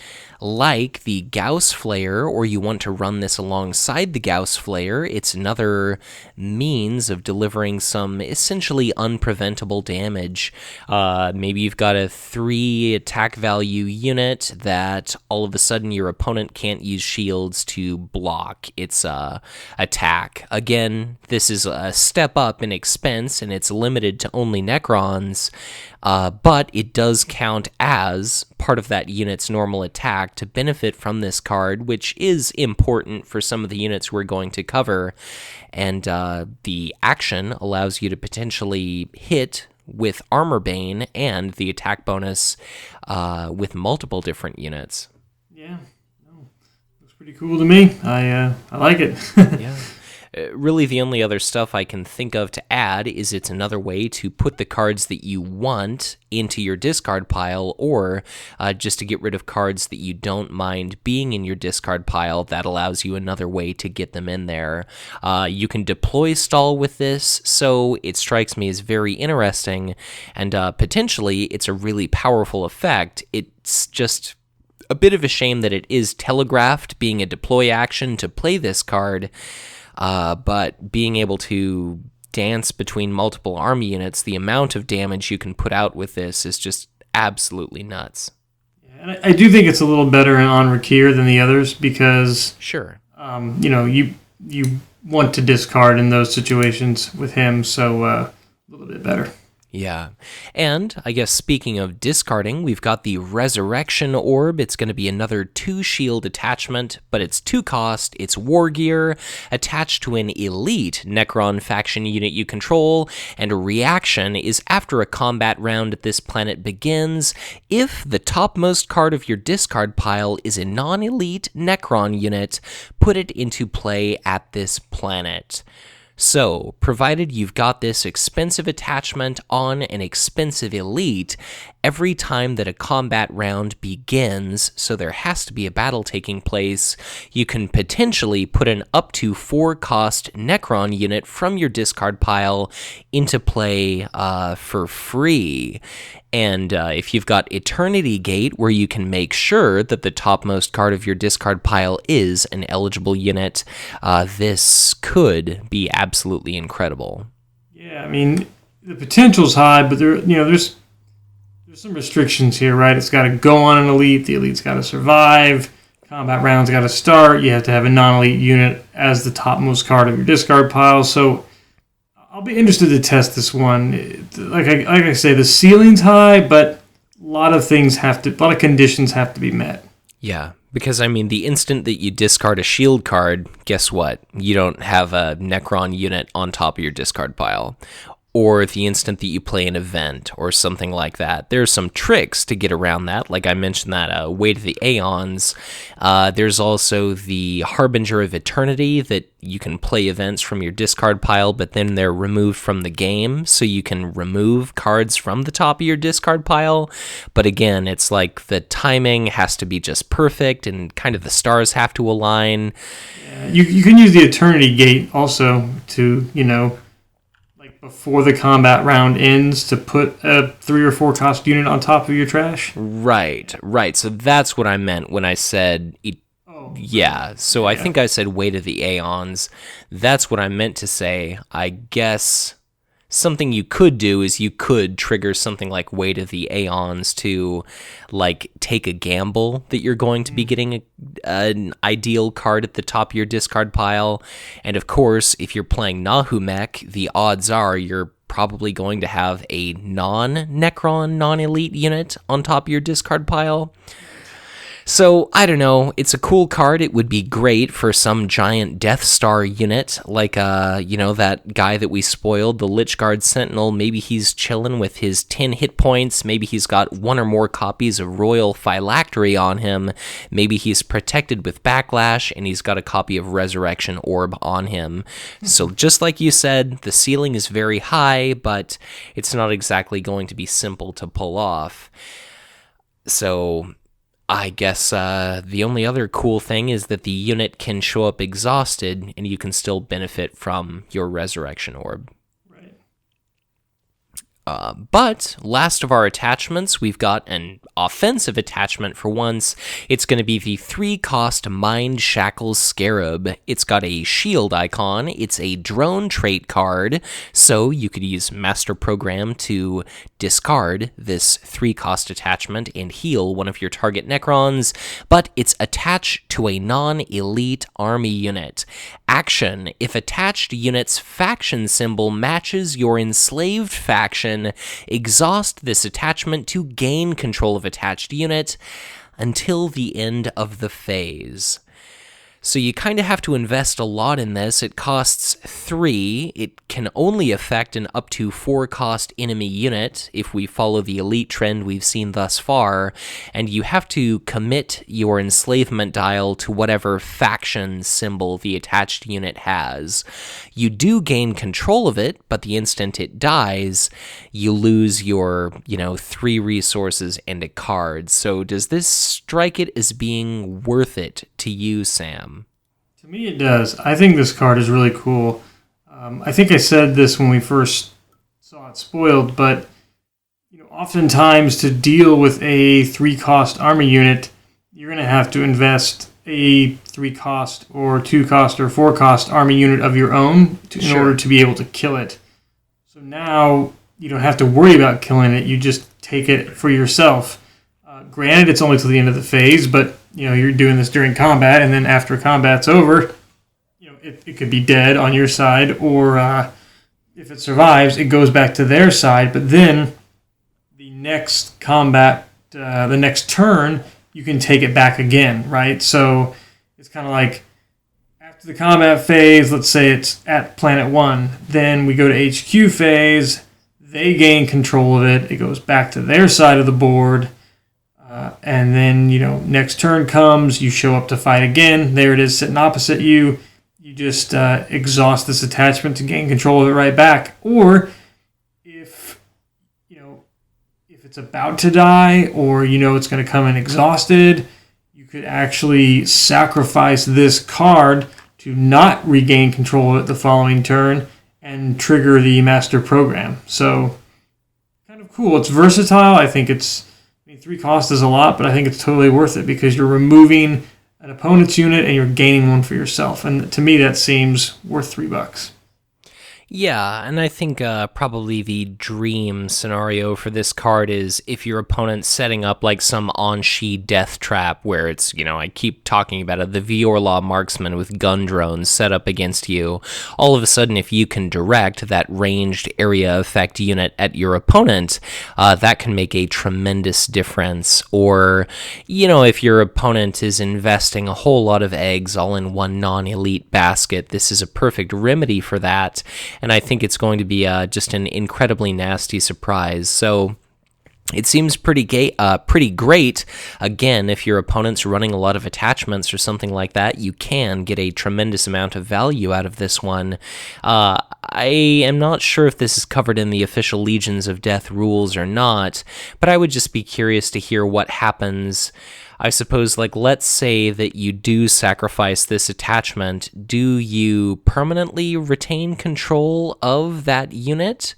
A: like the Gauss Flayer, or you want to run this alongside the Gauss Flayer, it's another means of delivering some essentially unpreventable damage. Maybe you've got a 3 attack value unit that all of a sudden your opponent can't use shields to block its attack. Again, this is a step up in expense, and it's limited to only Necrons, but it does count as part of that unit's normal attack to benefit from this card, which is important for some of the units we're going to cover. And the action allows you to potentially hit with Armor Bane and the attack bonus with multiple different units.
B: Yeah, no, looks pretty cool to me. I like it.
A: Yeah. Really, the only other stuff I can think of to add is it's another way to put the cards that you want into your discard pile, or just to get rid of cards that you don't mind being in your discard pile. That allows you another way to get them in there. You can deploy stall with this, so it strikes me as very interesting, and potentially it's a really powerful effect. It's just a bit of a shame that it is telegraphed being a deploy action to play this card, but being able to dance between multiple army units, the amount of damage you can put out with this is just absolutely nuts.
B: And I do think it's a little better in Anrakyr than the others because,
A: sure,
B: you want to discard in those situations with him, so a little bit better.
A: Yeah. And I guess speaking of discarding, we've got the Resurrection Orb. It's going to be another 2-shield attachment, but it's 2 cost, it's war gear, attached to an elite Necron faction unit you control, and a reaction is after a combat round at this planet begins, if the topmost card of your discard pile is a non-elite Necron unit, put it into play at this planet. So, provided you've got this expensive attachment on an expensive elite, every time that a combat round begins, so there has to be a battle taking place, you can potentially put an up to 4-cost Necron unit from your discard pile into play for free. And if you've got Eternity Gate, where you can make sure that the topmost card of your discard pile is an eligible unit, this could be absolutely incredible.
B: Yeah, I mean, the potential's high, but there's some restrictions here, right? It's got to go on an elite. The elite's got to survive. Combat rounds got to start. You have to have a non-elite unit as the topmost card of your discard pile. So I'll be interested to test this one. Like I say, the ceiling's high, but a lot of conditions have to be met.
A: Yeah, because I mean, the instant that you discard a shield card, guess what? You don't have a Necron unit on top of your discard pile. Or the instant that you play an event or something like that. There's some tricks to get around that, like I mentioned that Way to the Aeons. There's also the Harbinger of Eternity that you can play events from your discard pile, but then they're removed from the game, so you can remove cards from the top of your discard pile. But again, it's like the timing has to be just perfect, and kind of the stars have to align.
B: Yeah, you can use the Eternity Gate also to, before the combat round ends, to put a 3 or 4 cost unit on top of your trash?
A: Right. So that's what I meant when I said... Yeah, so I think I said Way to the Aeons. That's what I meant to say. I guess something you could do is you could trigger something like Way to the Aeons to, take a gamble that you're going to be getting an ideal card at the top of your discard pile. And of course, if you're playing Nahumekh, the odds are you're probably going to have a non-Necron, non-elite unit on top of your discard pile. So, I don't know, it's a cool card. It would be great for some giant Death Star unit, like, that guy that we spoiled, the Lichguard Sentinel. Maybe he's chilling with his 10 hit points. Maybe he's got 1 or more copies of Royal Phylactery on him. Maybe he's protected with Backlash, and he's got a copy of Resurrection Orb on him. So, just like you said, the ceiling is very high, but it's not exactly going to be simple to pull off. So I guess the only other cool thing is that the unit can show up exhausted, and you can still benefit from your Resurrection Orb.
B: Right.
A: But last of our attachments, we've got an offensive attachment for once. It's going to be the 3-cost Mind Shackles Scarab. It's got a shield icon. It's a drone trait card, so you could use Master Program to discard this 3-cost attachment and heal one of your target Necrons, but it's attached to a non-elite army unit. Action: if attached unit's faction symbol matches your enslaved faction, exhaust this attachment to gain control of attached unit until the end of the phase. So you kind of have to invest a lot in this. It costs 3. It can only affect an up to 4-cost enemy unit if we follow the elite trend we've seen thus far, and you have to commit your enslavement dial to whatever faction symbol the attached unit has. You do gain control of it, but the instant it dies, you lose your, 3 resources and a card. So does this strike it as being worth it to you, Sam?
B: To me, it does. I think this card is really cool. I think I said this when we first saw it spoiled, but oftentimes to deal with a 3-cost army unit, you're going to have to invest a 3-cost or 2-cost or 4-cost army unit of your own in order to be able to kill it. So now you don't have to worry about killing it. You just take it for yourself. Granted, it's only till the end of the phase, but you're doing this during combat, and then after combat's over, it could be dead on your side, or if it survives, it goes back to their side. But then the next combat, the next turn, you can take it back again, right? So it's kind of like after the combat phase, let's say it's at Planet 1, then we go to HQ phase, they gain control of it, it goes back to their side of the board, and then, next turn comes, you show up to fight again, there it is sitting opposite you, you just exhaust this attachment to gain control of it right back. Or if it's about to die, or it's going to come in exhausted, you could actually sacrifice this card to not regain control of it the following turn and trigger the master program. So kind of cool. It's versatile. I think 3 cost is a lot, but I think it's totally worth it because you're removing an opponent's unit and you're gaining one for yourself. And to me, that seems worth $3.
A: Yeah, and I think probably the dream scenario for this card is if your opponent's setting up like some on-she death trap where it's, I keep talking about it, the Viorlaw marksman with gun drones set up against you. All of a sudden, if you can direct that ranged area effect unit at your opponent, that can make a tremendous difference. Or, if your opponent is investing a whole lot of eggs all in one non-elite basket, this is a perfect remedy for that. And I think it's going to be just an incredibly nasty surprise. So it seems pretty great. Again, if your opponent's running a lot of attachments or something like that, you can get a tremendous amount of value out of this one. I am not sure if this is covered in the official Legions of Death rules or not, but I would just be curious to hear what happens. I suppose, let's say that you do sacrifice this attachment. Do you permanently retain control of that unit?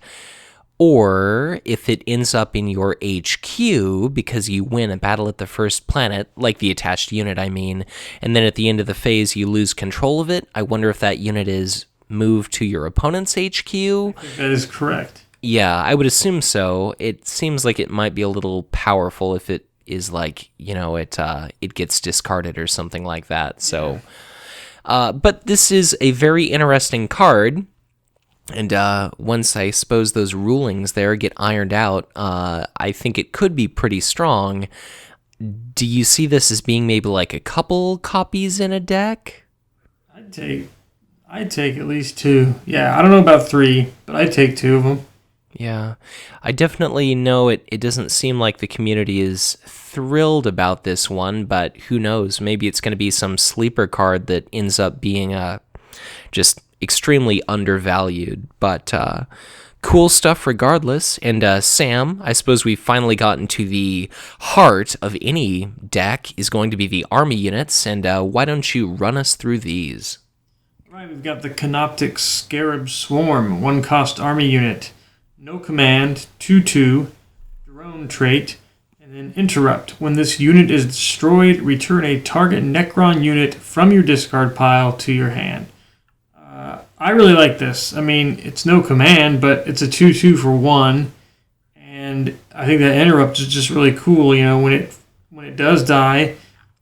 A: Or if it ends up in your HQ because you win a battle at the first planet, like the attached unit, I mean, and then at the end of the phase you lose control of it, I wonder if that unit is moved to your opponent's HQ?
B: I think that is correct.
A: Yeah, I would assume so. It seems like it might be a little powerful if it is it gets discarded or something like that. So, but this is a very interesting card, and once I suppose those rulings there get ironed out, I think it could be pretty strong. Do you see this as being maybe like a couple copies in a deck?
B: I'd take at least 2. Yeah, I don't know about 3, but I'd take 2 of them.
A: Yeah, I definitely know it doesn't seem like the community is thrilled about this one, but who knows? Maybe it's going to be some sleeper card that ends up being just extremely undervalued. But cool stuff regardless. And Sam, I suppose we've finally gotten to the heart of any deck is going to be the army units, and why don't you run us through these?
B: Right, we've got the Canoptic Scarab Swarm, 1-cost army unit. No command, 2/2, drone trait, and then interrupt. When this unit is destroyed, return a target Necron unit from your discard pile to your hand. I really like this. I mean, it's no command, but it's a 2/2 for 1, and I think that interrupt is just really cool. When it does die,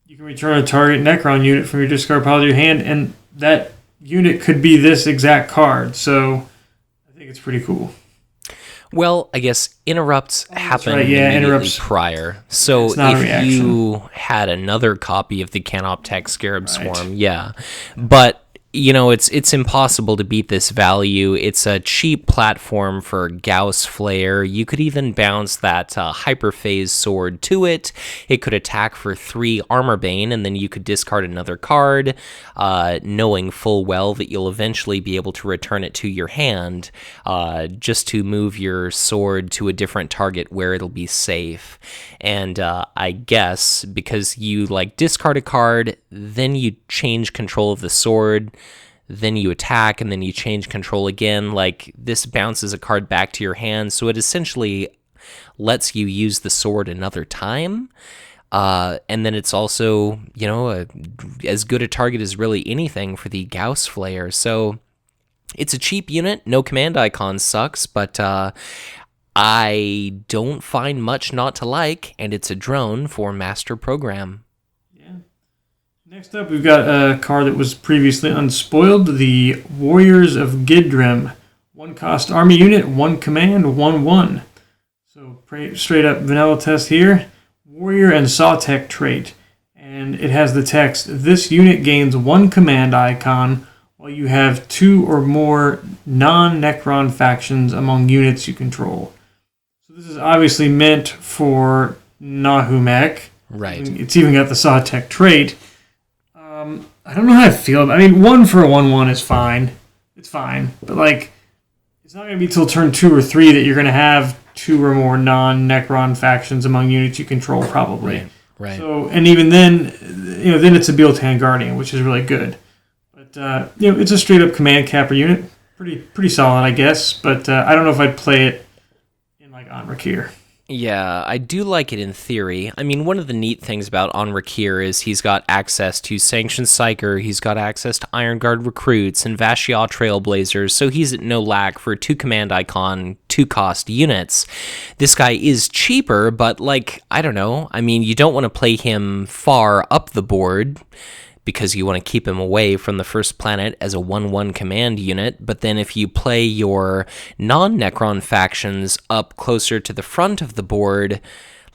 B: you can return a target Necron unit from your discard pile to your hand, and that unit could be this exact card. So I think it's pretty cool.
A: Well, I guess interrupts happen immediately prior. So if you had another copy of the Canoptek Scarab Swarm, yeah. But it's impossible to beat this value. It's a cheap platform for Gauss Flare. You could even bounce that Hyperphase Sword to it. It could attack for 3 Armor Bane, and then you could discard another card, knowing full well that you'll eventually be able to return it to your hand, just to move your sword to a different target where it'll be safe. And I guess because you discard a card, then you change control of the sword, then you attack, and then you change control again. This bounces a card back to your hand, so it essentially lets you use the sword another time. And then it's also, as good a target as really anything for the Gauss Flayer. So it's a cheap unit. No command icon sucks, but I don't find much not to like, and it's a drone for Master Program.
B: Yeah. Next up, we've got a card that was previously unspoiled, the Warriors of Gidrim. 1 cost Army Unit, 1 command, 1/1. So straight up vanilla test here. Warrior and Sawtech trait. And it has the text, this unit gains 1 command icon while you have 2 or more non-Necron factions among units you control. So this is obviously meant for Nahumekh.
A: Right.
B: It's even got the Sawtech trait. I don't know how I feel. 1 for a 1/1 is fine. It's fine. But, it's not going to be till turn 2 or 3 that you're going to have 2 or more non-Necron factions among units you control, probably.
A: Right.
B: So, and even then, then it's a built-in Guardian, which is really good. But, it's a straight-up command capper unit. Pretty solid, I guess. But I don't know if I'd play it in, Anrakyr.
A: Yeah, I do like it in theory. One of the neat things about Anrakyr is he's got access to Sanctioned Psyker, he's got access to Iron Guard recruits and Vashia Trailblazers, so he's at no lack for 2 command icon, 2 cost units. This guy is cheaper, but I don't know. You don't want to play him far up the board, because you want to keep him away from the first planet as a 1/1 command unit, but then if you play your non-Necron factions up closer to the front of the board,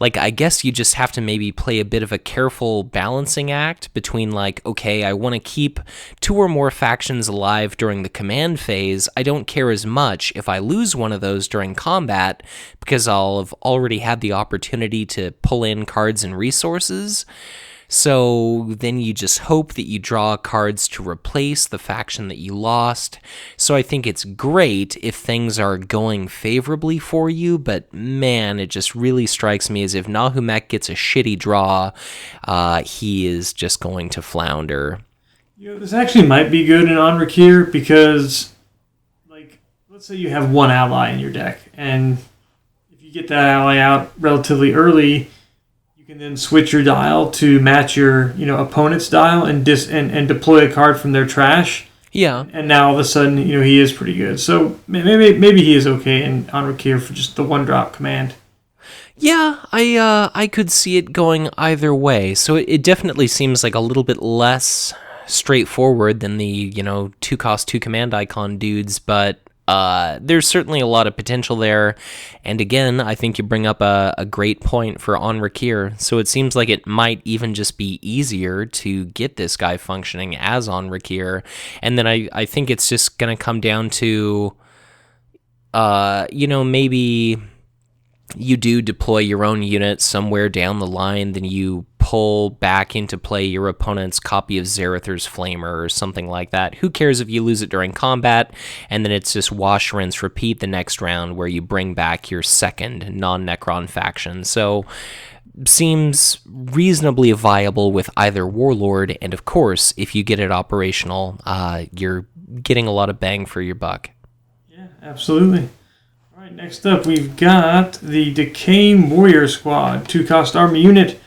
A: I guess you just have to maybe play a bit of a careful balancing act between okay, I want to keep 2 or more factions alive during the command phase. I don't care as much if I lose one of those during combat, because I'll have already had the opportunity to pull in cards and resources. So then you just hope that you draw cards to replace the faction that you lost. So I think it's great if things are going favorably for you, but man, it just really strikes me as if Nahumekh gets a shitty draw, he is just going to flounder.
B: This actually might be good in Anrakyr because, let's say you have 1 ally in your deck, and if you get that ally out relatively early, you can then switch your dial to match your opponent's dial and deploy a card from their trash.
A: Yeah. And
B: now all of a sudden, he is pretty good. So maybe he is okay in Anrakyr for just the 1-drop command.
A: Yeah, I could see it going either way. So it definitely seems like a little bit less straightforward than the 2 cost 2 command icon dudes, but there's certainly a lot of potential there, and again, I think you bring up a great point for Anrakyr. So it seems like it might even just be easier to get this guy functioning as Anrakyr, and then I think it's just going to come down to, maybe you do deploy your own unit somewhere down the line, then you pull back into play your opponent's copy of Zarathar's Flamer or something like that. Who cares if you lose it during combat, and then it's just wash, rinse, repeat the next round where you bring back your second non-Necron faction. So seems reasonably viable with either Warlord, and of course, if you get it operational, you're getting a lot of bang for your buck.
B: Yeah, absolutely. All right, next up we've got the Decaying Warrior Squad, 2 cost Army Unit.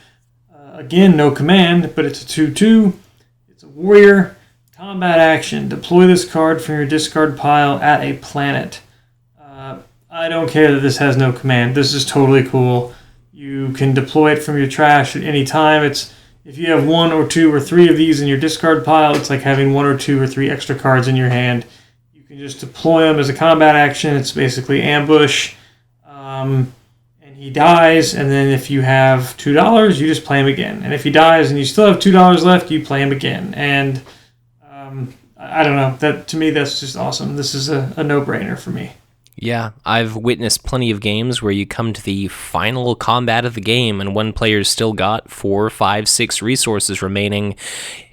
B: Again, no command, but it's a 2/2. It's a warrior. Combat action. Deploy this card from your discard pile at a planet. I don't care that this has no command. This is totally cool. You can deploy it from your trash at any time. If you have 1 or 2 or 3 of these in your discard pile, it's like having 1 or 2 or 3 extra cards in your hand. You can just deploy them as a combat action. It's basically ambush. He dies, and then if you have $2, you just play him again. And if he dies and you still have $2 left, you play him again. And I don't know. To me, that's just awesome. This is a no-brainer for me.
A: Yeah, I've witnessed plenty of games where you come to the final combat of the game and one player's still got 4, 5, 6 resources remaining.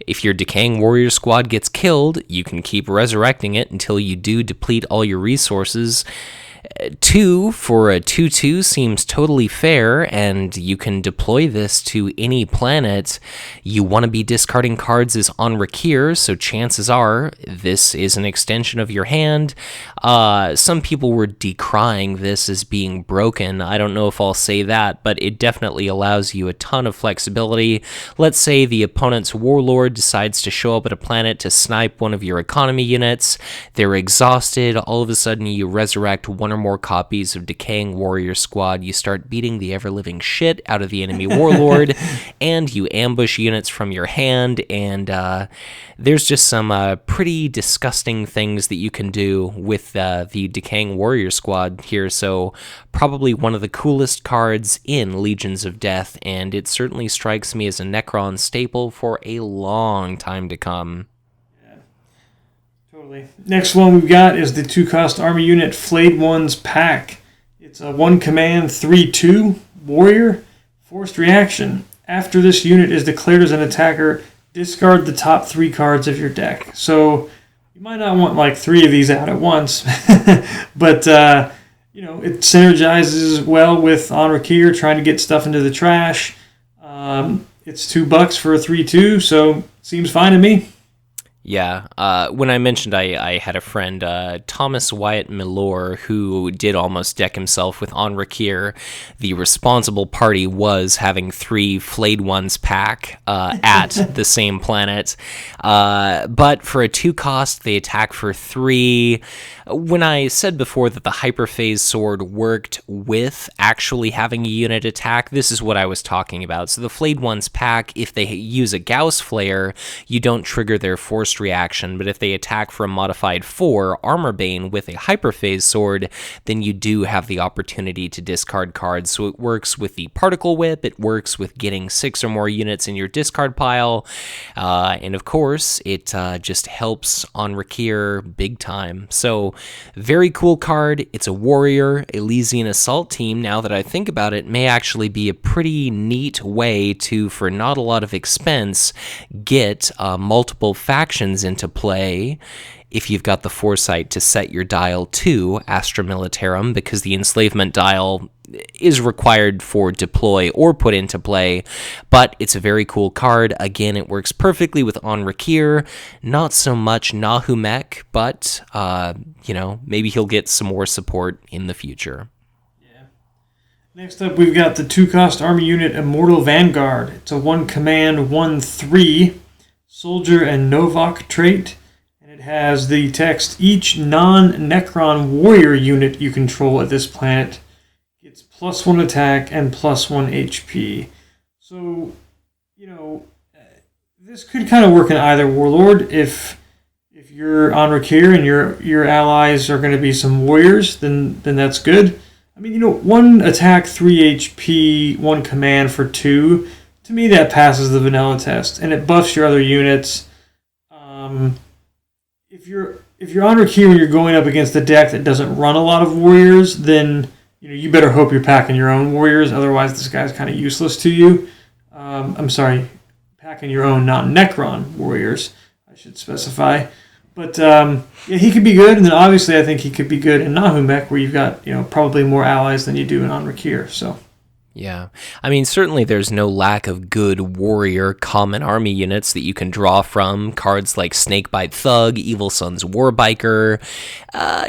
A: If your Decaying Warrior Squad gets killed, you can keep resurrecting it until you do deplete all your resources. 2 for a 2/2 seems totally fair, and you can deploy this to any planet. You want to be discarding cards as Anrakyr, so chances are this is an extension of your hand. Some people were decrying this as being broken. I don't know if I'll say that, but it definitely allows you a ton of flexibility. Let's say the opponent's warlord decides to show up at a planet to snipe one of your economy units. They're exhausted. All of a sudden, you resurrect one or more copies of Decaying Warrior Squad. You start beating the ever-living shit out of the enemy warlord, and you ambush units from your hand, and there's just some pretty disgusting things that you can do with the Decaying Warrior Squad here, so probably one of the coolest cards in Legions of Death, and it certainly strikes me as a Necron staple for a long time to come.
B: Totally. Next one we've got is the 2-cost Army Unit Flayed Ones pack. It's a 1-command 3/2 warrior. Forced reaction. After this unit is declared as an attacker, discard the top 3 cards of your deck. So you might not want like 3 of these out at once, but it synergizes well with Anrakyr trying to get stuff into the trash. It's $2 for a 3/2, so seems fine to me.
A: Yeah, when I mentioned I had a friend, Thomas Wyatt Milor, who did almost deck himself with Anrakyr, the responsible party was having 3 Flayed Ones pack at the same planet. But for a 2-cost, they attack for 3. When I said before that the Hyperphase Sword worked with actually having a unit attack, this is what I was talking about. So the Flayed Ones pack, if they use a Gauss Flare, you don't trigger their forced reaction, but if they attack for a modified 4 Armor Bane with a Hyperphase Sword, then you do have the opportunity to discard cards. So it works with the Particle Whip, it works with getting 6 or more units in your discard pile, and of course, it just helps Anrakyr big time. So very cool card. It's a warrior. Elysian Assault Team, now that I think about it, may actually be a pretty neat way to, for not a lot of expense, get multiple factions into play if you've got the foresight to set your dial to Astra Militarum, because the enslavement dial is required for deploy or put into play, but it's a very cool card. Again, it works perfectly with Anrakyr, not so much Nahumekh, but, maybe he'll get some more support in the future.
B: Yeah. Next up, we've got the 2-cost Army Unit Immortal Vanguard. It's a 1-command 1/3 Soldier and Novak trait. It has the text, each non-Necron warrior unit you control at this planet gets +1 attack and +1 HP. So, this could kind of work in either warlord. If you're Anrakyr and your allies are going to be some warriors, then that's good. I mean, 1 attack, 3 HP, 1 command for 2, to me that passes the vanilla test, and it buffs your other units. If you're Anrakyr and you're going up against a deck that doesn't run a lot of warriors, then you better hope you're packing your own warriors. Otherwise, this guy's kind of useless to you. Packing your own non-Necron warriors, I should specify. But he could be good, and then obviously I think he could be good in Nahumekh, where you've got probably more allies than you do in Anrakyr. So.
A: Yeah, I mean, certainly there's no lack of good warrior common army units that you can draw from. Cards like Snakebite Thug, Evil Sun's Warbiker,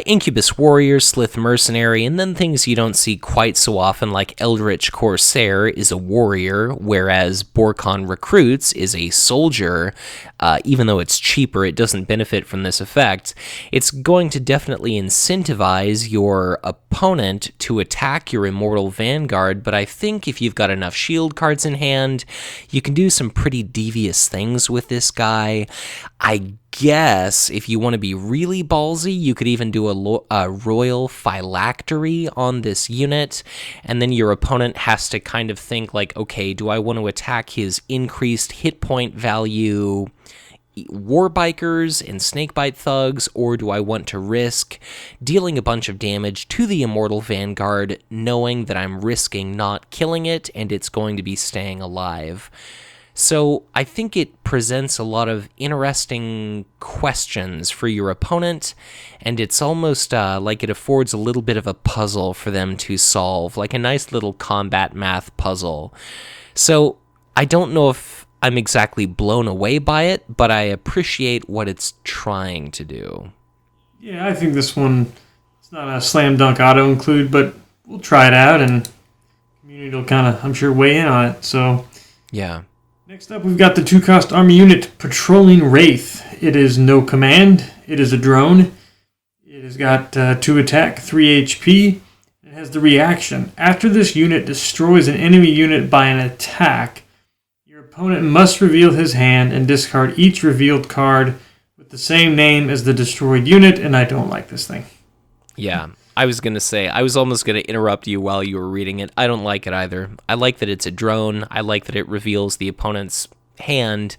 A: Incubus Warrior, Slith Mercenary, and then things you don't see quite so often like Eldritch Corsair is a warrior, whereas Borkon Recruits is a soldier. Even though it's cheaper, it doesn't benefit from this effect. It's going to definitely incentivize your opponent to attack your Immortal Vanguard, but I think if you've got enough shield cards in hand, you can do some pretty devious things with this guy. I guess if you want to be really ballsy, you could even do a Royal Phylactery on this unit, and then your opponent has to kind of think like, okay, do I want to attack his increased hit point value Warbikers and Snakebite Thugs, or do I want to risk dealing a bunch of damage to the Immortal Vanguard, knowing that I'm risking not killing it and it's going to be staying alive? So I think it presents a lot of interesting questions for your opponent, and it's almost like it affords a little bit of a puzzle for them to solve, like a nice little combat math puzzle. So I don't know if I'm exactly blown away by it, but I appreciate what it's trying to do.
B: Yeah, I think this one, it's not a slam dunk auto include, but we'll try it out, and the community will kind of, I'm sure, weigh in on it. So
A: yeah.
B: Next up, we've got the 2-cost Army Unit Patrolling Wraith. It is no command. It is a drone. It has got 2 attack, 3 HP. It has the reaction. After this unit destroys an enemy unit by an attack, your opponent must reveal his hand and discard each revealed card with the same name as the destroyed unit, and I don't like this thing.
A: Yeah. I was going to say, I was almost going to interrupt you while you were reading it. I don't like it either. I like that it's a drone. I like that it reveals the opponent's hand.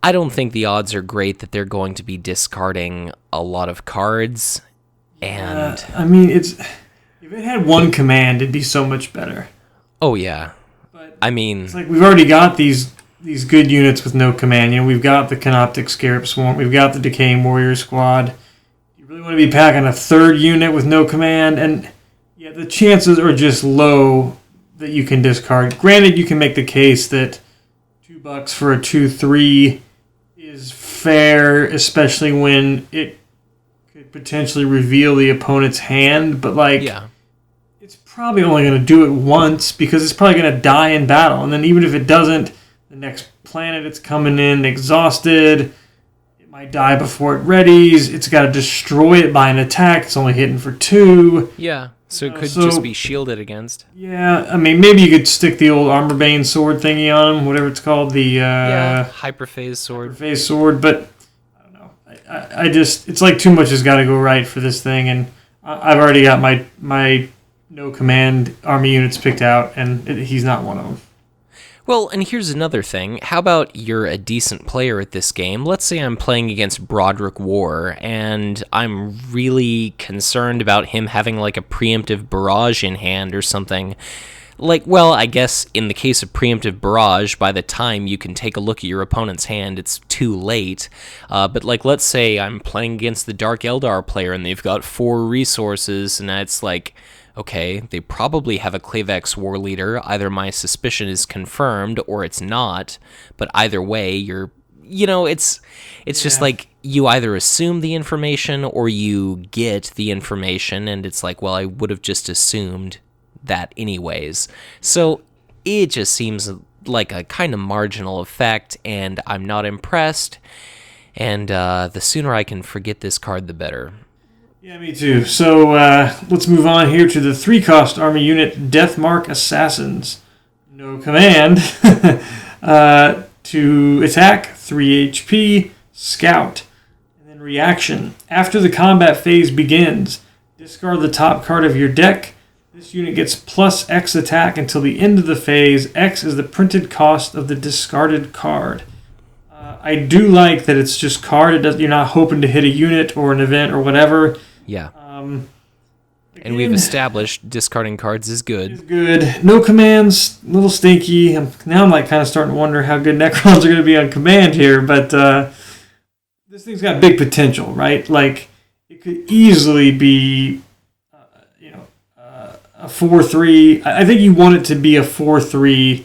A: I don't think the odds are great that they're going to be discarding a lot of cards. And
B: I mean, if it had 1 command, it'd be so much better.
A: Oh, yeah.
B: But
A: I mean,
B: it's like we've already got these good units with no command. You know, we've got the Canoptic Scarab Swarm. We've got the Decaying Warrior Squad. Really want to be packing a 3rd unit with no command, and yeah, the chances are just low that you can discard. Granted, you can make the case that $2 for a 2/3 is fair, especially when it could potentially reveal the opponent's hand, but it's probably only going to do it once because it's probably going to die in battle, and then even if it doesn't, the next planet it's coming in exhausted. Might die before it readies. It's got to destroy it by an attack. It's only hitting for 2.
A: Yeah, so it could just be shielded against.
B: Yeah, I mean, maybe you could stick the old Armorbane sword thingy on him, whatever it's called, the
A: Hyperphase sword.
B: Hyperphase sword, but I don't know. I just, it's like too much has got to go right for this thing, and I've already got my no command army units picked out, and he's not one of them.
A: Well, and here's another thing. How about you're a decent player at this game? Let's say I'm playing against Broderick War, and I'm really concerned about him having like a preemptive barrage in hand or something. Like, well, I guess in the case of preemptive barrage, by the time you can take a look at your opponent's hand, it's too late. But like, let's say I'm playing against the Dark Eldar player, and they've got 4 resources, and it's like, okay, they probably have a Klavex War Leader. Either my suspicion is confirmed or it's not. But either way, it's just like you either assume the information or you get the information, and it's like, well, I would have just assumed that anyways. So it just seems like a kind of marginal effect, and I'm not impressed. And the sooner I can forget this card, the better.
B: Yeah, me too. So let's move on here to the 3-cost Army Unit Deathmark Assassins. No command. To attack, 3 HP, Scout. And then reaction. After the combat phase begins, discard the top card of your deck. This unit gets plus X attack until the end of the phase. X is the printed cost of the discarded card. I do like that it's just card. You're not hoping to hit a unit or an event or whatever.
A: Yeah.
B: Again,
A: and we've established discarding cards is good.
B: Is good. No commands, a little stinky. I'm like kind of starting to wonder how good Necrons are going to be on command here, but this thing's got big potential, right? Like, it could easily be, a 4/3. I think you want it to be a 4/3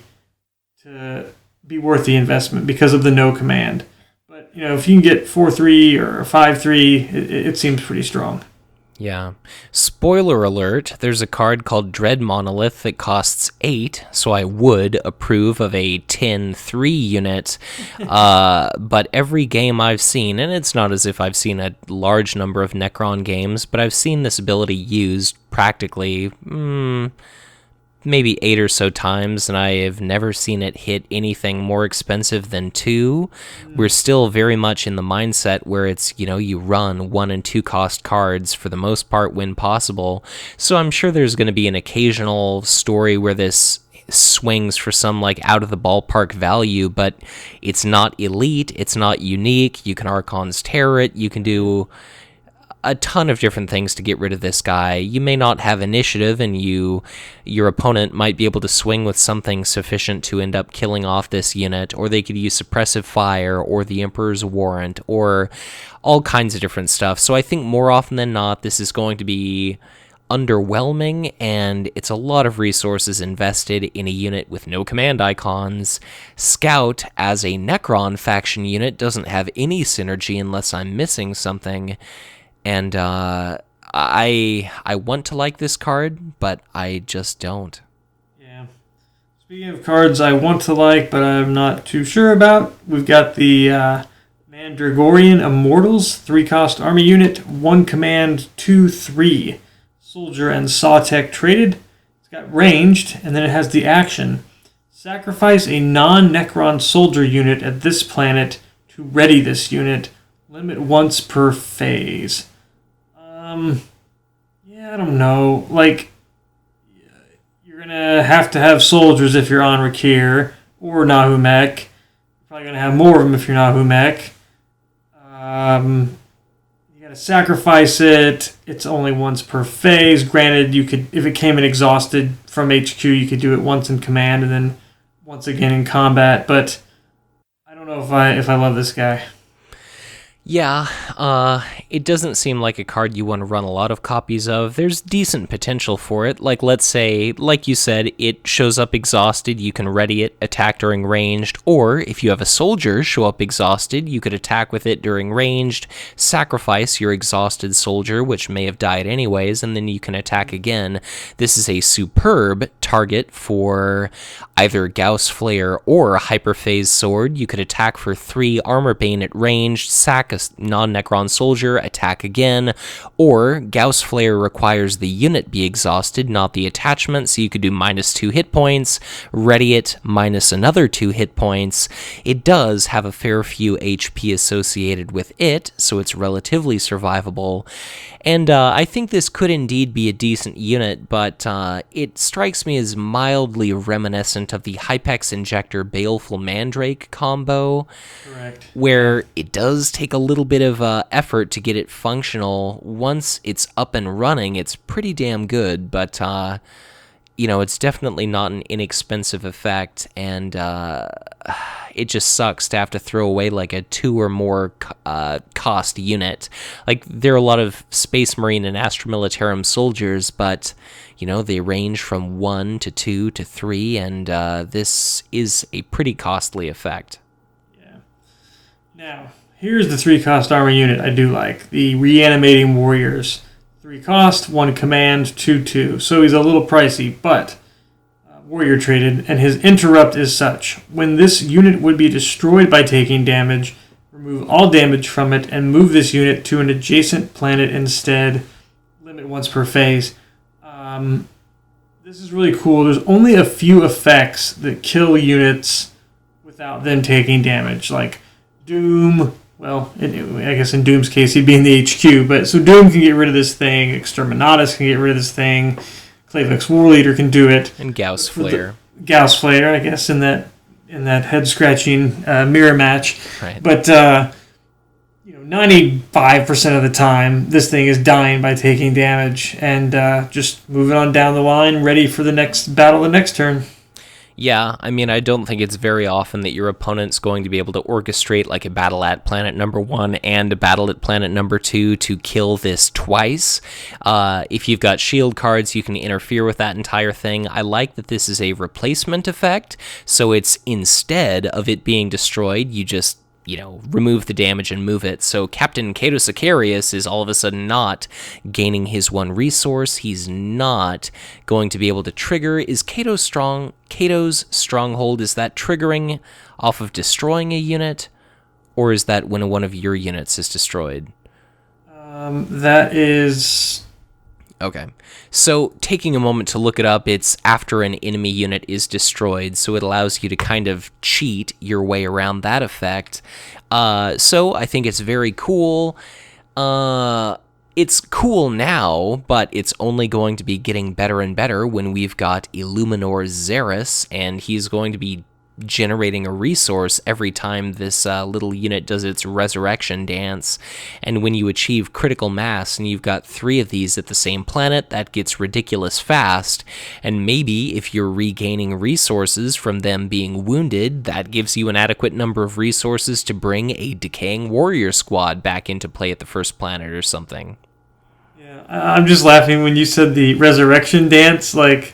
B: to be worth the investment because of the no command. But, if you can get 4/3 or 5/3, it seems pretty strong.
A: Yeah. Spoiler alert, there's a card called Dread Monolith that costs 8, so I would approve of a 10/3 unit. But every game I've seen, and it's not as if I've seen a large number of Necron games, but I've seen this ability used practically maybe 8 or so times, and I have never seen it hit anything more expensive than 2. We're still very much in the mindset where it's, you run 1 and 2 cost cards for the most part when possible. So I'm sure there's going to be an occasional story where this swings for some like out of the ballpark value, but it's not elite, it's not unique. You can Archon's Terror it, you can do a ton of different things to get rid of this guy. You may not have initiative, and your opponent might be able to swing with something sufficient to end up killing off this unit, or they could use Suppressive Fire, or the Emperor's Warrant, or all kinds of different stuff. So I think more often than not, this is going to be underwhelming, and it's a lot of resources invested in a unit with no command icons. Scout, as a Necron faction unit, doesn't have any synergy unless I'm missing something, and I want to like this card, but I just don't.
B: Yeah. Speaking of cards I want to like, but I'm not too sure about, we've got the Mandragorian Immortals, 3-cost army unit, 1 command, 2/3. Soldier and Saw Tech traded. It's got ranged, and then it has the action. Sacrifice a non-Necron soldier unit at this planet to ready this unit. Limit once per phase. Yeah, I don't know. Like, you're going to have soldiers if you're Anrakyr or Nahumekh. You're probably going to have more of them if you're Nahumekh. You gotta sacrifice it. It's only once per phase. Granted, you could, if it came in exhausted from HQ, you could do it once in command and then once again in combat. But I don't know if I love this guy.
A: Yeah, it doesn't seem like a card you want to run a lot of copies of. There's decent potential for it. Like, let's say, like you said, it shows up exhausted, you can ready it, attack during ranged, or if you have a soldier show up exhausted, you could attack with it during ranged, sacrifice your exhausted soldier, which may have died anyways, and then you can attack again. This is a superb target for either Gauss Flayer or Hyperphase Sword. You could attack for 3 Armor Bane at ranged, sack a non-Necron soldier, attack again, or Gauss Flayer requires the unit be exhausted, not the attachment, so you could do -2 hit points, ready it, minus another 2 hit points. It does have a fair few HP associated with it, so it's relatively survivable, and I think this could indeed be a decent unit, but it strikes me as mildly reminiscent of the Hypex Injector Baleful Mandrake combo.
B: Correct.
A: Where it does take a little bit of effort to get it functional. Once it's up and running, it's pretty damn good, but it's definitely not an inexpensive effect, and it just sucks to have to throw away like a 2 or more cost unit. Like, there are a lot of Space Marine and Astra Militarum soldiers, but they range from 1 to 2 to 3, and this is a pretty costly effect.
B: Yeah. Now, here's the 3-cost army unit I do like. The Reanimating Warriors. 3 cost, 1 command, 2/2. So he's a little pricey, but warrior traded, and his interrupt is such. When this unit would be destroyed by taking damage, remove all damage from it, and move this unit to an adjacent planet instead. Limit once per phase. This is really cool. There's only a few effects that kill units without them taking damage, like Doom. Well, I guess in Doom's case, he'd be in the HQ, but so Doom can get rid of this thing, Exterminatus can get rid of this thing, Klavex Warleader can do it.
A: And Gauss Flayer.
B: Gauss Flayer, I guess, in that head-scratching mirror match.
A: Right.
B: But 95% of the time, this thing is dying by taking damage, and just moving on down the line, ready for the next battle the next turn.
A: Yeah, I mean, I don't think it's very often that your opponent's going to be able to orchestrate like a battle at planet number 1 and a battle at planet number 2 to kill this twice. If you've got shield cards, you can interfere with that entire thing. I like that this is a replacement effect, so it's instead of it being destroyed, you just remove the damage and move it. So Captain Cato Sicarius is all of a sudden not gaining his 1 resource. He's not going to be able to trigger. Is Cato's stronghold, is that triggering off of destroying a unit? Or is that when one of your units is destroyed?
B: That is...
A: Okay, so taking a moment to look it up, it's after an enemy unit is destroyed, so it allows you to kind of cheat your way around that effect. So I think it's very cool. It's cool now, but it's only going to be getting better and better when we've got Illuminor Xeris, and he's going to be generating a resource every time this little unit does its resurrection dance. And when you achieve critical mass and you've got 3 of these at the same planet, that gets ridiculous fast. And maybe if you're regaining resources from them being wounded, that gives you an adequate number of resources to bring a decaying warrior squad back into play at the first planet or something.
B: Yeah, I'm just laughing when you said the resurrection dance. Like,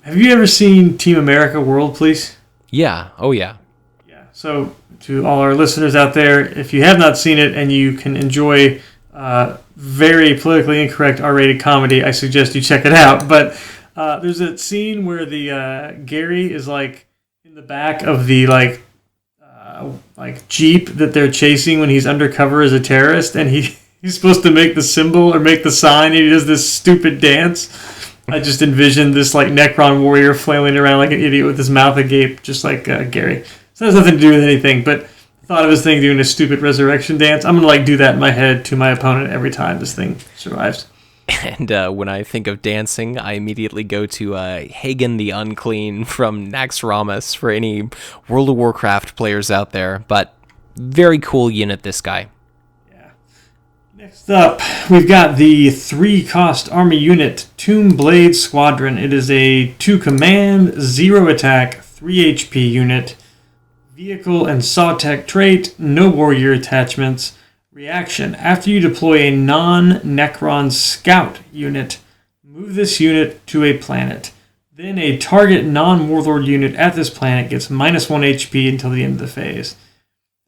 B: have you ever seen Team America World Police?
A: Yeah. Oh, yeah.
B: Yeah. So, to all our listeners out there, if you have not seen it and you can enjoy very politically incorrect R-rated comedy, I suggest you check it out. But there's a scene where the Gary is like in the back of the like Jeep that they're chasing when he's undercover as a terrorist, and he's supposed to make the symbol or make the sign, and he does this stupid dance. I just envisioned this like Necron warrior flailing around like an idiot with his mouth agape, just like Gary. So it has nothing to do with anything, but I thought of this thing doing a stupid resurrection dance. I'm gonna do that in my head to my opponent every time this thing survives.
A: And when I think of dancing, I immediately go to Hagen the Unclean from Naxxramas for any World of Warcraft players out there. But very cool unit, this guy.
B: Next up, we've got the 3-cost army unit, Tomb Blade Squadron. It is a 2-command, 0-attack, 3 HP unit. Vehicle and saw tech trait, no warrior attachments. Reaction, after you deploy a non-Necron scout unit, move this unit to a planet. Then a target non-warlord unit at this planet gets -1 HP until the end of the phase.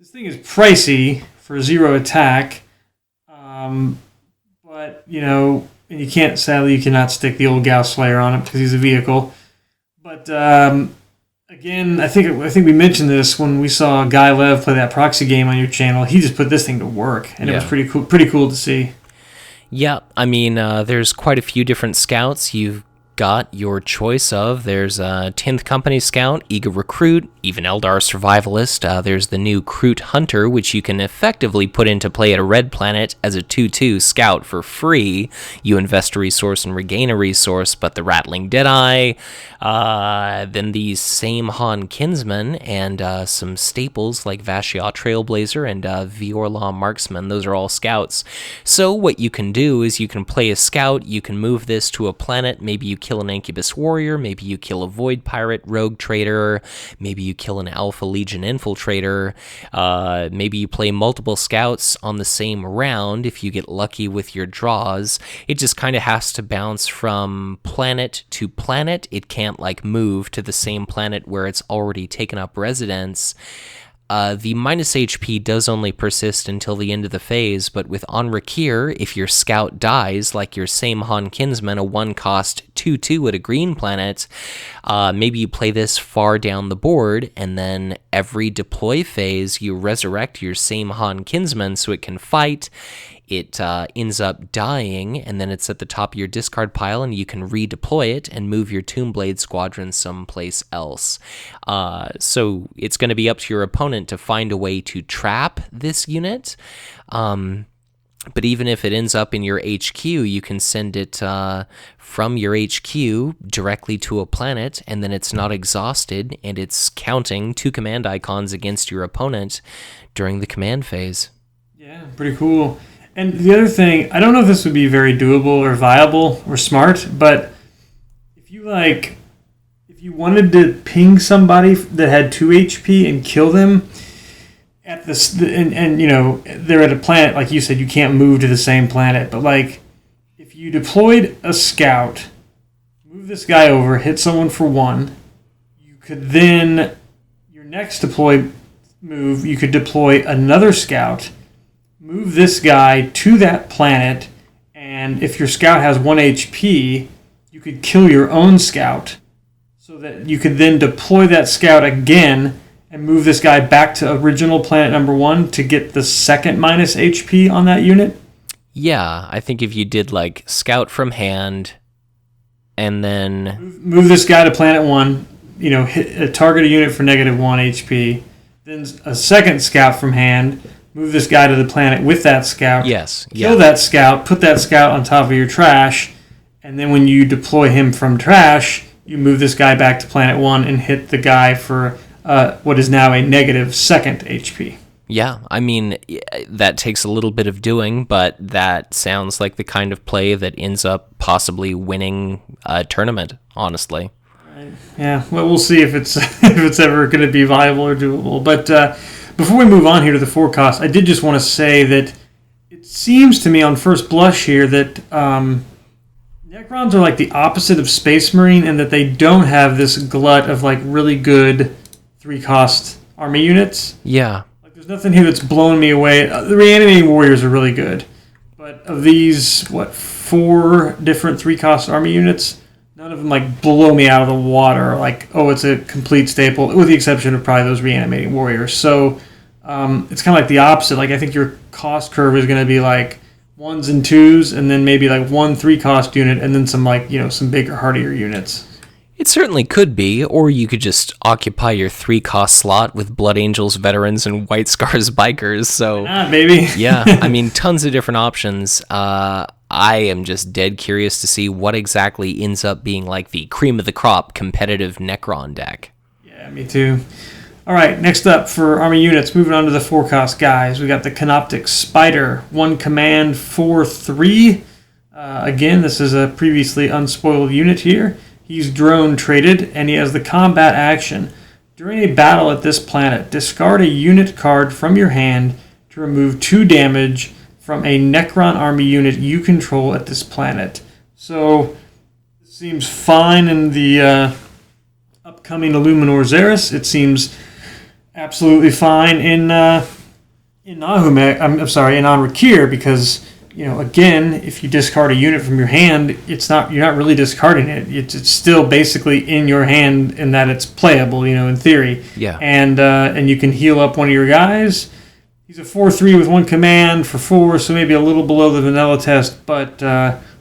B: This thing is pricey for 0 attack. But, and you can't, sadly, you cannot stick the old Gauss Slayer on it because he's a vehicle. But, again, I think we mentioned this when we saw Guy Lev play that proxy game on your channel. He just put this thing to work, and It was pretty cool to see.
A: Yeah, I mean, there's quite a few different scouts you've got your choice of. There's a 10th Company Scout, Eager Recruit, even Eldar Survivalist. There's the new Kroot Hunter, which you can effectively put into play at a red planet as a 2/2 scout for free. You invest a resource and regain a resource, but the Rattling Deadeye, then these same Han Kinsmen, and some staples like Vashiat Trailblazer and Viorla Marksman. Those are all scouts. So what you can do is you can play a scout, you can move this to a planet, maybe you kill an Incubus Warrior, maybe you kill a Void Pirate Rogue Trader, maybe you kill an Alpha Legion Infiltrator, maybe you play multiple scouts on the same round if you get lucky with your draws. It just kind of has to bounce from planet to planet. It can't move to the same planet where it's already taken up residence. The -HP does only persist until the end of the phase, but with Anrakyr, if your scout dies, like your same Han Kinsman, a 1-cost 2/2 at a green planet, maybe you play this far down the board, and then every deploy phase, you resurrect your same Han Kinsman so it can fight. It ends up dying, and then it's at the top of your discard pile, and you can redeploy it and move your Tomb Blade Squadron someplace else. So it's going to be up to your opponent to find a way to trap this unit. But even if it ends up in your HQ, you can send it from your HQ directly to a planet, and then it's not exhausted, and it's counting 2 command icons against your opponent during the command phase.
B: Yeah, pretty cool. And the other thing, I don't know if this would be very doable or viable or smart, but if you wanted to ping somebody that had 2 HP and kill them at this, and they're at a planet, like you said, you can't move to the same planet, but if you deployed a scout, move this guy over, hit someone for 1, you could then, your next deploy move, you could deploy another scout, move this guy to that planet, and if your scout has 1 HP, you could kill your own scout so that you could then deploy that scout again and move this guy back to original planet number 1 to get the second -HP on that unit.
A: Yeah, I think if you did scout from hand and then
B: move this guy to planet 1, target a unit for -1 HP, then a second scout from hand, move this guy to the planet with that scout.
A: Yes.
B: Kill that scout, put that scout on top of your trash, and then when you deploy him from trash, you move this guy back to planet 1 and hit the guy for what is now a negative 2nd HP.
A: Yeah, I mean, that takes a little bit of doing, but that sounds like the kind of play that ends up possibly winning a tournament, honestly.
B: Right. Yeah, well, we'll see if it's if it's ever going to be viable or doable. But before we move on here to the forecast, I did just want to say that it seems to me on first blush here that Necrons are like the opposite of Space Marine in that they don't have this glut of like really good 3-cost army units.
A: Yeah.
B: There's nothing here that's blown me away. The Reanimating Warriors are really good. But of these, 4 different 3-cost army units, none of them like blow me out of the water. Like, oh, it's a complete staple, with the exception of probably those Reanimating Warriors. So it's kind of like the opposite. Like, I think your cost curve is going to be like 1s and 2s, and then maybe like 1 3-cost unit, and then some like, some bigger, hardier units.
A: It certainly could be, or you could just occupy your 3-cost slot with Blood Angels veterans and White Scars bikers. So,
B: why not, baby?
A: Yeah, I mean, tons of different options. I am just dead curious to see what exactly ends up being like the cream of the crop competitive Necron deck.
B: Yeah, me too. All right, next up for army units, moving on to the forecast guys. We got the Canoptic Spider, 1 command, 4/3. Again, this is a previously unspoiled unit here. He's drone traded, and he has the combat action. During a battle at this planet, discard a unit card from your hand to remove 2 damage from a Necron Army unit you control at this planet. So, it seems fine in the upcoming Illuminor Xeris. It seems absolutely fine in Nahumekh. I'm sorry, in Anrakyr, because again, if you discard a unit from your hand, you're not really discarding it. It's still basically in your hand in that it's playable, in theory.
A: Yeah.
B: And you can heal up one of your guys. He's a 4/3 with 1 command for 4, so maybe a little below the vanilla test, but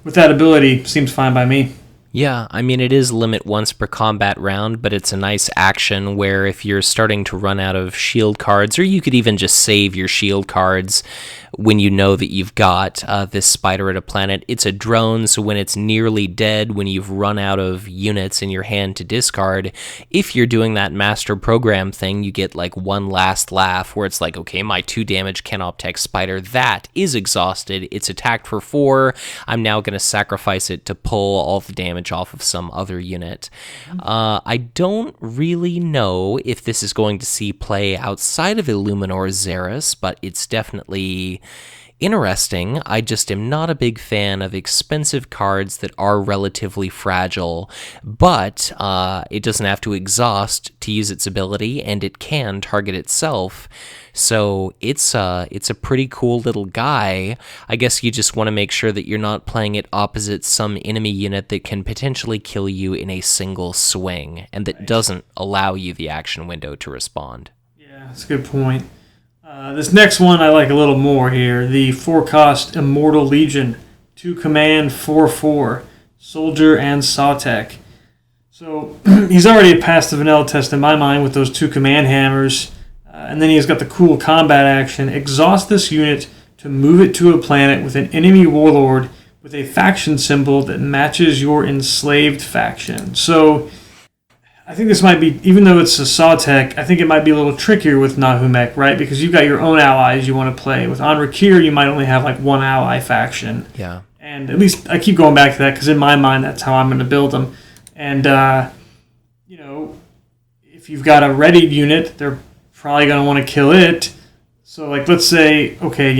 B: with that ability, seems fine by me.
A: Yeah, I mean, it is limit once per combat round, but it's a nice action where if you're starting to run out of shield cards, or you could even just save your shield cards when you know that you've got this spider at a planet. It's a drone, so when it's nearly dead, when you've run out of units in your hand to discard, if you're doing that master program thing, you get like one last laugh where it's like, okay, my 2 damage Canoptech Spider, that is exhausted. It's attacked for 4. I'm now going to sacrifice it to pull all the damage off of some other unit. I don't really know if this is going to see play outside of Illuminor Xeris, but it's definitely interesting. I just am not a big fan of expensive cards that are relatively fragile, but it doesn't have to exhaust to use its ability, and it can target itself. So it's a pretty cool little guy. I guess you just want to make sure that you're not playing it opposite some enemy unit that can potentially kill you in a single swing, and that doesn't allow you the action window to respond.
B: Yeah, that's a good point. This next one I like a little more here. The 4-cost Immortal Legion, 2 command, 4/4, Soldier and Sawtech. So he's already passed the vanilla test in my mind with those 2 command hammers. And then he's got the cool combat action. Exhaust this unit to move it to a planet with an enemy warlord with a faction symbol that matches your enslaved faction. So I think this might be, even though it's a Sawtech, I think it might be a little trickier with Nahumekh, right? Because you've got your own allies you want to play. With Anrakyr, you might only have like 1 ally faction.
A: Yeah.
B: And at least I keep going back to that because in my mind that's how I'm going to build them. And, if you've got a readied unit, they're probably going to want to kill it. So, like, let's say, okay,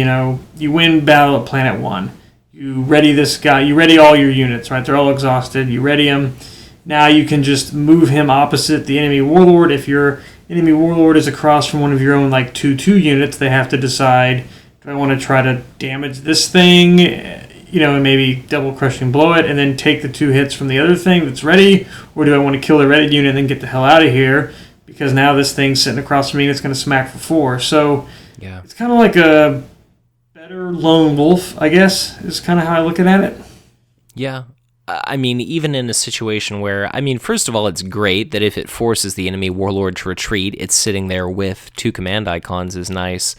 B: you win battle at Planet 1. You ready this guy. You ready all your units, right? They're all exhausted. You ready them. Now you can just move him opposite the enemy warlord. If your enemy warlord is across from one of your own, like, 2/2 units, they have to decide, do I want to try to damage this thing, and maybe double crushing blow it, and then take the 2 hits from the other thing that's ready, or do I want to kill the ready unit and then get the hell out of here? Because now this thing's sitting across from me and it's going to smack for 4. So yeah, it's kind of like a better lone wolf, I guess, is kind of how I look at it.
A: Yeah. I mean, even in a situation where, first of all, it's great that if it forces the enemy warlord to retreat, it's sitting there with 2 command icons is nice.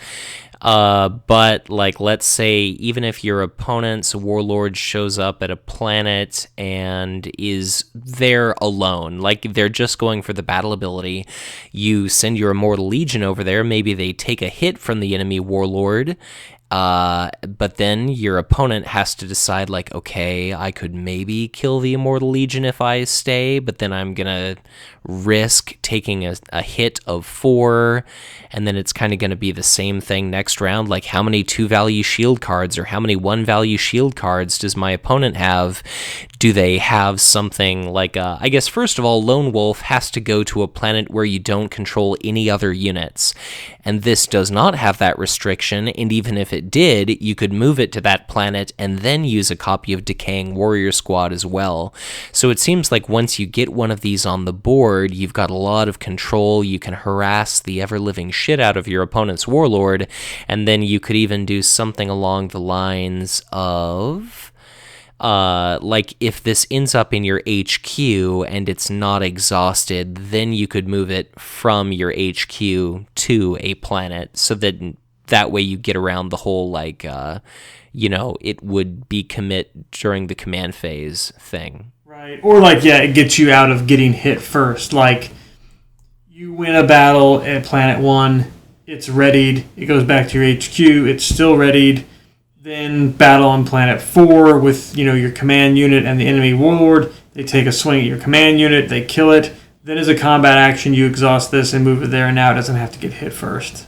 A: But like, let's say even if your opponent's warlord shows up at a planet and is there alone, like they're just going for the battle ability, you send your Immortal Legion over there. Maybe they take a hit from the enemy warlord. But then your opponent has to decide, like, okay, I could maybe kill the Immortal Legion if I stay, but then I'm gonna risk taking a hit of 4, and then it's kind of gonna be the same thing next round. Like, how many 2-value shield cards or how many 1-value shield cards does my opponent have? Do they have something like, I guess, first of all, Lone Wolf has to go to a planet where you don't control any other units, and this does not have that restriction, and even if it did, you could move it to that planet and then use a copy of Decaying Warrior Squad as well. So it seems like once you get one of these on the board, you've got a lot of control. You can harass the ever-living shit out of your opponent's warlord, and then you could even do something along the lines of... like if this ends up in your HQ and it's not exhausted, then you could move it from your HQ to a planet, so that way you get around the whole, like, it would be commit during the command phase thing.
B: Right. Or, like, yeah, it gets you out of getting hit first. Like, you win a battle at Planet 1, it's readied, it goes back to your HQ, it's still readied, then battle on Planet 4 with, your command unit and the enemy warlord. They take a swing at your command unit, they kill it. Then as a combat action, you exhaust this and move it there, and now it doesn't have to get hit first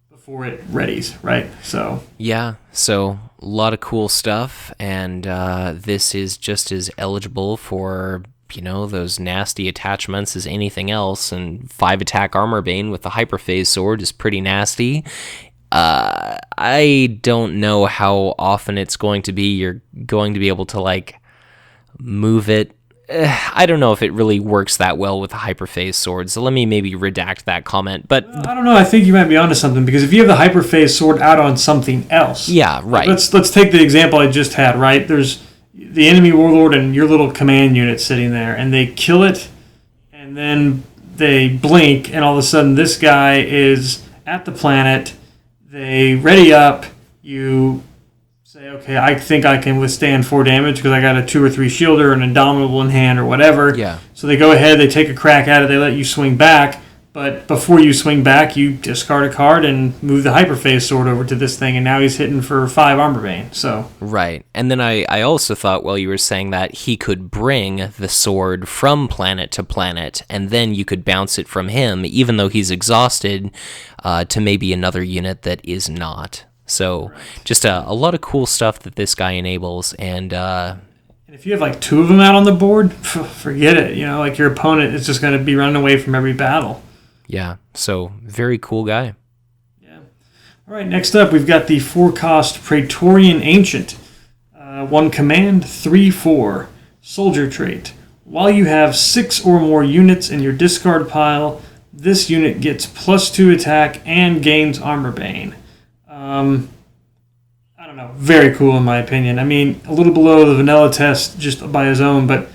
B: before it readies, right? So
A: yeah, so a lot of cool stuff, and this is just as eligible for those nasty attachments as anything else. And 5-attack Armorbane with the Hyperphase Sword is pretty nasty. I don't know how often it's going to be you're going to be able to, like, move it. I don't know if it really works that well with the Hyperphase Sword, so let me maybe redact that comment. But
B: I don't know. I think you might be onto something, because if you have the Hyperphase Sword out on something else,
A: yeah, right.
B: Let's take the example I just had. Right, there's the enemy warlord and your little command unit sitting there, and they kill it, and then they blink, and all of a sudden this guy is at the planet. They ready up. You say, okay, I think I can withstand 4 damage because I got a 2 or 3 shielder, an Indomitable in hand, or whatever.
A: Yeah.
B: So they go ahead, they take a crack at it, they let you swing back, but before you swing back, you discard a card and move the Hyperphase Sword over to this thing, and now he's hitting for 5 Armorbane. So
A: right. And then I also thought, while you were saying that, he could bring the sword from planet to planet, and then you could bounce it from him, even though he's exhausted, to maybe another unit that is not. So just a lot of cool stuff that this guy enables. And
B: if you have like 2 of them out on the board, forget it. Like, your opponent is just going to be running away from every battle.
A: Yeah, so very cool guy.
B: Yeah. All right, next up we've got the 4-cost Praetorian Ancient. 1 command, 3/4. Soldier trait. While you have 6 or more units in your discard pile, this unit gets +2 attack and gains Armorbane. I don't know. Very cool in my opinion. I mean, a little below the vanilla test just by his own, but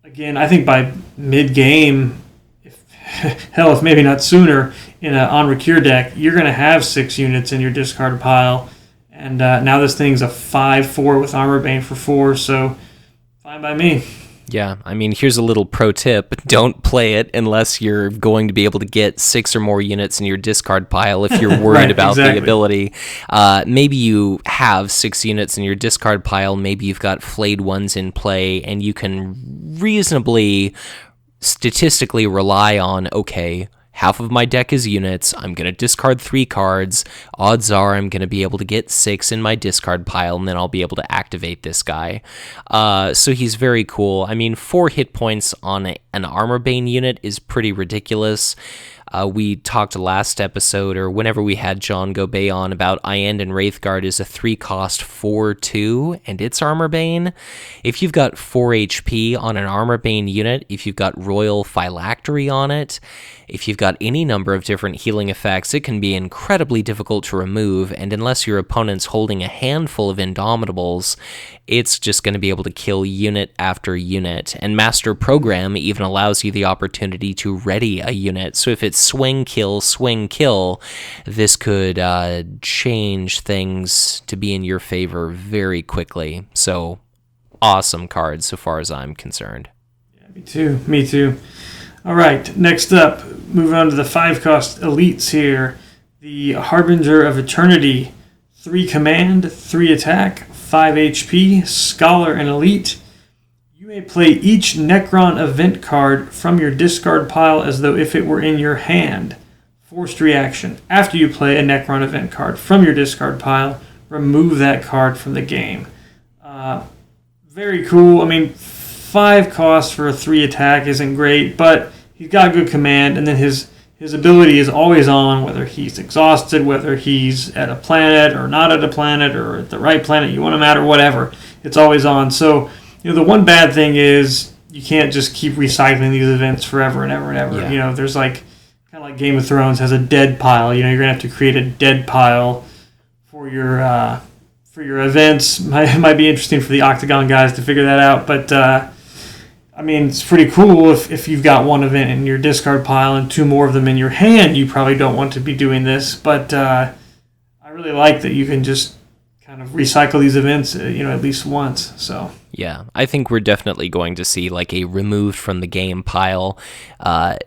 B: again, I think by mid-game, if maybe not sooner, in an Anrakyr deck, you're going to have 6 units in your discard pile, and now this thing's a 5/4 with Armorbane for 4, so fine by me.
A: Yeah, I mean, here's a little pro tip. Don't play it unless you're going to be able to get 6 or more units in your discard pile if you're worried
B: right,
A: about
B: exactly.
A: the ability. Maybe you have 6 units in your discard pile. Maybe you've got flayed ones in play, and you can reasonably, statistically rely on, okay, half of my deck is units. I'm going to discard 3 cards. Odds are I'm going to be able to get 6 in my discard pile, and then I'll be able to activate this guy. So he's very cool. I mean, 4 hit points on an Armorbane unit is pretty ridiculous. We talked last episode, or whenever we had John Gobey on, about Iend and Wraithguard is a 3-cost 4/2, and it's Armorbane. If you've got 4 HP on an Armorbane unit, if you've got Royal Phylactery on it, if you've got any number of different healing effects, it can be incredibly difficult to remove, and unless your opponent's holding a handful of Indomitables, it's just going to be able to kill unit after unit. And Master Program even allows you the opportunity to ready a unit, so if it's swing, kill, this could change things to be in your favor very quickly. So, awesome card so far as I'm concerned.
B: Yeah, me too. All right, next up, moving on to the 5-cost elites here. The Harbinger of Eternity, 3 command, 3 attack, 5 HP, Scholar and Elite. You may play each Necron Event card from your discard pile as though if it were in your hand. Forced reaction. After you play a Necron Event card from your discard pile, remove that card from the game. Very cool. I mean, 5 costs for a 3 attack isn't great, but he's got good command, and then his ability is always on, whether he's exhausted, whether he's at a planet or not at a planet or at the right planet, you want him at or whatever. It's always on. So, the one bad thing is you can't just keep recycling these events forever and ever and ever.
A: Yeah.
B: There's kind of like Game of Thrones has a dead pile. You're going to have to create a dead pile for your events. Might be interesting for the Octagon guys to figure that out, but it's pretty cool if you've got 1 event in your discard pile and 2 more of them in your hand. You probably don't want to be doing this, but I really like that you can just kind of recycle these events, at least once. So
A: yeah, I think we're definitely going to see like a removed from the game pile.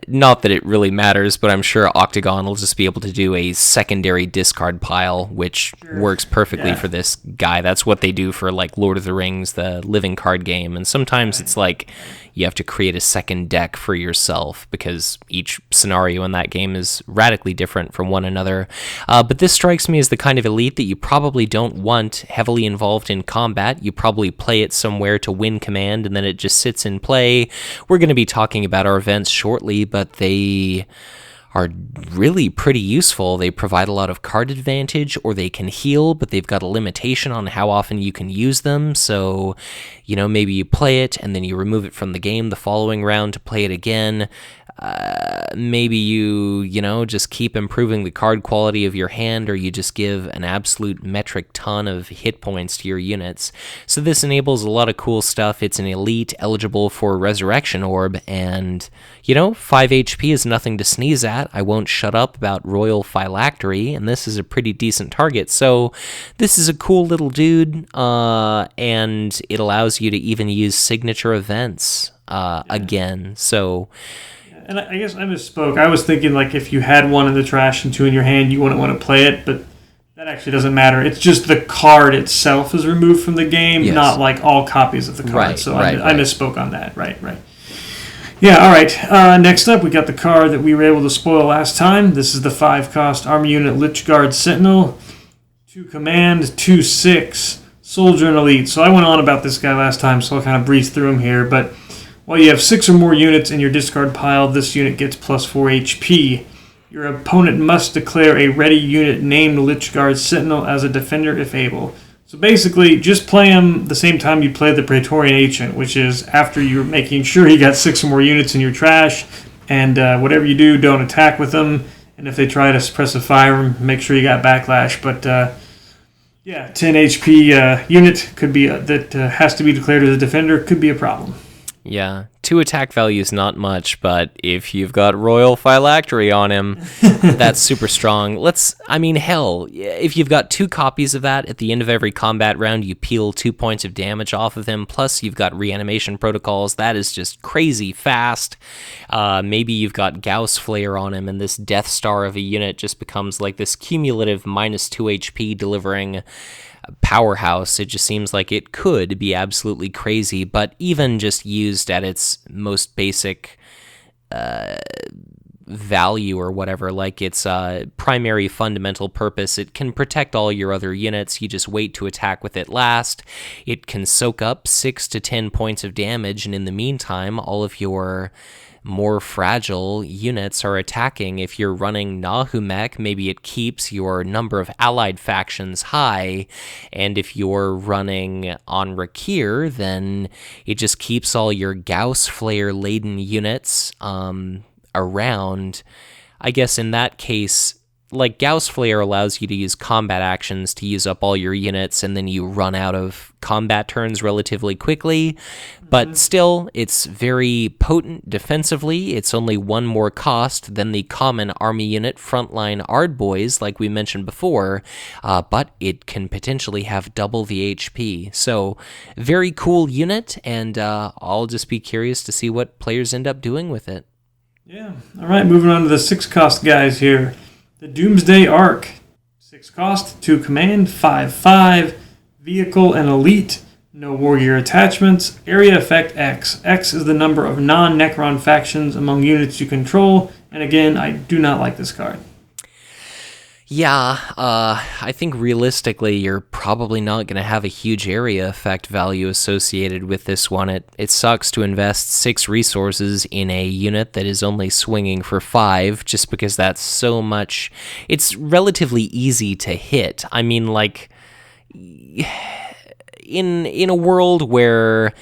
A: Not that it really matters, but I'm sure Octagon will just be able to do a secondary discard pile, which works perfectly for this guy. That's what they do for like Lord of the Rings, the living card game. And sometimes it's like you have to create a second deck for yourself because each scenario in that game is radically different from one another. But this strikes me as the kind of elite that you probably don't want heavily involved in combat. You probably play it somewhere to win command, and then it just sits in play. We're going to be talking about our events shortly, but they are really pretty useful. They provide a lot of card advantage, or they can heal, but they've got a limitation on how often you can use them. So, maybe you play it, and then you remove it from the game the following round to play it again. Maybe you just keep improving the card quality of your hand, or you just give an absolute metric ton of hit points to your units. So this enables a lot of cool stuff. It's an elite eligible for Resurrection Orb, and 5 HP is nothing to sneeze at. I won't shut up about Royal Phylactery, and this is a pretty decent target. So this is a cool little dude, and it allows you to even use signature events again. So.
B: And I guess I misspoke. I was thinking like if you had 1 in the trash and 2 in your hand, you wouldn't want to play it, but that actually doesn't matter. It's just the card itself is removed from the game, not like all copies of the card.
A: Right,
B: so
A: right.
B: I misspoke on that. Right. Yeah, all right. Next up, we got the card that we were able to spoil last time. This is the 5-cost Army Unit Lichguard Sentinel. 2 command, 2/6, Soldier and Elite. So I went on about this guy last time, so I'll kind of breeze through him here, but while you have 6 or more units in your discard pile, this unit gets plus 4 HP. Your opponent must declare a ready unit named Lichguard Sentinel as a defender if able. So basically, just play him the same time you play the Praetorian Ancient, which is after you're making sure you got 6 or more units in your trash, and whatever you do, don't attack with them. And if they try to suppress a fire, make sure you got backlash. But 10 HP unit could be that has to be declared as a defender could be a problem.
A: Yeah, 2 attack value is not much, but if you've got Royal Phylactery on him, that's super strong. Hell, if you've got 2 copies of that, at the end of every combat round, you peel 2 points of damage off of him, plus you've got reanimation protocols. That is just crazy fast. Maybe you've got Gauss Flare on him, and this Death Star of a unit just becomes like this cumulative minus 2 HP delivering powerhouse. It just seems like it could be absolutely crazy, but even just used at its most basic value or whatever, like its primary fundamental purpose, it can protect all your other units. You just wait to attack with it last. It can soak up 6 to 10 points of damage, and in the meantime, all of your more fragile units are attacking. If you're running Nahumekh, maybe it keeps your number of allied factions high, and if you're running Anrakyr, then it just keeps all your Gauss Flare-laden units around. I guess in that case, like Gauss Flare allows you to use combat actions to use up all your units, and then you run out of combat turns relatively quickly. But still, it's very potent defensively. It's only one more cost than the common army unit Frontline Ardboys, like we mentioned before, but it can potentially have double the HP. So, very cool unit, and I'll just be curious to see what players end up doing with it.
B: Yeah. All right, moving on to the 6-cost guys here. The Doomsday Ark. 6 cost, 2 command, 5/5, vehicle and elite, no warrior attachments, area effect X. X is the number of non-Necron factions among units you control, and again, I do not like this card.
A: Yeah, I think realistically you're probably not going to have a huge area effect value associated with this one. It sucks to invest 6 resources in a unit that is only swinging for 5 just because that's so much. It's relatively easy to hit. I mean, like, in a world where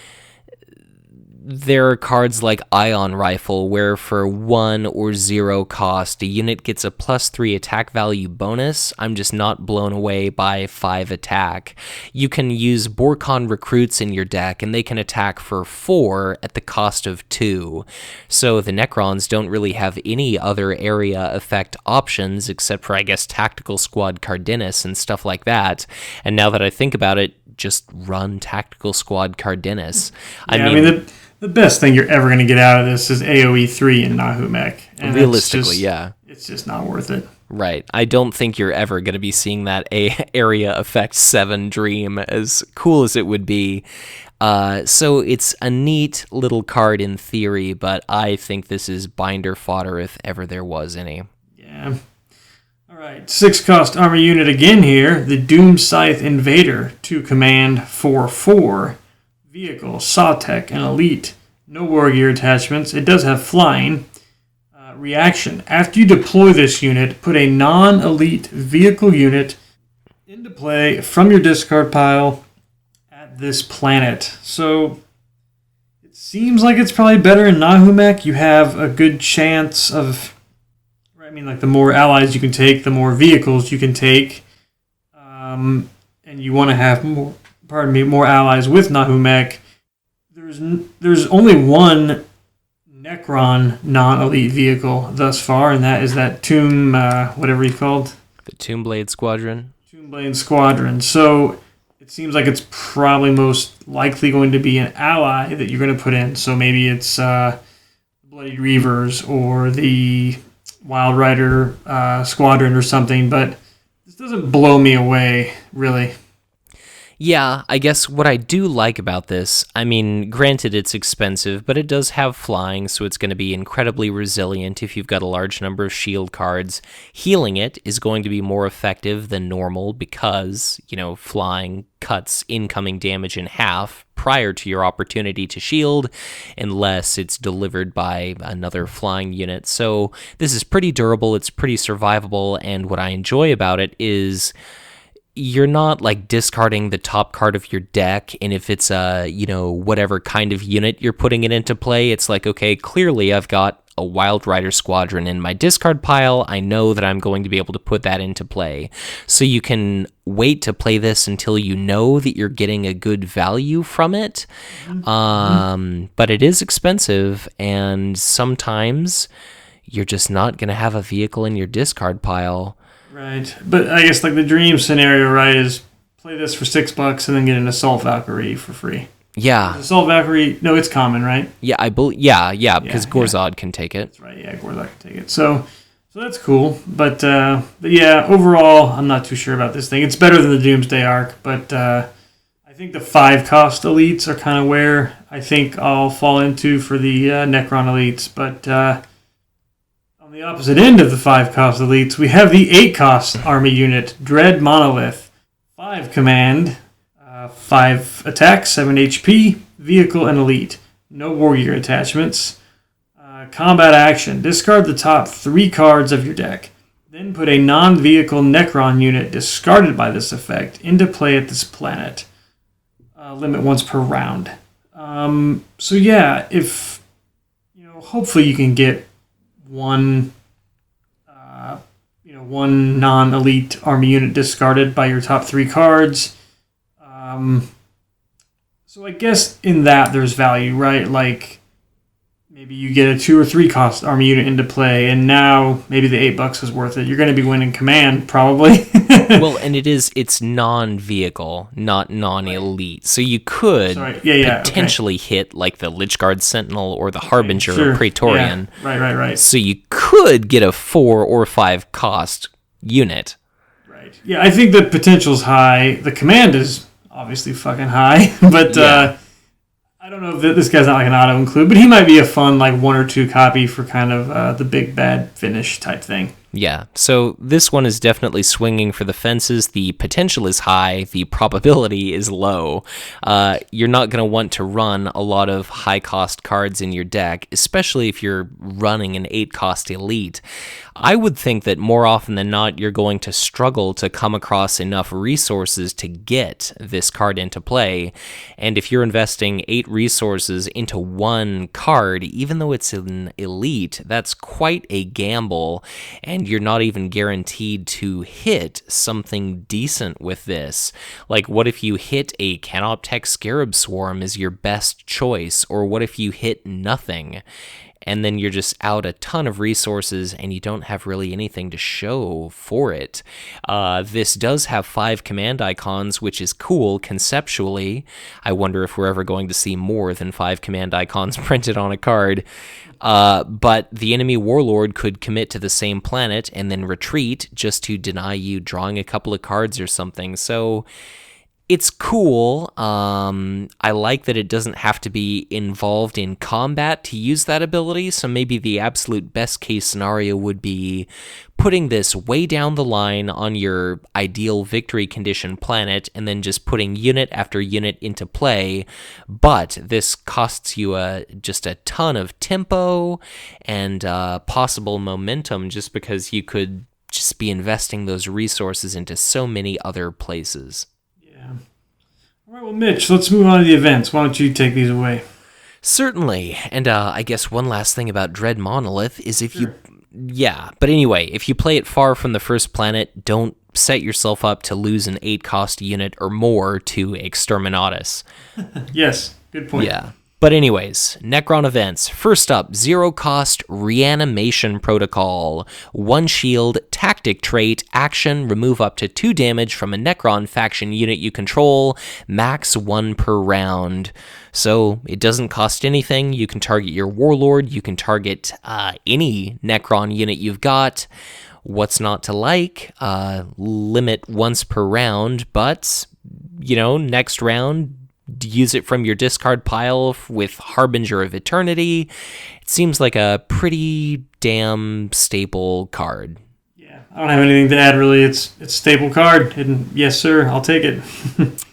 A: there are cards like Ion Rifle, where for 1 or 0 cost, a unit gets a +3 attack value bonus, I'm just not blown away by 5 attack. You can use Borkon Recruits in your deck, and they can attack for 4 at the cost of 2. So the Necrons don't really have any other area effect options, except for, I guess, Tactical Squad Cardenas and stuff like that. And now that I think about it, just run Tactical Squad Cardenas.
B: I mean the best thing you're ever going to get out of this is AoE 3 in Nahumekh. And
A: realistically, yeah.
B: It's just not worth it.
A: Right. I don't think you're ever going to be seeing that area effect 7 dream, as cool as it would be. So it's a neat little card in theory, but I think this is binder fodder if ever there was any.
B: Yeah. All right, 6-cost army unit again here. The Doom Scythe Invader, 2 command, 4/4. Vehicle, Sawtech, and Elite. No warrior attachments. It does have flying. Reaction. After you deploy this unit, put a non-elite vehicle unit into play from your discard pile at this planet. So it seems like it's probably better in Nahumekh. You have a good chance of... I mean, like, the more allies you can take, the more vehicles you can take. And you want to have more allies with Nahumekh. There's only one Necron non-elite vehicle thus far, and that is that Tomb, whatever he's called.
A: The Tombblade Squadron.
B: Tombblade Squadron. So it seems like it's probably most likely going to be an ally that you're going to put in. So maybe it's Bloody Reavers or the Wild Rider Squadron or something, but this doesn't blow me away, really.
A: Yeah, I guess what I do like about this, I mean, granted it's expensive, but it does have flying, so it's going to be incredibly resilient if you've got a large number of shield cards. Healing it is going to be more effective than normal because, flying cuts incoming damage in half prior to your opportunity to shield, unless it's delivered by another flying unit. So this is pretty durable, it's pretty survivable, and what I enjoy about it is... you're not like discarding the top card of your deck, and if it's a, whatever kind of unit you're putting it into play, it's like, okay, clearly I've got a Wild Rider Squadron in my discard pile. I know that I'm going to be able to put that into play. So you can wait to play this until you know that you're getting a good value from it. But it is expensive, and sometimes you're just not going to have a vehicle in your discard pile.
B: Right, but I guess like the dream scenario, right, is play this for $6 and then get an Assault Valkyrie for free.
A: Yeah,
B: Assault Valkyrie. No, it's common, right?
A: Yeah, I believe. Yeah, because Gorzad can take it.
B: That's right. Yeah, Gorzad can take it. So that's cool. But yeah, overall, I'm not too sure about this thing. It's better than the Doomsday Ark, but I think the 5-cost elites are kind of where I think I'll fall into for the Necron elites, but. On the opposite end of the 5-cost elites, we have the 8-cost army unit, Dread Monolith. 5 command, 5 attack, 7 HP, vehicle and elite. No warrior attachments. Combat action, discard the top 3 cards of your deck. Then put a non-vehicle Necron unit discarded by this effect into play at this planet. Limit once per round. So yeah, if, hopefully you can get one one non-elite army unit discarded by your top 3 cards. So I guess in that there's value, right? Like maybe you get a 2 or 3 cost army unit into play, and now maybe the $8 is worth it. You're going to be winning command probably.
A: Well, and it's non-vehicle, not non-elite. So you could potentially hit like the Lichguard Sentinel or the Harbinger or Praetorian.
B: Yeah. Right.
A: So you could get a 4 or 5 cost unit.
B: Right. Yeah, I think the potential's high. The command is obviously fucking high, but I don't know if this guy's not like an auto-include, but he might be a fun like 1 or 2 copy for kind of the big bad finish type thing.
A: Yeah, so this one is definitely swinging for the fences. The potential is high. The probability is low. You're not going to want to run a lot of high-cost cards in your deck, especially if you're running an 8-cost elite. I would think that more often than not, you're going to struggle to come across enough resources to get this card into play. And if you're investing 8 resources into one card, even though it's an elite, that's quite a gamble. And you're not even guaranteed to hit something decent with this. Like, what if you hit a Canoptech Scarab Swarm as your best choice? Or what if you hit nothing? And then you're just out a ton of resources and you don't have really anything to show for it. This does have 5 command icons, which is cool conceptually. I wonder if we're ever going to see more than 5 command icons printed on a card. But the enemy warlord could commit to the same planet and then retreat just to deny you drawing a couple of cards or something. So it's cool. I like that it doesn't have to be involved in combat to use that ability, so maybe the absolute best case scenario would be putting this way down the line on your ideal victory condition planet and then just putting unit after unit into play, but this costs you just a ton of tempo and possible momentum just because you could just be investing those resources into so many other places.
B: All right, well, Mitch, let's move on to the events. Why don't you take these away?
A: Certainly. And I guess one last thing about Dread Monolith is if you... Yeah, but anyway, if you play it far from the first planet, don't set yourself up to lose an 8-cost unit or more to Exterminatus.
B: Yes, good point.
A: Yeah. But anyways, Necron events. First up, 0-cost Reanimation Protocol. 1 shield, tactic trait, action, remove up to 2 damage from a Necron faction unit you control, max 1 per round. So it doesn't cost anything. You can target your warlord, you can target any Necron unit you've got. What's not to like? Limit once per round, but, next round, use it from your discard pile with Harbinger of Eternity. It seems like a pretty damn staple card.
B: Yeah, I don't have anything to add, really. It's a staple card, and yes, sir, I'll take it.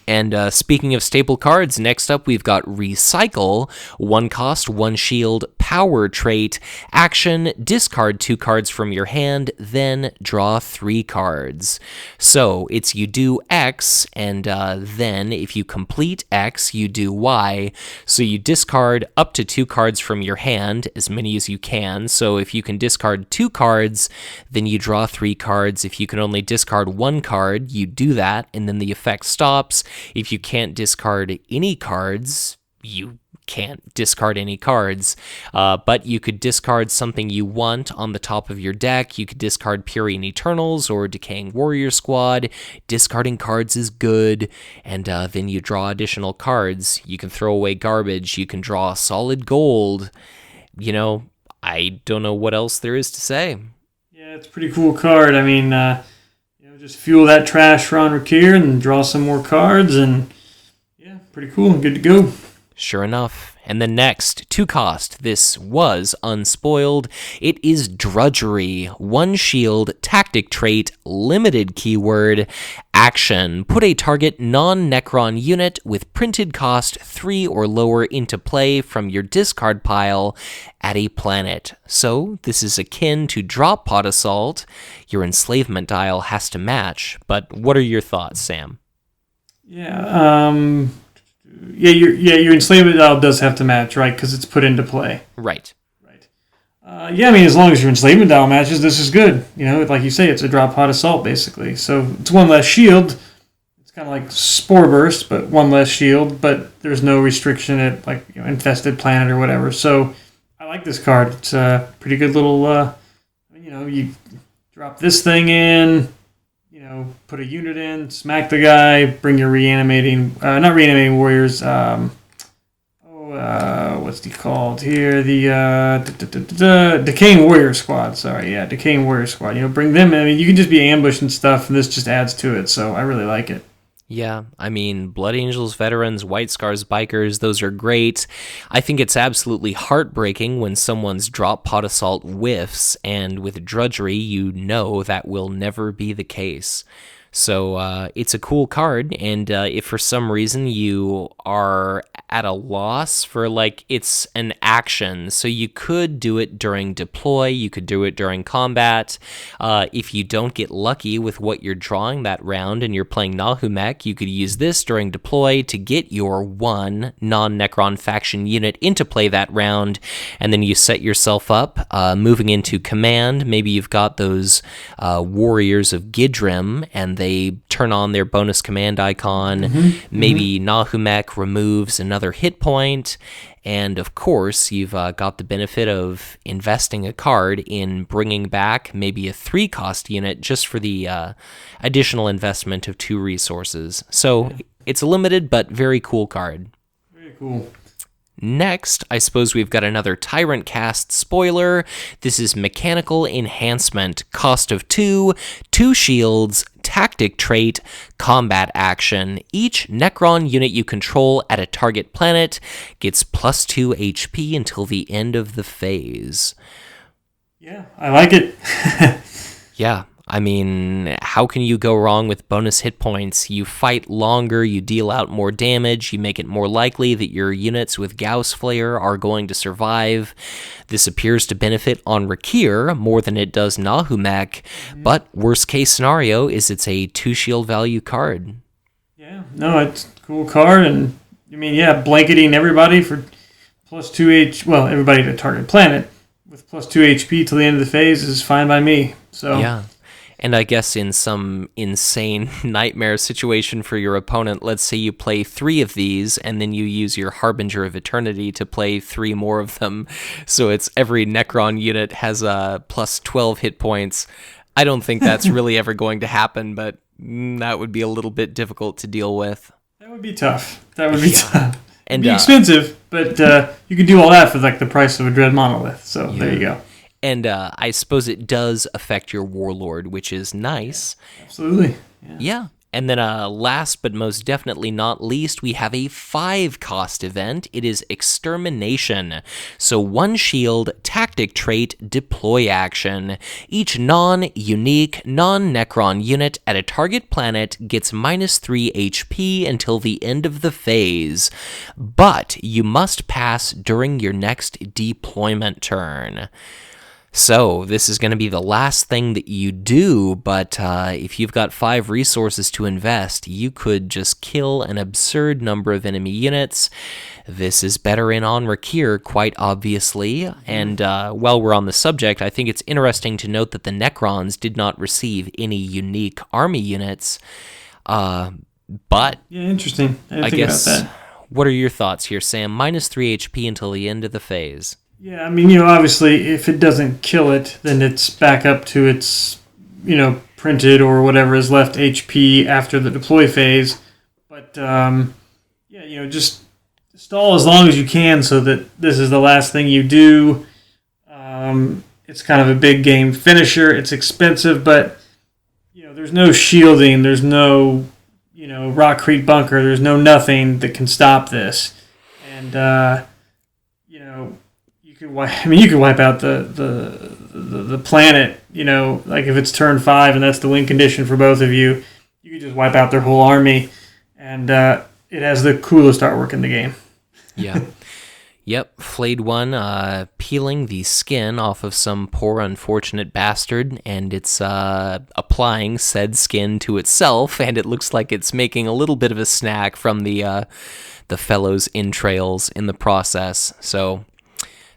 A: And speaking of staple cards, next up we've got Recycle, 1 cost, 1 shield, power trait, action, discard 2 cards from your hand, then draw 3 cards. So it's you do X, and then if you complete X, you do Y. So you discard up to 2 cards from your hand, as many as you can. So if you can discard 2 cards, then you draw 3 cards. If you can only discard 1 card, you do that, and then the effect stops. If you can't discard any cards, you can't discard any cards, but you could discard something you want on the top of your deck. You could discard Purian Eternals or Decaying Warrior Squad. Discarding cards is good, and then you draw additional cards. You can throw away garbage. You can draw solid gold. I don't know what else there is to say.
B: Yeah, it's a pretty cool card. I mean, just fuel that trash for Anrakyr and draw some more cards, and yeah, pretty cool. Good to go.
A: Sure enough. And then next, 2 cost. This was unspoiled. It is Drudgery. 1 shield, tactic trait, limited keyword, action. Put a target non-Necron unit with printed cost 3 or lower into play from your discard pile at a planet. So this is akin to Drop Pod Assault. Your enslavement dial has to match. But what are your thoughts, Sam?
B: Your enslavement dial does have to match, right? Because it's put into play.
A: Right.
B: Yeah, I mean, as long as you're enslavement dial matches, this is good. You know, like you say, it's a drop pod assault, basically. So it's one less shield. It's kind of like Spore Burst, but one less shield, but there's no restriction at, like, Infested Planet or whatever. So I like this card. It's a pretty good little, you drop this thing in, put a unit in, smack the guy, bring your not reanimating warriors, what's he called here? The Decaying Warrior Squad. Sorry, yeah, Decaying Warrior Squad. Bring them in. I mean, you can just be ambushed and stuff, and this just adds to it. So I really like it.
A: Yeah, I mean, Blood Angels veterans, White Scars bikers, those are great. I think it's absolutely heartbreaking when someone's drop pod assault whiffs, and with Drudgery, that will never be the case. So it's a cool card, and if for some reason you are at a loss for, it's an action, so you could do it during deploy, you could do it during combat. If you don't get lucky with what you're drawing that round and you're playing Nahumekh, you could use this during deploy to get your one non-Necron faction unit into play that round, and then you set yourself up, moving into command. Maybe you've got those Warriors of Gidrim, and they turn on their bonus command icon. Maybe Nahumekh removes another hit point, and of course you've got the benefit of investing a card in bringing back maybe a 3-cost unit just for the additional investment of 2 resources. So it's a limited but very cool card.
B: Very cool.
A: Next, I suppose we've got another Tyrantcast spoiler. This is Mechanical Enhancement, cost of 2, 2 shields, tactic trait, combat action. Each Necron unit you control at a target planet gets plus 2 HP until the end of the phase.
B: Yeah, I like it.
A: Yeah. I mean, how can you go wrong with bonus hit points? You fight longer, you deal out more damage, you make it more likely that your units with Gauss Flare are going to survive. This appears to benefit Anrakyr more than it does Nahumekh, but worst case scenario is it's a 2 shield value card.
B: Yeah, no, it's a cool card, and I mean, blanketing everybody for plus 2 everybody at a target planet with plus 2 HP till the end of the phase is fine by me. So
A: yeah. And I guess in some insane nightmare situation for your opponent, let's say you play 3 of these, and then you use your Harbinger of Eternity to play 3 more of them. So it's every Necron unit has a plus 12 hit points. I don't think that's really ever going to happen, but that would be a little bit difficult to deal with.
B: That would be tough. Tough.
A: And
B: it'd be expensive, but you could do all that for the price of a Dread Monolith. So there you go.
A: And I suppose it does affect your Warlord, which is nice.
B: Absolutely.
A: Yeah. And then last but most definitely not least, we have a 5-cost event. It is Extermination. So 1 shield, tactic trait, deploy action. Each non-unique, non-Necron unit at a target planet gets minus 3 HP until the end of the phase. But you must pass during your next deployment turn. So this is going to be the last thing that you do, but if you've got 5 resources to invest, you could just kill an absurd number of enemy units. This is better in Anrakyr, quite obviously, and while we're on the subject, I think it's interesting to note that the Necrons did not receive any unique army units, but...
B: Yeah, interesting. I guess, about that.
A: What are your thoughts here, Sam? Minus 3 HP until the end of the phase.
B: Yeah, I mean, obviously, if it doesn't kill it, then it's back up to its, printed or whatever is left HP after the deploy phase. But, just stall as long as you can so that this is the last thing you do. It's kind of a big game finisher. It's expensive, but, there's no shielding. There's no, Rock Creek Bunker. There's no nothing that can stop this. And, you could wipe out the planet, if it's turn 5 and that's the win condition for both of you, you could just wipe out their whole army, and it has the coolest artwork in the game.
A: Yeah. Yep, Flayed One peeling the skin off of some poor unfortunate bastard, and it's applying said skin to itself, and it looks like it's making a little bit of a snack from the fellow's entrails in the process, so...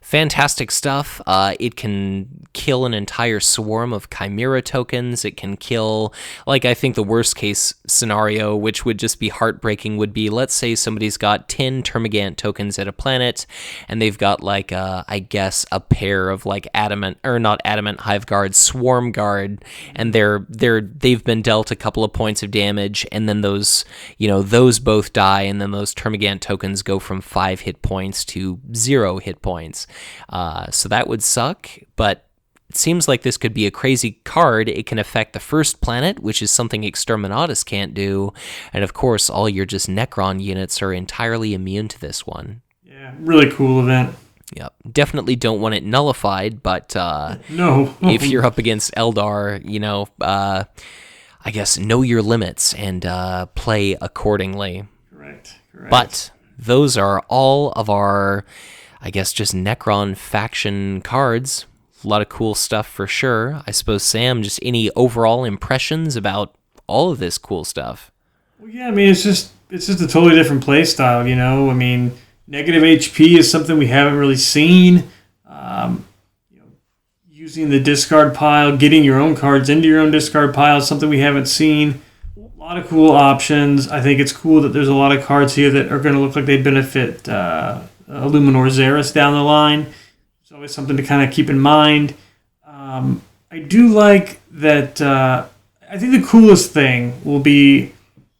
A: Fantastic stuff. It can kill an entire swarm of Chimera tokens. It can kill, like, I think the worst case scenario, which would just be heartbreaking, would be, let's say somebody's got 10 Termagant tokens at a planet, and they've got, like, I guess, a pair of, like, not Adamant Hive Guard, Swarm Guard, and they've been dealt a couple of points of damage, and then those both die, and then those Termagant tokens go from 5 hit points to 0 hit points. So that would suck, but it seems like this could be a crazy card. It can affect the first planet, which is something Exterminatus can't do, and of course all your just Necron units are entirely immune to this one.
B: Yeah, really cool event.
A: Yep, definitely don't want it nullified, but
B: no.
A: If you're up against Eldar, I guess know your limits and play accordingly.
B: Correct.
A: But those are all of our, I guess, just Necron faction cards. A lot of cool stuff for sure. I suppose, Sam, just any overall impressions about all of this cool stuff?
B: Well, yeah, I mean, it's just a totally different play style, I mean, negative HP is something we haven't really seen. Using the discard pile, getting your own cards into your own discard pile is something we haven't seen. A lot of cool options. I think it's cool that there's a lot of cards here that are going to look like they benefit Illuminor Xeris down the line. It's always something to kind of keep in mind. I do like that. I think the coolest thing will be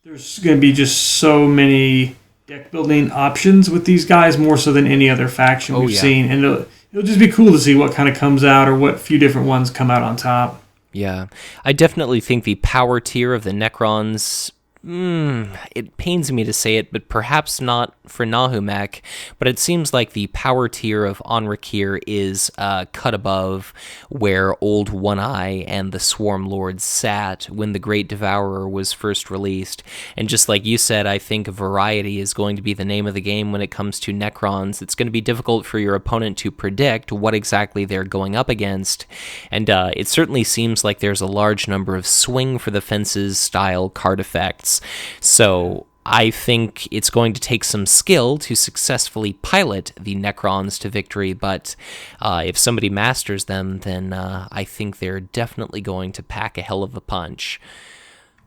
B: there's going to be just so many deck building options with these guys, more so than any other faction we've seen. And it'll just be cool to see what kind of comes out or what few different ones come out on top.
A: Yeah, I definitely think the power tier of the Necrons, it pains me to say it, but perhaps not for Nahumekh, but it seems like the power tier of Anrakyr is cut above where Old One-Eye and the Swarm Lords sat when the Great Devourer was first released. And just like you said, I think variety is going to be the name of the game when it comes to Necrons. It's going to be difficult for your opponent to predict what exactly they're going up against, and it certainly seems like there's a large number of swing for the fences style card effects. So I think it's going to take some skill to successfully pilot the Necrons to victory, but if somebody masters them, then I think they're definitely going to pack a hell of a punch.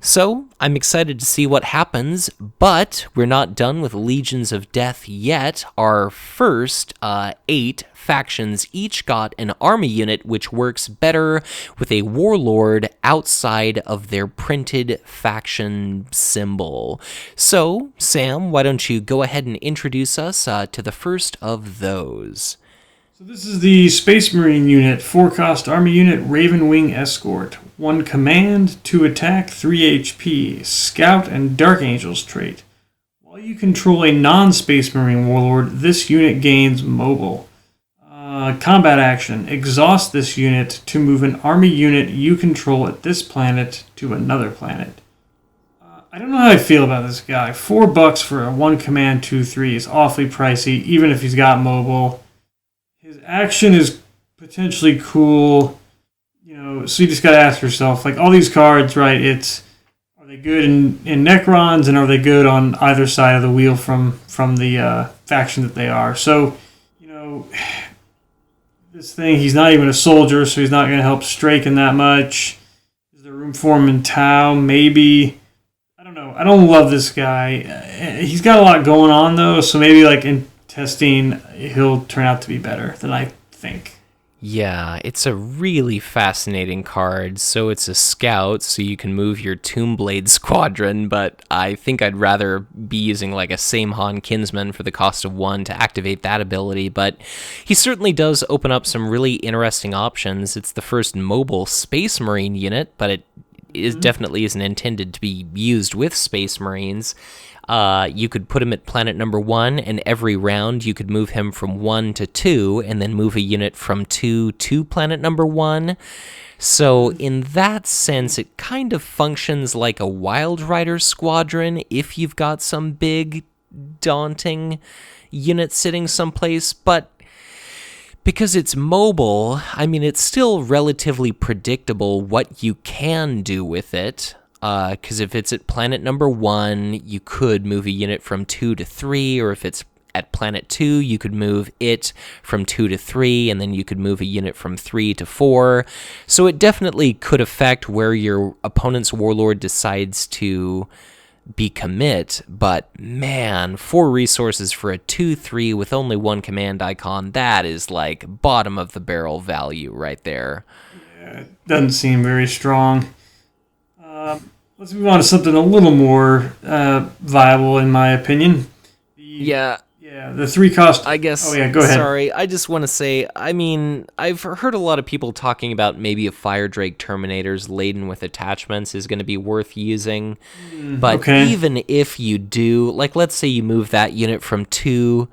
A: So, I'm excited to see what happens, but we're not done with Legions of Death yet. Our first 8 factions each got an army unit which works better with a warlord outside of their printed faction symbol. So, Sam, why don't you go ahead and introduce us to the first of those?
B: So this is the Space Marine unit, 4-cost army unit, Raven Wing Escort. 1 command, 2 attack, 3 HP, Scout and Dark Angels trait. While you control a non-Space Marine warlord, this unit gains mobile. Combat action, exhaust this unit to move an army unit you control at this planet to another planet. I don't know how I feel about this guy. $4 for a 1 command, 2/3 is awfully pricey, even if he's got mobile. His action is potentially cool, so you just got to ask yourself, like, all these cards, right, are they good in Necrons, and are they good on either side of the wheel from the faction that they are? So, this thing, he's not even a soldier, so he's not going to help Straken that much. Is there room for him in Tau? Maybe. I don't know. I don't love this guy. He's got a lot going on, though, so maybe, like, in testing, he'll turn out to be better than I think.
A: Yeah, it's a really fascinating card. So it's a scout, so you can move your Tombblade squadron, but I think I'd rather be using like a Samehan Kinsman for the cost of 1 to activate that ability, but he certainly does open up some really interesting options. It's the first mobile Space Marine unit, but it definitely isn't intended to be used with Space Marines. You could put him at planet number 1, and every round you could move him from 1 to 2, and then move a unit from 2 to planet number 1. So in that sense, it kind of functions like a Wild Rider squadron if you've got some big, daunting unit sitting someplace, but because it's mobile, I mean, it's still relatively predictable what you can do with it. Because if it's at planet number 1, you could move a unit from 2 to 3, or if it's at planet 2, you could move it from 2 to 3, and then you could move a unit from 3 to 4. So it definitely could affect where your opponent's warlord decides to be commit, but man, 4 resources for a 2/3 with only 1 command icon, that is like bottom of the barrel value right there.
B: Yeah, it doesn't seem very strong. Let's move on to something a little more viable, in my opinion.
A: Yeah,
B: the 3 cost...
A: I guess...
B: Oh, yeah, go ahead.
A: Sorry, I just want to say, I mean, I've heard a lot of people talking about maybe a Fire Drake Terminators laden with attachments is going to be worth using. But even if you do, like, let's say you move that unit from 2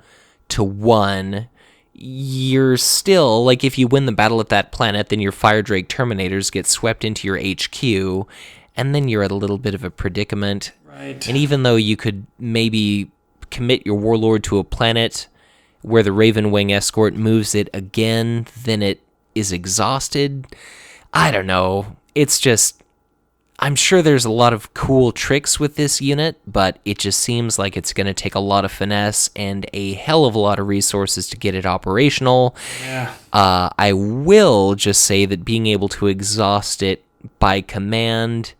A: to 1, you're still, like, if you win the battle at that planet, then your Fire Drake Terminators get swept into your HQ, and then you're at a little bit of a predicament.
B: Right.
A: And even though you could maybe commit your warlord to a planet where the Raven Wing escort moves it again, then it is exhausted. I don't know. It's just, I'm sure there's a lot of cool tricks with this unit, but it just seems like it's going to take a lot of finesse and a hell of a lot of resources to get it operational.
B: Yeah.
A: I will just say that being able to exhaust it by command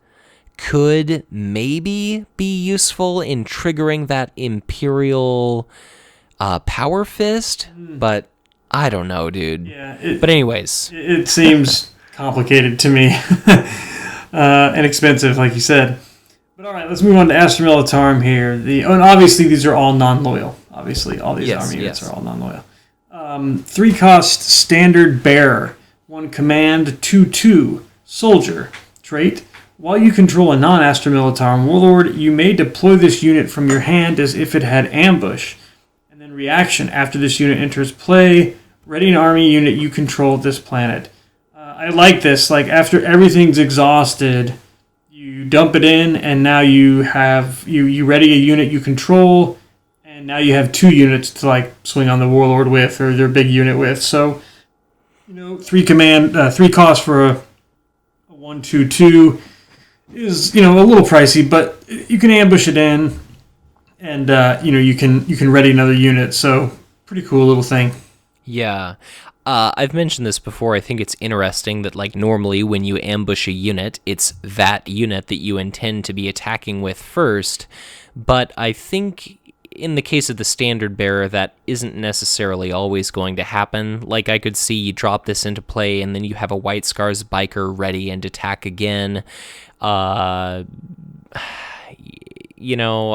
A: could maybe be useful in triggering that Imperial Power Fist, but I don't know, dude.
B: Yeah,
A: but anyways.
B: It seems complicated to me. And expensive, like you said. But all right, let's move on to Astra Militarum here. And obviously, these are all non-loyal. Obviously, all these army units are all non-loyal. 3 cost Standard Bearer. 1 command, 2/2. Soldier. Trait. While you control a non-Astra Militarum warlord, you may deploy this unit from your hand as if it had ambush. And then reaction. After this unit enters play, ready an army unit you control at this planet. I like this. Like, after everything's exhausted, you dump it in, and now you have you ready a unit you control, and now you have 2 units to like swing on the warlord with, or their big unit with. So, 3 cost for a 1/2/2 is a little pricey, but you can ambush it in, and you can ready another unit. So pretty cool little thing.
A: Yeah. I've mentioned this before. I think it's interesting that, like, normally when you ambush a unit, it's that unit that you intend to be attacking with first. But I think in the case of the Standard Bearer, that isn't necessarily always going to happen. Like, I could see you drop this into play, and then you have a White Scars Biker ready and attack again.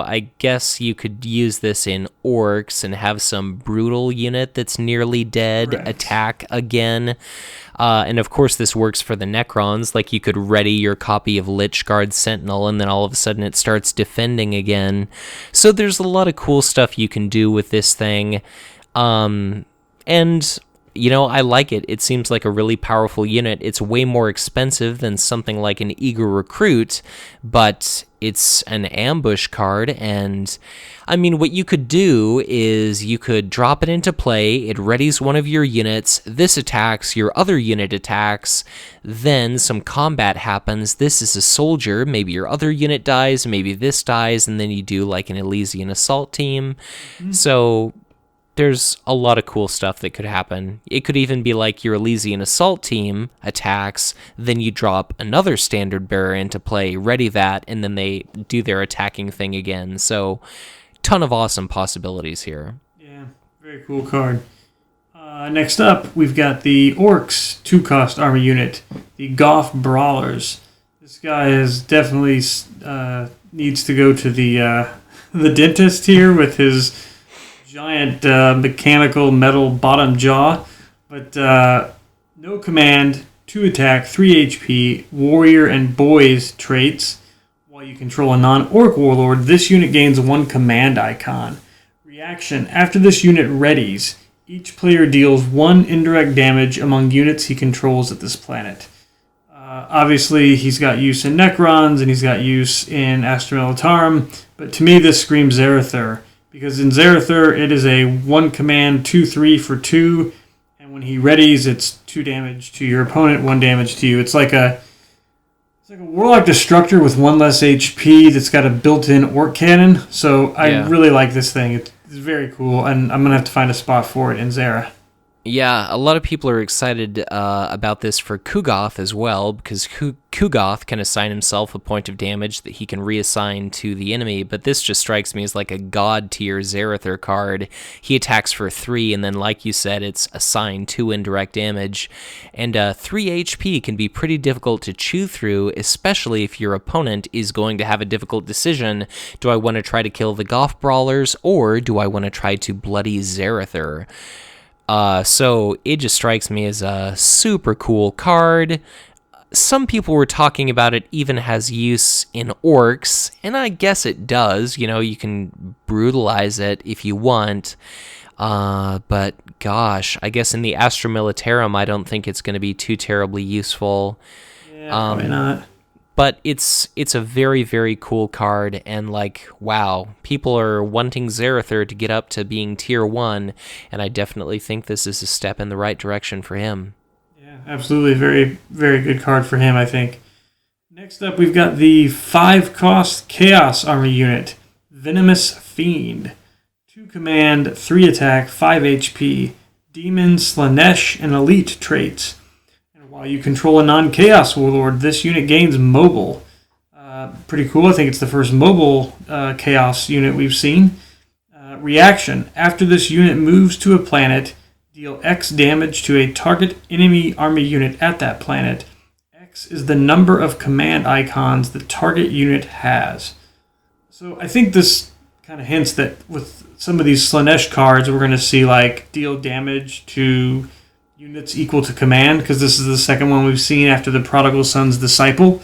A: I guess you could use this in Orcs and have some brutal unit that's nearly dead attack again. And of course this works for the Necrons. Like, you could ready your copy of Lichguard Sentinel, and then all of a sudden it starts defending again. So there's a lot of cool stuff you can do with this thing. And I like it. It seems like a really powerful unit. It's way more expensive than something like an Eager Recruit, but it's an ambush card, and I mean, what you could do is you could drop it into play, it readies one of your units, this attacks, your other unit attacks, then some combat happens, this is a soldier, maybe your other unit dies, maybe this dies, and then you do like an Elysian Assault team. So there's a lot of cool stuff that could happen. It could even be like your Elysian Assault team attacks, then you drop another Standard Bearer into play, ready that, and then they do their attacking thing again. So, ton of awesome possibilities here.
B: Yeah, very cool card. Next up, we've got the Orcs 2-cost army unit, the Goth Brawlers. This guy is definitely needs to go to the dentist here with his giant mechanical metal bottom jaw, but no command, 2 attack, 3 HP, warrior and boys traits. While you control a non-orc warlord, this unit gains 1 command icon. Reaction: after this unit readies, each player deals 1 indirect damage among units he controls at this planet. Obviously, he's got use in Necrons, and he's got use in Astra Militarum, but to me this screams Zarathur. Because in Zarathur, it is a 1 command, 2/3 for 2, and when he readies, it's 2 damage to your opponent, 1 damage to you. It's like a Warlock Destructor with 1 less HP that's got a built-in Orc Cannon, so I really like this thing. It's very cool, and I'm going to have to find a spot for it in Zara.
A: Yeah, a lot of people are excited about this for Kugoth as well, because Kugoth can assign himself a point of damage that he can reassign to the enemy, but this just strikes me as like a god-tier Zarathyr card. He attacks for 3, and then, like you said, it's assigned 2 indirect damage, and 3 HP can be pretty difficult to chew through, especially if your opponent is going to have a difficult decision. Do I want to try to kill the Goth Brawlers, or do I want to try to bloody Zarathyr? So it just strikes me as a super cool card. Some people were talking about it even has use in orcs, and I guess it does. You know, you can brutalize it if you want. But gosh, I guess in the Astra Militarum, I don't think it's going to be too terribly useful.
B: Yeah, probably not.
A: But it's a very, very cool card, and like, wow, people are wanting Zarathyr to get up to being tier 1, and I definitely think this is a step in the right direction for him.
B: Yeah, absolutely. Very, very good card for him, I think. Next up, we've got the 5-cost Chaos Army Unit, Venomous Fiend. 2 command, 3 attack, 5 HP, Demon, Slanesh, and Elite traits. While you control a non-Chaos Warlord, this unit gains mobile. Pretty cool. I think it's the first mobile Chaos unit we've seen. Reaction. After this unit moves to a planet, deal X damage to a target enemy army unit at that planet. X is the number of command icons the target unit has. So I think this kind of hints that with some of these Slanesh cards, we're going to see like deal damage to units equal to command, because this is the second one we've seen after the Prodigal Son's Disciple.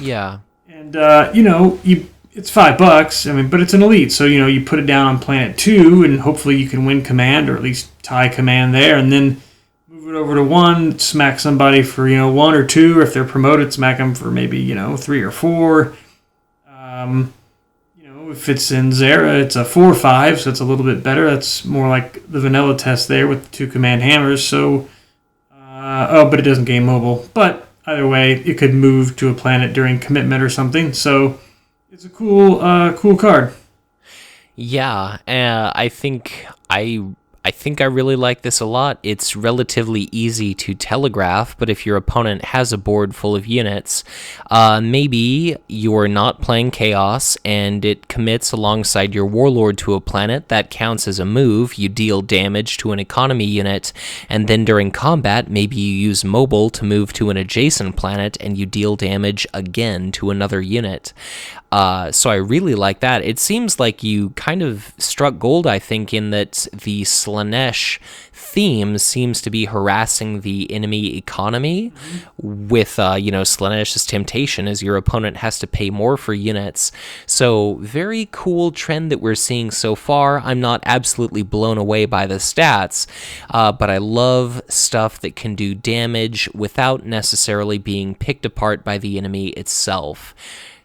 A: Yeah.
B: And, it's $5, I mean, but it's an elite, so, you put it down on planet 2, and hopefully you can win command, or at least tie command there, and then move it over to 1, smack somebody for, 1 or 2, or if they're promoted, smack them for maybe, 3 or 4. If it's in Zara, it's a 4-5, so it's a little bit better. That's more like the vanilla test there with the 2 command hammers. So, but it doesn't gain mobile. But either way, it could move to a planet during commitment or something. So it's a cool card.
A: Yeah, I think I really like this a lot. It's relatively easy to telegraph, but if your opponent has a board full of units, maybe you're not playing Chaos and it commits alongside your Warlord to a planet. That counts as a move. You deal damage to an economy unit, and then during combat, maybe you use mobile to move to an adjacent planet and you deal damage again to another unit. So I really like that. It seems like you kind of struck gold, I think, in that the Slanesh theme seems to be harassing the enemy economy with, Slanesh's temptation as your opponent has to pay more for units. So very cool trend that we're seeing so far. I'm not absolutely blown away by the stats, but I love stuff that can do damage without necessarily being picked apart by the enemy itself.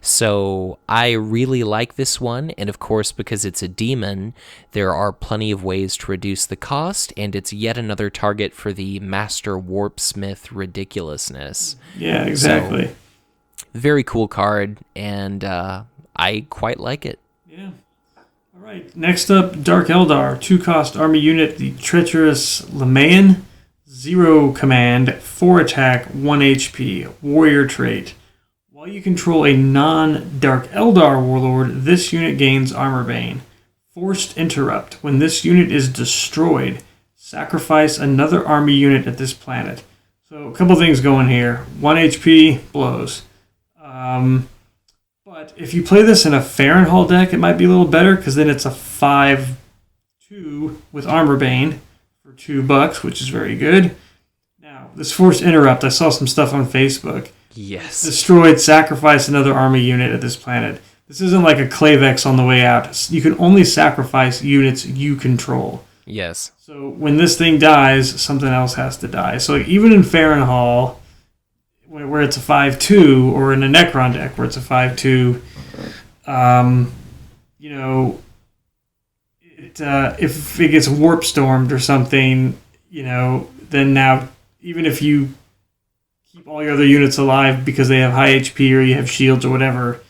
A: So I really like this one, and of course, because it's a demon, there are plenty of ways to reduce the cost, and it's yet another target for the Master Warpsmith ridiculousness.
B: Yeah, exactly.
A: So, very cool card, and I quite like it.
B: Yeah. All right, next up, Dark Eldar, 2-cost army unit, the Treacherous Lemayan, 0 command, 4 attack, 1 HP, warrior trait. While you control a non-Dark Eldar warlord, this unit gains Armor Bane. Forced Interrupt. When this unit is destroyed, sacrifice another army unit at this planet. So a couple things going here. 1 HP blows. But if you play this in a Farrenhall deck, it might be a little better, because then it's a 5-2 with Armor Bane for $2, which is very good. Now, this Forced Interrupt, I saw some stuff on Facebook.
A: Yes.
B: Destroyed, sacrifice another army unit at this planet. This isn't like a Clavex on the way out. You can only sacrifice units you control.
A: Yes.
B: So when this thing dies, something else has to die. So even in Farrenhall, where it's a 5-2, or in a Necron deck where it's a 5-2, if it gets warp stormed or something, then now even if you keep all your other units alive because they have high HP or you have shields or whatever,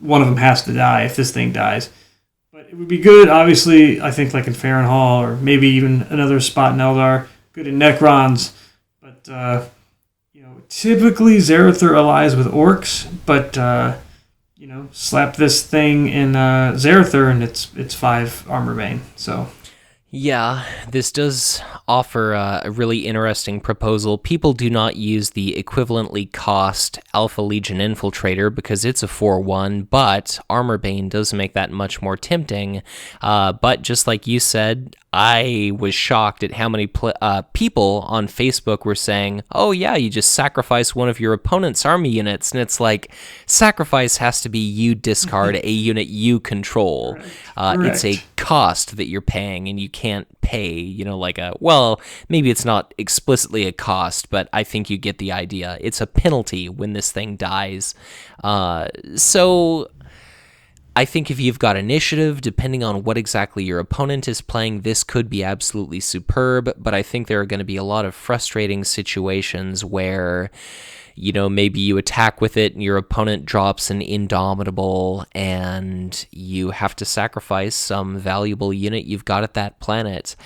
B: one of them has to die if this thing dies. But it would be good, obviously, I think like in Farron Hall or maybe even another spot in Eldar, good in Necrons. But, typically Zerathur allies with orcs, but, slap this thing in Zerathur and it's 5 armor bane, so...
A: Yeah, this does offer a really interesting proposal. People do not use the equivalently cost Alpha Legion Infiltrator because it's a 4-1, but Armorbane does make that much more tempting. But just like you said, I was shocked at how many people on Facebook were saying, oh yeah, you just sacrifice one of your opponent's army units, and it's like, sacrifice has to be you discard a unit you control. It's a cost that you're paying, and you can't pay, maybe it's not explicitly a cost, but I think you get the idea. It's a penalty when this thing dies. So I think if you've got initiative, depending on what exactly your opponent is playing, this could be absolutely superb, but I think there are going to be a lot of frustrating situations where, maybe you attack with it and your opponent drops an Indomitable and you have to sacrifice some valuable unit you've got at that planet.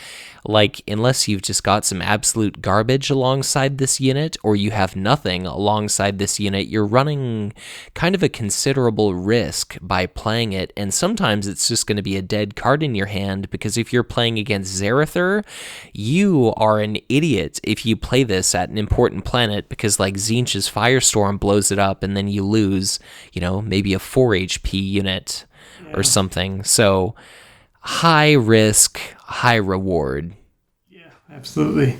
A: Like, unless you've just got some absolute garbage alongside this unit, or you have nothing alongside this unit, you're running kind of a considerable risk by playing it, and sometimes it's just going to be a dead card in your hand, because if you're playing against Zerathur, you are an idiot if you play this at an important planet, because like Tzeentch's Firestorm blows it up, and then you lose, maybe a 4 HP unit or something. So, high risk, high reward.
B: Yeah, absolutely.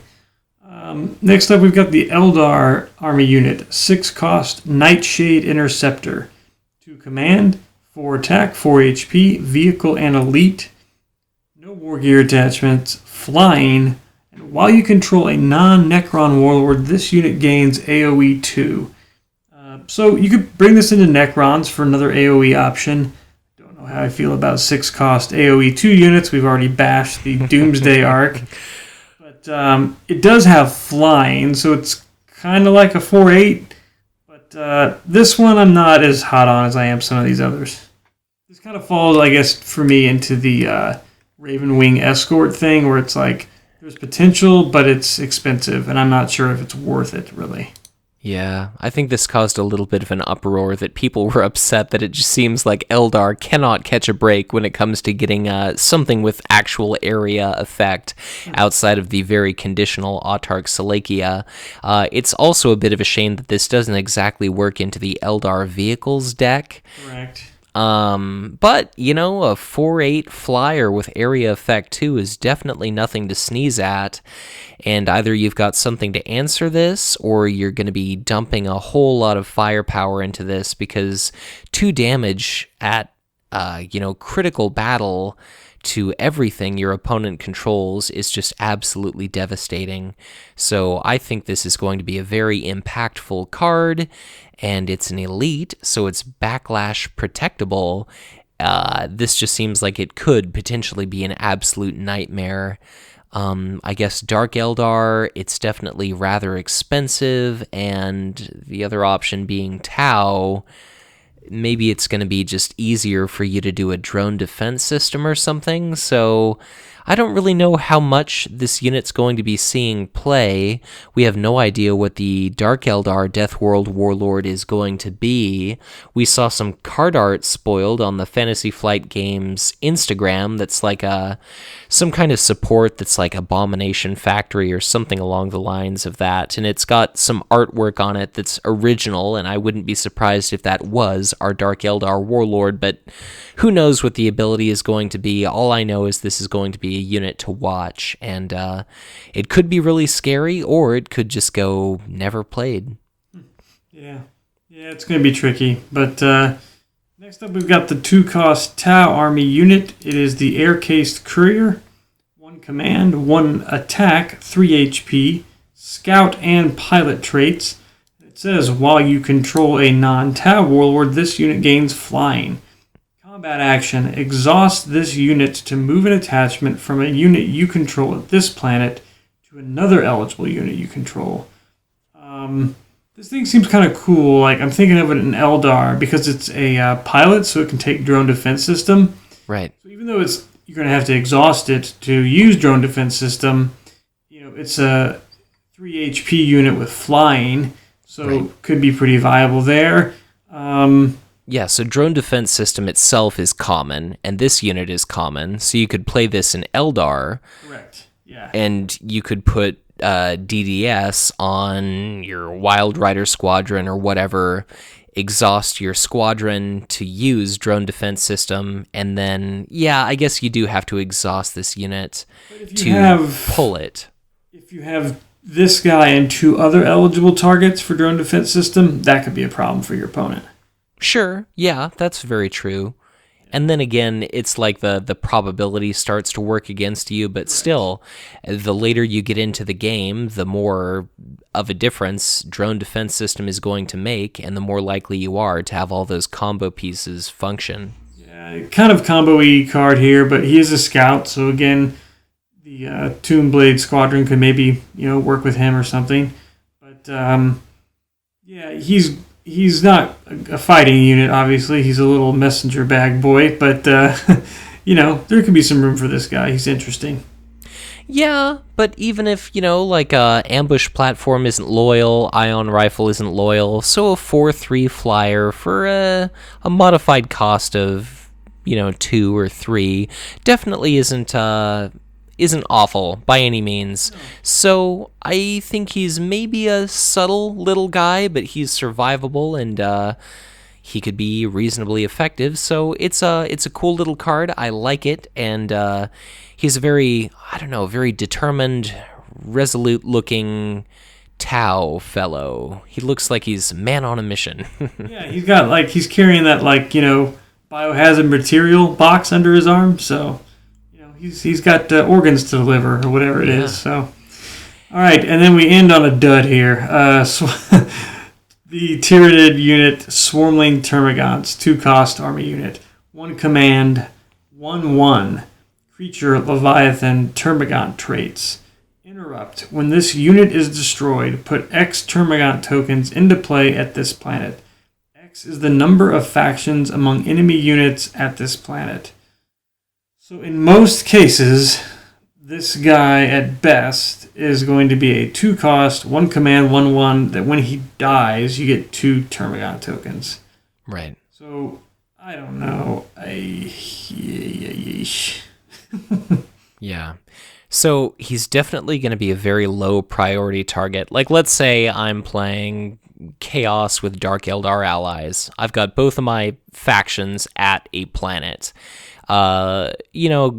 B: Next up, we've got the Eldar Army Unit, 6 cost Nightshade Interceptor. 2 command, 4 attack, 4 HP, vehicle and elite, no war gear attachments, flying, and while you control a non-Necron warlord, this unit gains AoE 2. So you could bring this into Necrons for another AoE option. How I feel about 6 cost AoE 2 units. We've already bashed the Doomsday arc. But it does have flying, so it's kind of like a 4-8. But this one I'm not as hot on as I am some of these others. This kind of falls, I guess, for me into the Ravenwing Escort thing, where it's like, there's potential, but it's expensive, and I'm not sure if it's worth it, really.
A: Yeah, I think this caused a little bit of an uproar, that people were upset that it just seems like Eldar cannot catch a break when it comes to getting something with actual area effect outside of the very conditional Autarch Salakia. It's also a bit of a shame that this doesn't exactly work into the Eldar vehicles deck.
B: Correct.
A: But, a 4-8 flyer with area effect 2 is definitely nothing to sneeze at, and either you've got something to answer this, or you're going to be dumping a whole lot of firepower into this, because 2 damage at, critical battle to everything your opponent controls is just absolutely devastating. So I think this is going to be a very impactful card, and it's an elite, so it's backlash protectable. This just seems like it could potentially be an absolute nightmare. I guess Dark Eldar, it's definitely rather expensive, and the other option being Tau, maybe it's going to be just easier for you to do a drone defense system or something, so I don't really know how much this unit's going to be seeing play. We have no idea what the Dark Eldar Deathworld Warlord is going to be. We saw some card art spoiled on the Fantasy Flight Games Instagram that's like some kind of support that's like Abomination Factory or something along the lines of that, and it's got some artwork on it that's original, and I wouldn't be surprised if that was our Dark Eldar Warlord, but who knows what the ability is going to be. All I know is this is going to be a unit to watch, and it could be really scary, or it could just go never played.
B: Yeah, it's going to be tricky, but next up we've got the 2-cost Tau Army Unit. It is the Air-Cased Courier, 1 command, 1 attack, 3 HP, scout and pilot traits. It says, while you control a non-Tau warlord, this unit gains flying. Combat action, exhaust this unit to move an attachment from a unit you control at this planet to another eligible unit you control. This thing seems kind of cool. Like, I'm thinking of it in Eldar because it's a pilot, so it can take drone defense system.
A: Right.
B: So even though you're going to have to exhaust it to use Drone Defense System, it's a 3 HP unit with flying, so could be pretty viable there.
A: Yeah, so Drone Defense System itself is common, and this unit is common, so you could play this in Eldar.
B: Correct, yeah.
A: And you could put DDS on your Wild Rider Squadron or whatever, exhaust your squadron to use Drone Defense System, and then, yeah, I guess you do have to exhaust this unit to pull it.
B: If you have this guy and 2 other eligible targets for Drone Defense System, that could be a problem for your opponent.
A: Sure, yeah, that's very true. And then again, it's like the probability starts to work against you, but still, the later you get into the game, the more of a difference Drone Defense System is going to make, and the more likely you are to have all those combo pieces function.
B: Yeah, kind of combo-y card here, but he is a scout, so again, the Tomb Blade Squadron could maybe, work with him or something. But, yeah, he's not a fighting unit, obviously. He's a little messenger bag boy, but, there could be some room for this guy. He's interesting.
A: Yeah, but even if, ambush platform isn't loyal, ion rifle isn't loyal, so a 4/3 flyer for a modified cost of, 2 or 3 definitely isn't awful by any means. So I think he's maybe a subtle little guy, but he's survivable and he could be reasonably effective. So it's a cool little card. I like it, and he's a very determined, resolute looking Tau fellow. He looks like he's man on a mission.
B: Yeah, he's carrying that biohazard material box under his arm, so he's got organs to deliver or whatever it is. So, all right, and then we end on a dud here. The Tyranid unit, Swarmling Termagants, 2-cost army unit, 1 command, 1/1, creature Leviathan Termagant traits. Interrupt. When this unit is destroyed, put X Termagant tokens into play at this planet. X is the number of factions among enemy units at this planet. So in most cases, this guy at best is going to be a 2-cost, 1 command, 1/1, that when he dies, you get 2 Termagant tokens.
A: Right.
B: So, I don't know.
A: Yeah. So he's definitely going to be a very low priority target. Like, let's say I'm playing Chaos with Dark Eldar allies. I've got both of my factions at a planet.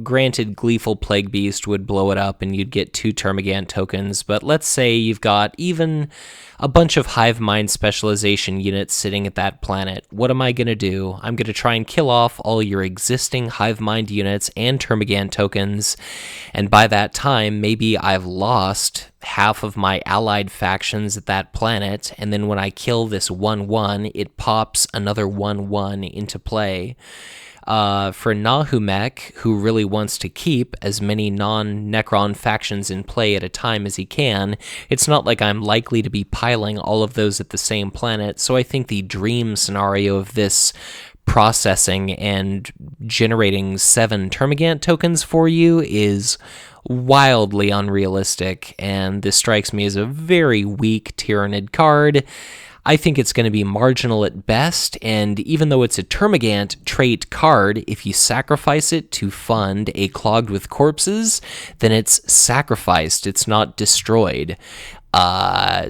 A: Granted, Gleeful Plague Beast would blow it up and you'd get 2 Termagant tokens, but let's say you've got even a bunch of Hive Mind specialization units sitting at that planet. What am I going to do? I'm going to try and kill off all your existing Hive Mind units and Termagant tokens, and by that time, maybe I've lost half of my allied factions at that planet, and then when I kill this 1/1, it pops another 1/1 into play. For Nahumekh, who really wants to keep as many non-Necron factions in play at a time as he can, it's not like I'm likely to be piling all of those at the same planet, so I think the dream scenario of this processing and generating 7 Termagant tokens for you is wildly unrealistic, and this strikes me as a very weak Tyranid card. I think it's going to be marginal at best, and even though it's a Termagant trait card, if you sacrifice it to fund a Clogged with Corpses, then it's sacrificed, it's not destroyed.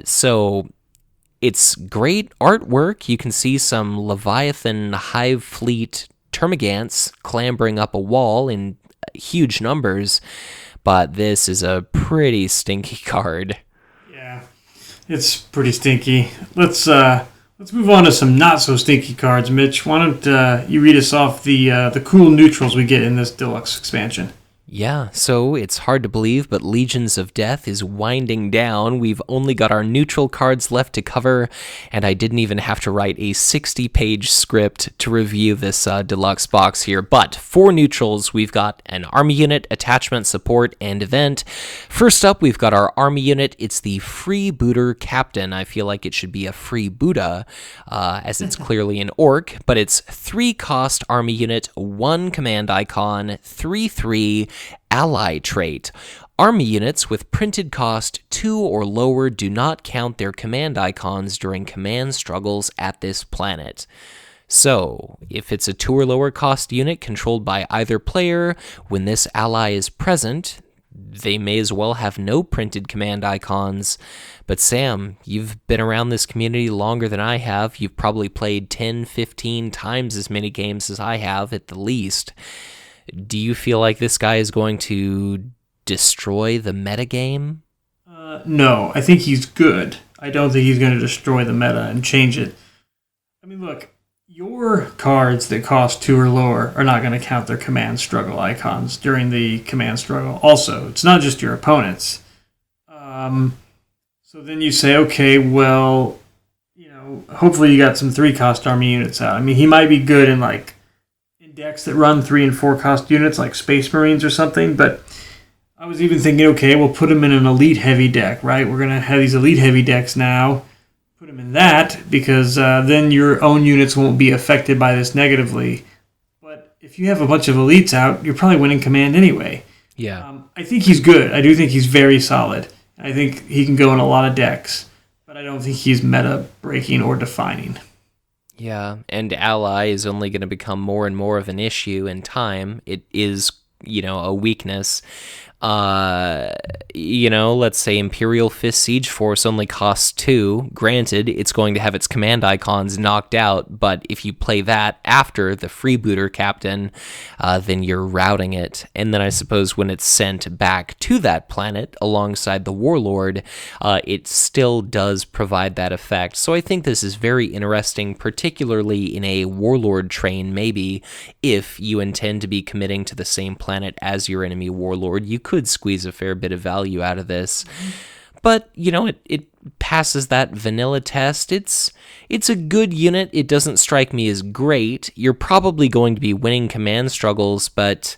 A: So it's great artwork. You can see some Leviathan Hive Fleet Termagants clambering up a wall in huge numbers, but this is a pretty stinky card.
B: It's pretty stinky. Let's move on to some not so stinky cards, Mitch. Why don't you read us off the cool neutrals we get in this deluxe expansion?
A: Yeah, so it's hard to believe, but Legions of Death is winding down. We've only got our neutral cards left to cover, and I didn't even have to write a 60-page script to review this deluxe box here. But for neutrals, we've got an Army Unit, Attachment, Support, and Event. First up, we've got our Army Unit. It's the Freebooter Captain. I feel like it should be a Freebooter, as it's clearly an orc, but it's 3-cost Army Unit, 1 command icon, 3/3, ally trait. Army units with printed cost 2 or lower do not count their command icons during command struggles at this planet. So, if it's a 2 or lower cost unit controlled by either player, when this ally is present, they may as well have no printed command icons. But Sam, you've been around this community longer than I have. You've probably played 10, 15 times as many games as I have at the least. Do you feel like this guy is going to destroy the metagame?
B: No, I think he's good. I don't think he's going to destroy the meta and change it. I mean, look, your cards that cost 2 or lower are not going to count their command struggle icons during the command struggle. Also, it's not just your opponents. So then you say, okay, well, hopefully you got some 3-cost army units out. I mean, he might be good in decks that run 3 and 4 cost units like Space Marines or something, but I was even thinking, okay, we'll put him in an elite heavy deck, right? We're going to have these elite heavy decks now. Put him in that because then your own units won't be affected by this negatively. But if you have a bunch of elites out, you're probably winning command anyway.
A: Yeah.
B: I think he's good. I do think he's very solid. I think he can go in a lot of decks, but I don't think he's meta breaking or defining.
A: Yeah, and ally is only going to become more and more of an issue in time. It is, a weakness. Let's say Imperial Fist Siege Force only costs 2. Granted, it's going to have its command icons knocked out, but if you play that after the Freebooter Captain, then you're routing it. And then I suppose when it's sent back to that planet alongside the Warlord, it still does provide that effect. So I think this is very interesting, particularly in a Warlord train, maybe, if you intend to be committing to the same planet as your enemy Warlord. You could squeeze a fair bit of value out of this. But, it passes that vanilla test. It's a good unit. It doesn't strike me as great. You're probably going to be winning command struggles, but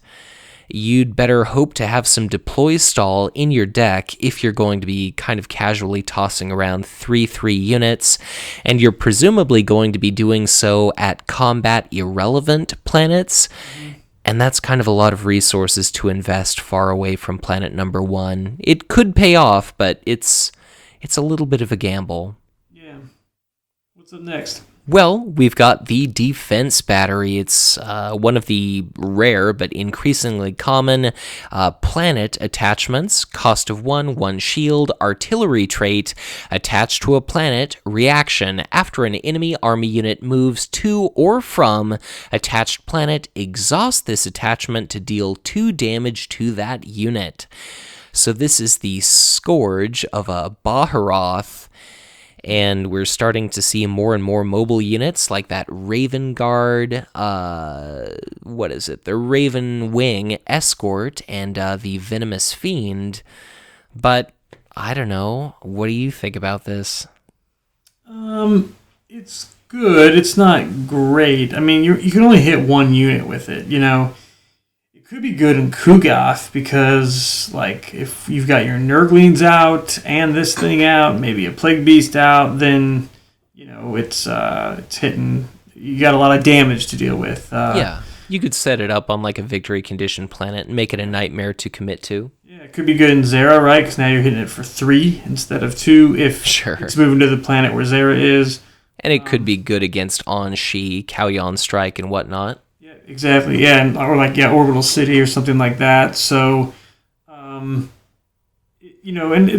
A: you'd better hope to have some deploy stall in your deck if you're going to be kind of casually tossing around 3/3 units, and you're presumably going to be doing so at combat irrelevant planets. And that's kind of a lot of resources to invest far away from planet number 1. It could pay off, but it's a little bit of a gamble.
B: Yeah. What's up next?
A: Well, we've got the Defense Battery. It's one of the rare but increasingly common planet attachments. Cost of 1, 1 shield, artillery trait, attached to a planet, reaction. After an enemy army unit moves to or from attached planet, exhaust this attachment to deal 2 damage to that unit. So this is the Scourge of a Baharoth. And we're starting to see more and more mobile units like that Raven Guard, the Raven Wing Escort, and the Venomous Fiend. But, I don't know, what do you think about this?
B: It's good. It's not great. I mean, you can only hit 1 unit with it, It could be good in Kugath because, if you've got your Nurglings out and this thing out, maybe a Plague Beast out, then, it's hitting. You got a lot of damage to deal with.
A: Yeah, you could set it up on, a victory condition planet and make it a nightmare to commit to.
B: Yeah, it could be good in Zara, right? Because now you're hitting it for 3 instead of 2 if it's moving to the planet where Zara is.
A: And it could be good against On-Shi, Kauyon Strike, and whatnot.
B: Exactly, yeah, Orbital City or something like that. So, and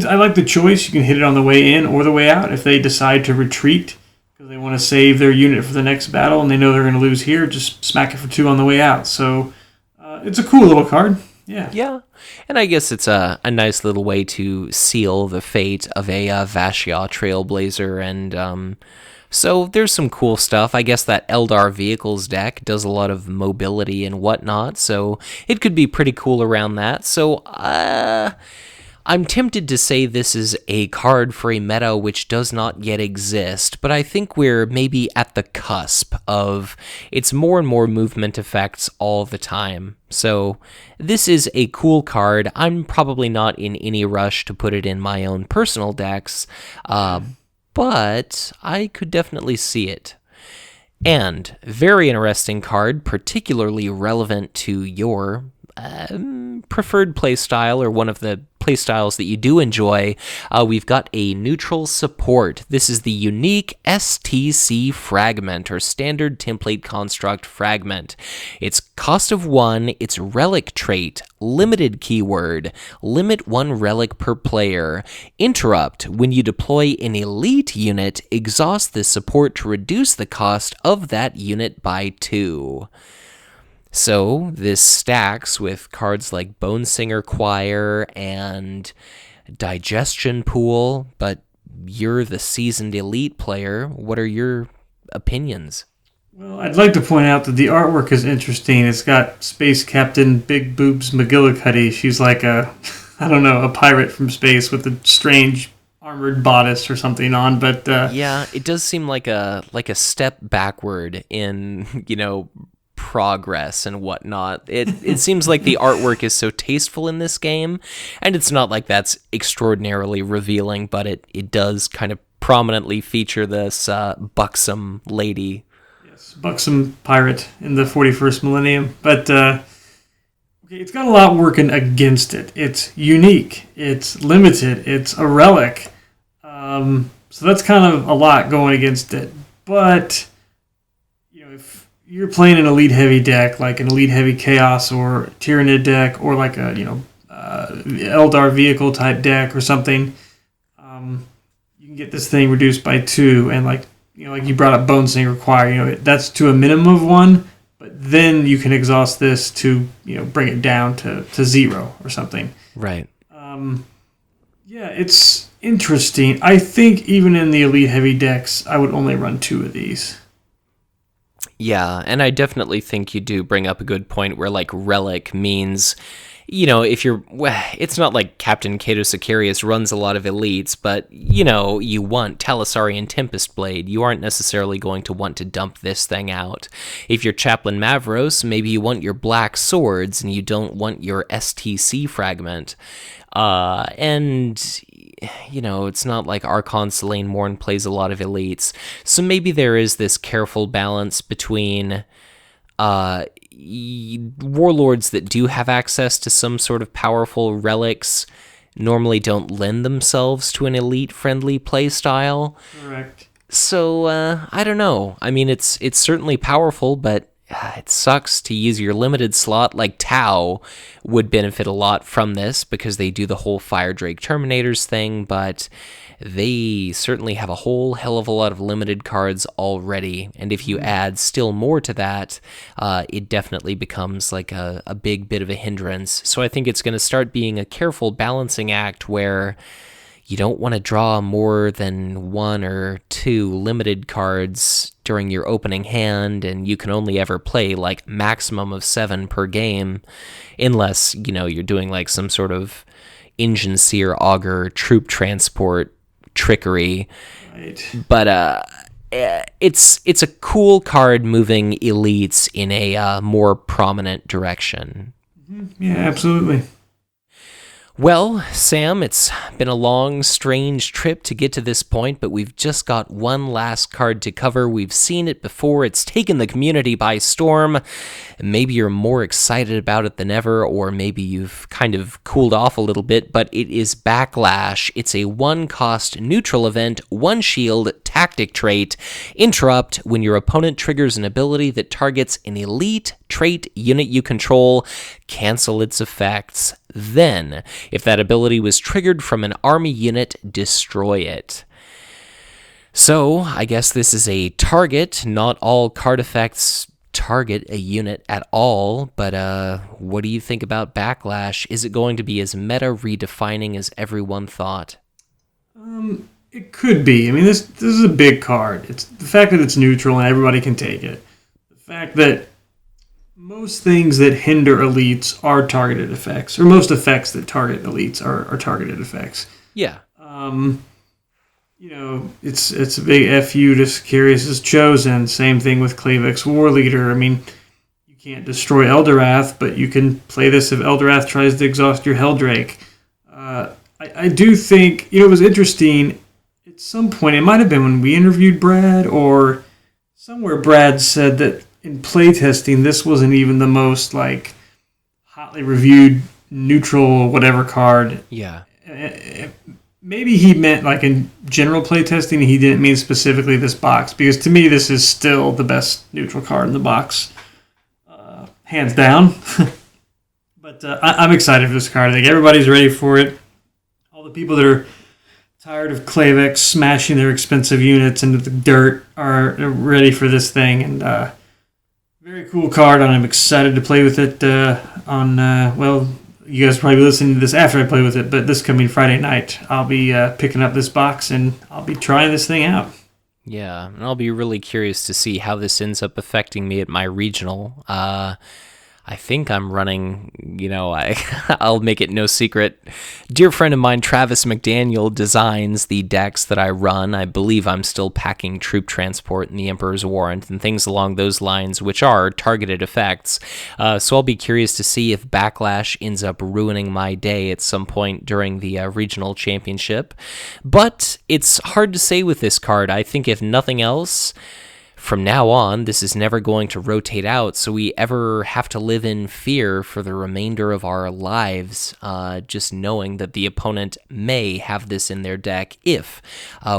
B: I like the choice. You can hit it on the way in or the way out. If they decide to retreat because they want to save their unit for the next battle and they know they're going to lose here, just smack it for 2 on the way out. So, it's a cool little card. Yeah.
A: Yeah, and I guess it's a nice little way to seal the fate of a Vashia Trailblazer and So there's some cool stuff. I guess that Eldar Vehicles deck does a lot of mobility and whatnot, so it could be pretty cool around that. So, I'm tempted to say this is a card for a meta which does not yet exist, but I think we're maybe at the cusp of it's more and more movement effects all the time. So this is a cool card. I'm probably not in any rush to put it in my own personal decks, but I could definitely see it. And very interesting card, particularly relevant to your preferred playstyle or one of the playstyles that you do enjoy. We've got a neutral support. This is the unique STC fragment, or standard template construct fragment. Its cost of 1, its relic trait, limited keyword, limit 1 relic per player, interrupt, when you deploy an elite unit, exhaust this support to reduce the cost of that unit by 2. So this stacks with cards like Bonesinger Choir and Digestion Pool, but you're the seasoned elite player. What are your opinions?
B: Well, I'd like to point out that the artwork is interesting. It's got Space Captain Big Boobs McGillicuddy. She's like a pirate from space with a strange armored bodice or something on, but
A: yeah, it does seem like a step backward in, progress and whatnot. It seems like the artwork is so tasteful in this game, and it's not like that's extraordinarily revealing, but it does kind of prominently feature this buxom lady.
B: Yes, buxom pirate in the 41st millennium. But it's got a lot working against it. It's unique, it's limited, it's a relic. So that's kind of a lot going against it. But if you're playing an elite heavy deck, like an elite heavy chaos or Tyrannid deck, or like a Eldar vehicle type deck or something, you can get this thing reduced by 2, and like you brought up Bonesinger Choir, that's to a minimum of 1, but then you can exhaust this to bring it down to 0 or something.
A: Right.
B: Yeah, it's interesting. I think even in the elite heavy decks, I would only run 2 of these.
A: Yeah, and I definitely think you do bring up a good point where, like, relic means, if you're... It's not like Captain Cato Sicarius runs a lot of elites, but, you want Talisarian Tempest Blade. You aren't necessarily going to want to dump this thing out. If you're Chaplain Mavros, maybe you want your black swords, and you don't want your STC fragment. It's not like Archon Selene Morn plays a lot of elites. So maybe there is this careful balance between warlords that do have access to some sort of powerful relics normally don't lend themselves to an elite-friendly playstyle.
B: Correct.
A: So, I don't know. I mean, it's certainly powerful, but it sucks to use your limited slot. Like Tau would benefit a lot from this because they do the whole Fire Drake Terminators thing, but they certainly have a whole hell of a lot of limited cards already, and if you add still more to that, it definitely becomes like a big bit of a hindrance. So I think it's going to start being a careful balancing act where you don't want to draw more than 1 or 2 limited cards during your opening hand, and you can only ever play like maximum of 7 per game, unless, you're doing like some sort of Engine Seer Augur troop transport trickery.
B: Right.
A: But it's a cool card moving elites in a more prominent direction.
B: Yeah, absolutely.
A: Well, Sam, it's been a long, strange trip to get to this point, but we've just got one last card to cover. We've seen it before. It's taken the community by storm. Maybe you're more excited about it than ever, or maybe you've kind of cooled off a little bit, but it is Backlash. It's a 1-cost neutral event, 1 shield, tactic trait, interrupt when your opponent triggers an ability that targets an elite trait unit you control, cancel its effects. Then, if that ability was triggered from an army unit, destroy it. So, I guess this is a target. Not all card effects target a unit at all, but what do you think about Backlash? Is it going to be as meta redefining as everyone thought?
B: It could be. I mean, this is a big card. It's the fact that it's neutral and everybody can take it. The fact that most things that hinder elites are targeted effects, or most effects that target elites are targeted effects.
A: Yeah.
B: It's a big FU to Sicarius' Chosen. Same thing with Klavex War Leader. I mean, you can't destroy Eldorath, but you can play this if Eldorath tries to exhaust your Helldrake. I do think, it was interesting. At some point, it might have been when we interviewed Brad, or somewhere Brad said that in playtesting, this wasn't even the most, hotly reviewed neutral whatever card.
A: Yeah.
B: Maybe he meant, in general playtesting, he didn't mean specifically this box, because to me, this is still the best neutral card in the box. Hands down. But I'm excited for this card. I think everybody's ready for it. All the people that are tired of Klavex smashing their expensive units into the dirt are ready for this thing. And very cool card, and I'm excited to play with it you guys will probably be listening to this after I play with it, but this coming Friday night, I'll be picking up this box, and I'll be trying this thing out.
A: Yeah, and I'll be really curious to see how this ends up affecting me at my regional. I think I'm running, I'll make it no secret. Dear friend of mine, Travis McDaniel, designs the decks that I run. I believe I'm still packing Troop Transport and the Emperor's Warrant and things along those lines, which are targeted effects. So I'll be curious to see if Backlash ends up ruining my day at some point during the regional championship. But it's hard to say with this card. I think if nothing else, from now on, this is never going to rotate out, so we ever have to live in fear for the remainder of our lives, just knowing that the opponent may have this in their deck if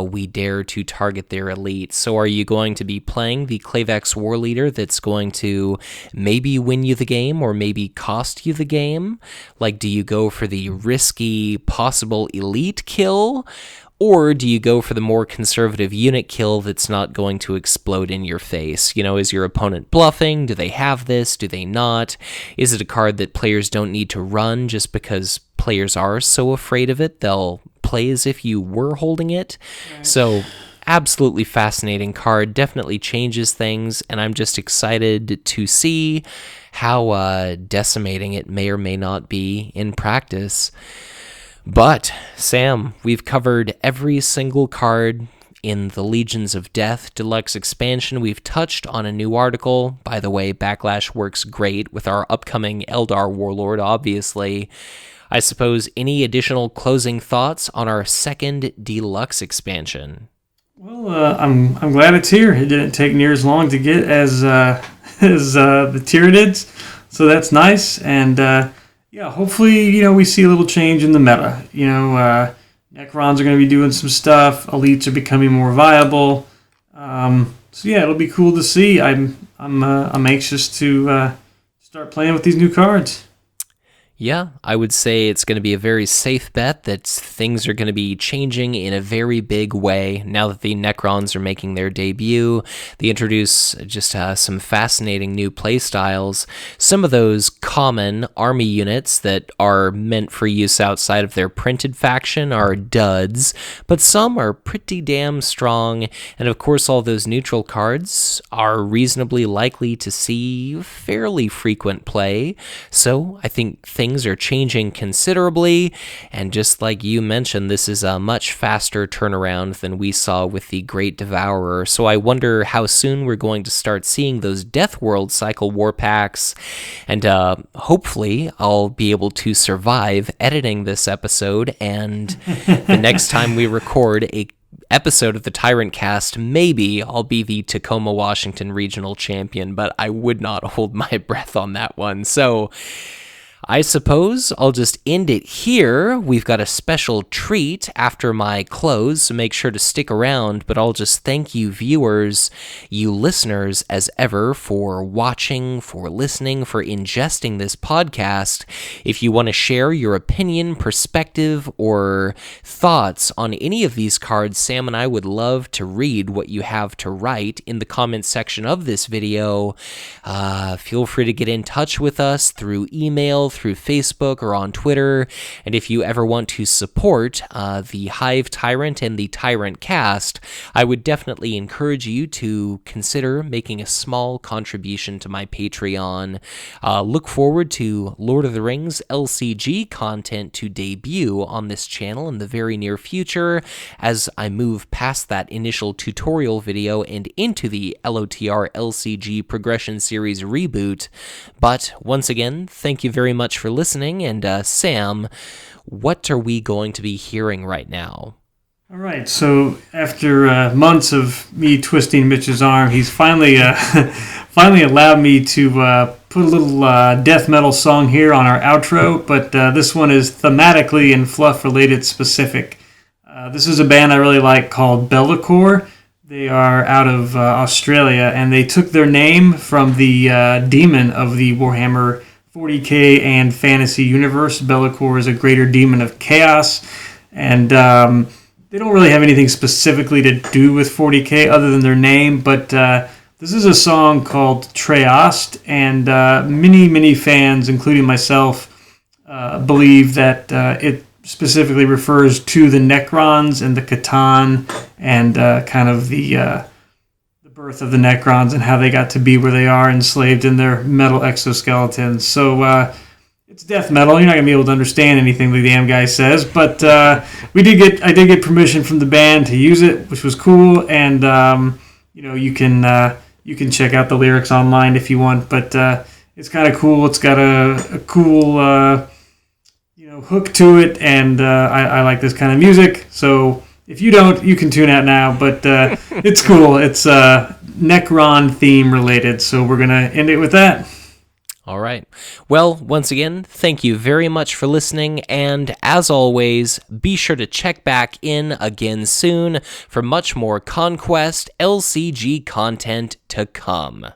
A: we dare to target their elite. So are you going to be playing the Klavex War Leader that's going to maybe win you the game or maybe cost you the game? Do you go for the risky possible elite kill? Or do you go for the more conservative unit kill that's not going to explode in your face? Is your opponent bluffing? Do they have this? Do they not? Is it a card that players don't need to run just because players are so afraid of it? They'll play as if you were holding it. Right. So, absolutely fascinating card. Definitely changes things, and I'm just excited to see how decimating it may or may not be in practice. But, Sam, we've covered every single card in the Legions of Death Deluxe expansion. We've touched on a new article. By the way, Backlash works great with our upcoming Eldar Warlord, obviously. I suppose any additional closing thoughts on our second Deluxe expansion?
B: Well, I'm glad it's here. It didn't take near as long to get as the Tyranids, so that's nice. And yeah, hopefully, we see a little change in the meta. Necrons are going to be doing some stuff. Elites are becoming more viable. So yeah, it'll be cool to see. I'm anxious to start playing with these new cards.
A: Yeah, I would say it's going to be a very safe bet that things are going to be changing in a very big way now that the Necrons are making their debut. They introduce just some fascinating new playstyles. Some of those common army units that are meant for use outside of their printed faction are duds, but some are pretty damn strong. And of course, all those neutral cards are reasonably likely to see fairly frequent play. So I think things are changing considerably, and just like you mentioned, this is a much faster turnaround than we saw with the Great Devourer, so I wonder how soon we're going to start seeing those Death World cycle war packs, and hopefully I'll be able to survive editing this episode, and the next time we record a episode of the Tyrantcast, maybe I'll be the Tacoma, Washington regional champion, but I would not hold my breath on that one, so I suppose I'll just end it here. We've got a special treat after my close, so make sure to stick around, but I'll just thank you viewers, you listeners as ever, for watching, for listening, for ingesting this podcast. If you want to share your opinion, perspective, or thoughts on any of these cards, Sam and I would love to read what you have to write in the comments section of this video. Feel free to get in touch with us through email, through Facebook or on Twitter. And if you ever want to support the Hive Tyrant and the Tyrantcast, I would definitely encourage you to consider making a small contribution to my Patreon. Look forward to Lord of the Rings LCG content to debut on this channel in the very near future as I move past that initial tutorial video and into the LOTR LCG Progression Series reboot. But once again, thank you very much for listening, and Sam, what are we going to be hearing right now?
B: All right, so after months of me twisting Mitch's arm, he's finally allowed me to put a little death metal song here on our outro, but this one is thematically and fluff-related specific. This is a band I really like called Be'lakor. They are out of Australia, and they took their name from the demon of the Warhammer 40k and fantasy universe. Be'lakor is a greater demon of chaos, and they don't really have anything specifically to do with 40k other than their name, but this is a song called Tre'aste, and many fans, including myself, believe that it specifically refers to the Necrons and the Catan and kind of the birth of the Necrons and how they got to be where they are, enslaved in their metal exoskeletons. So it's death metal. You're not gonna be able to understand anything the damn guy says, but I did get permission from the band to use it, which was cool. And you can check out the lyrics online if you want, but it's kind of cool. It's got a cool hook to it, and I like this kind of music. So if you don't, you can tune out now, but it's cool. It's Necron theme related, so we're gonna end it with that.
A: All right. Well, once again, thank you very much for listening, and as always, be sure to check back in again soon for much more Conquest LCG content to come.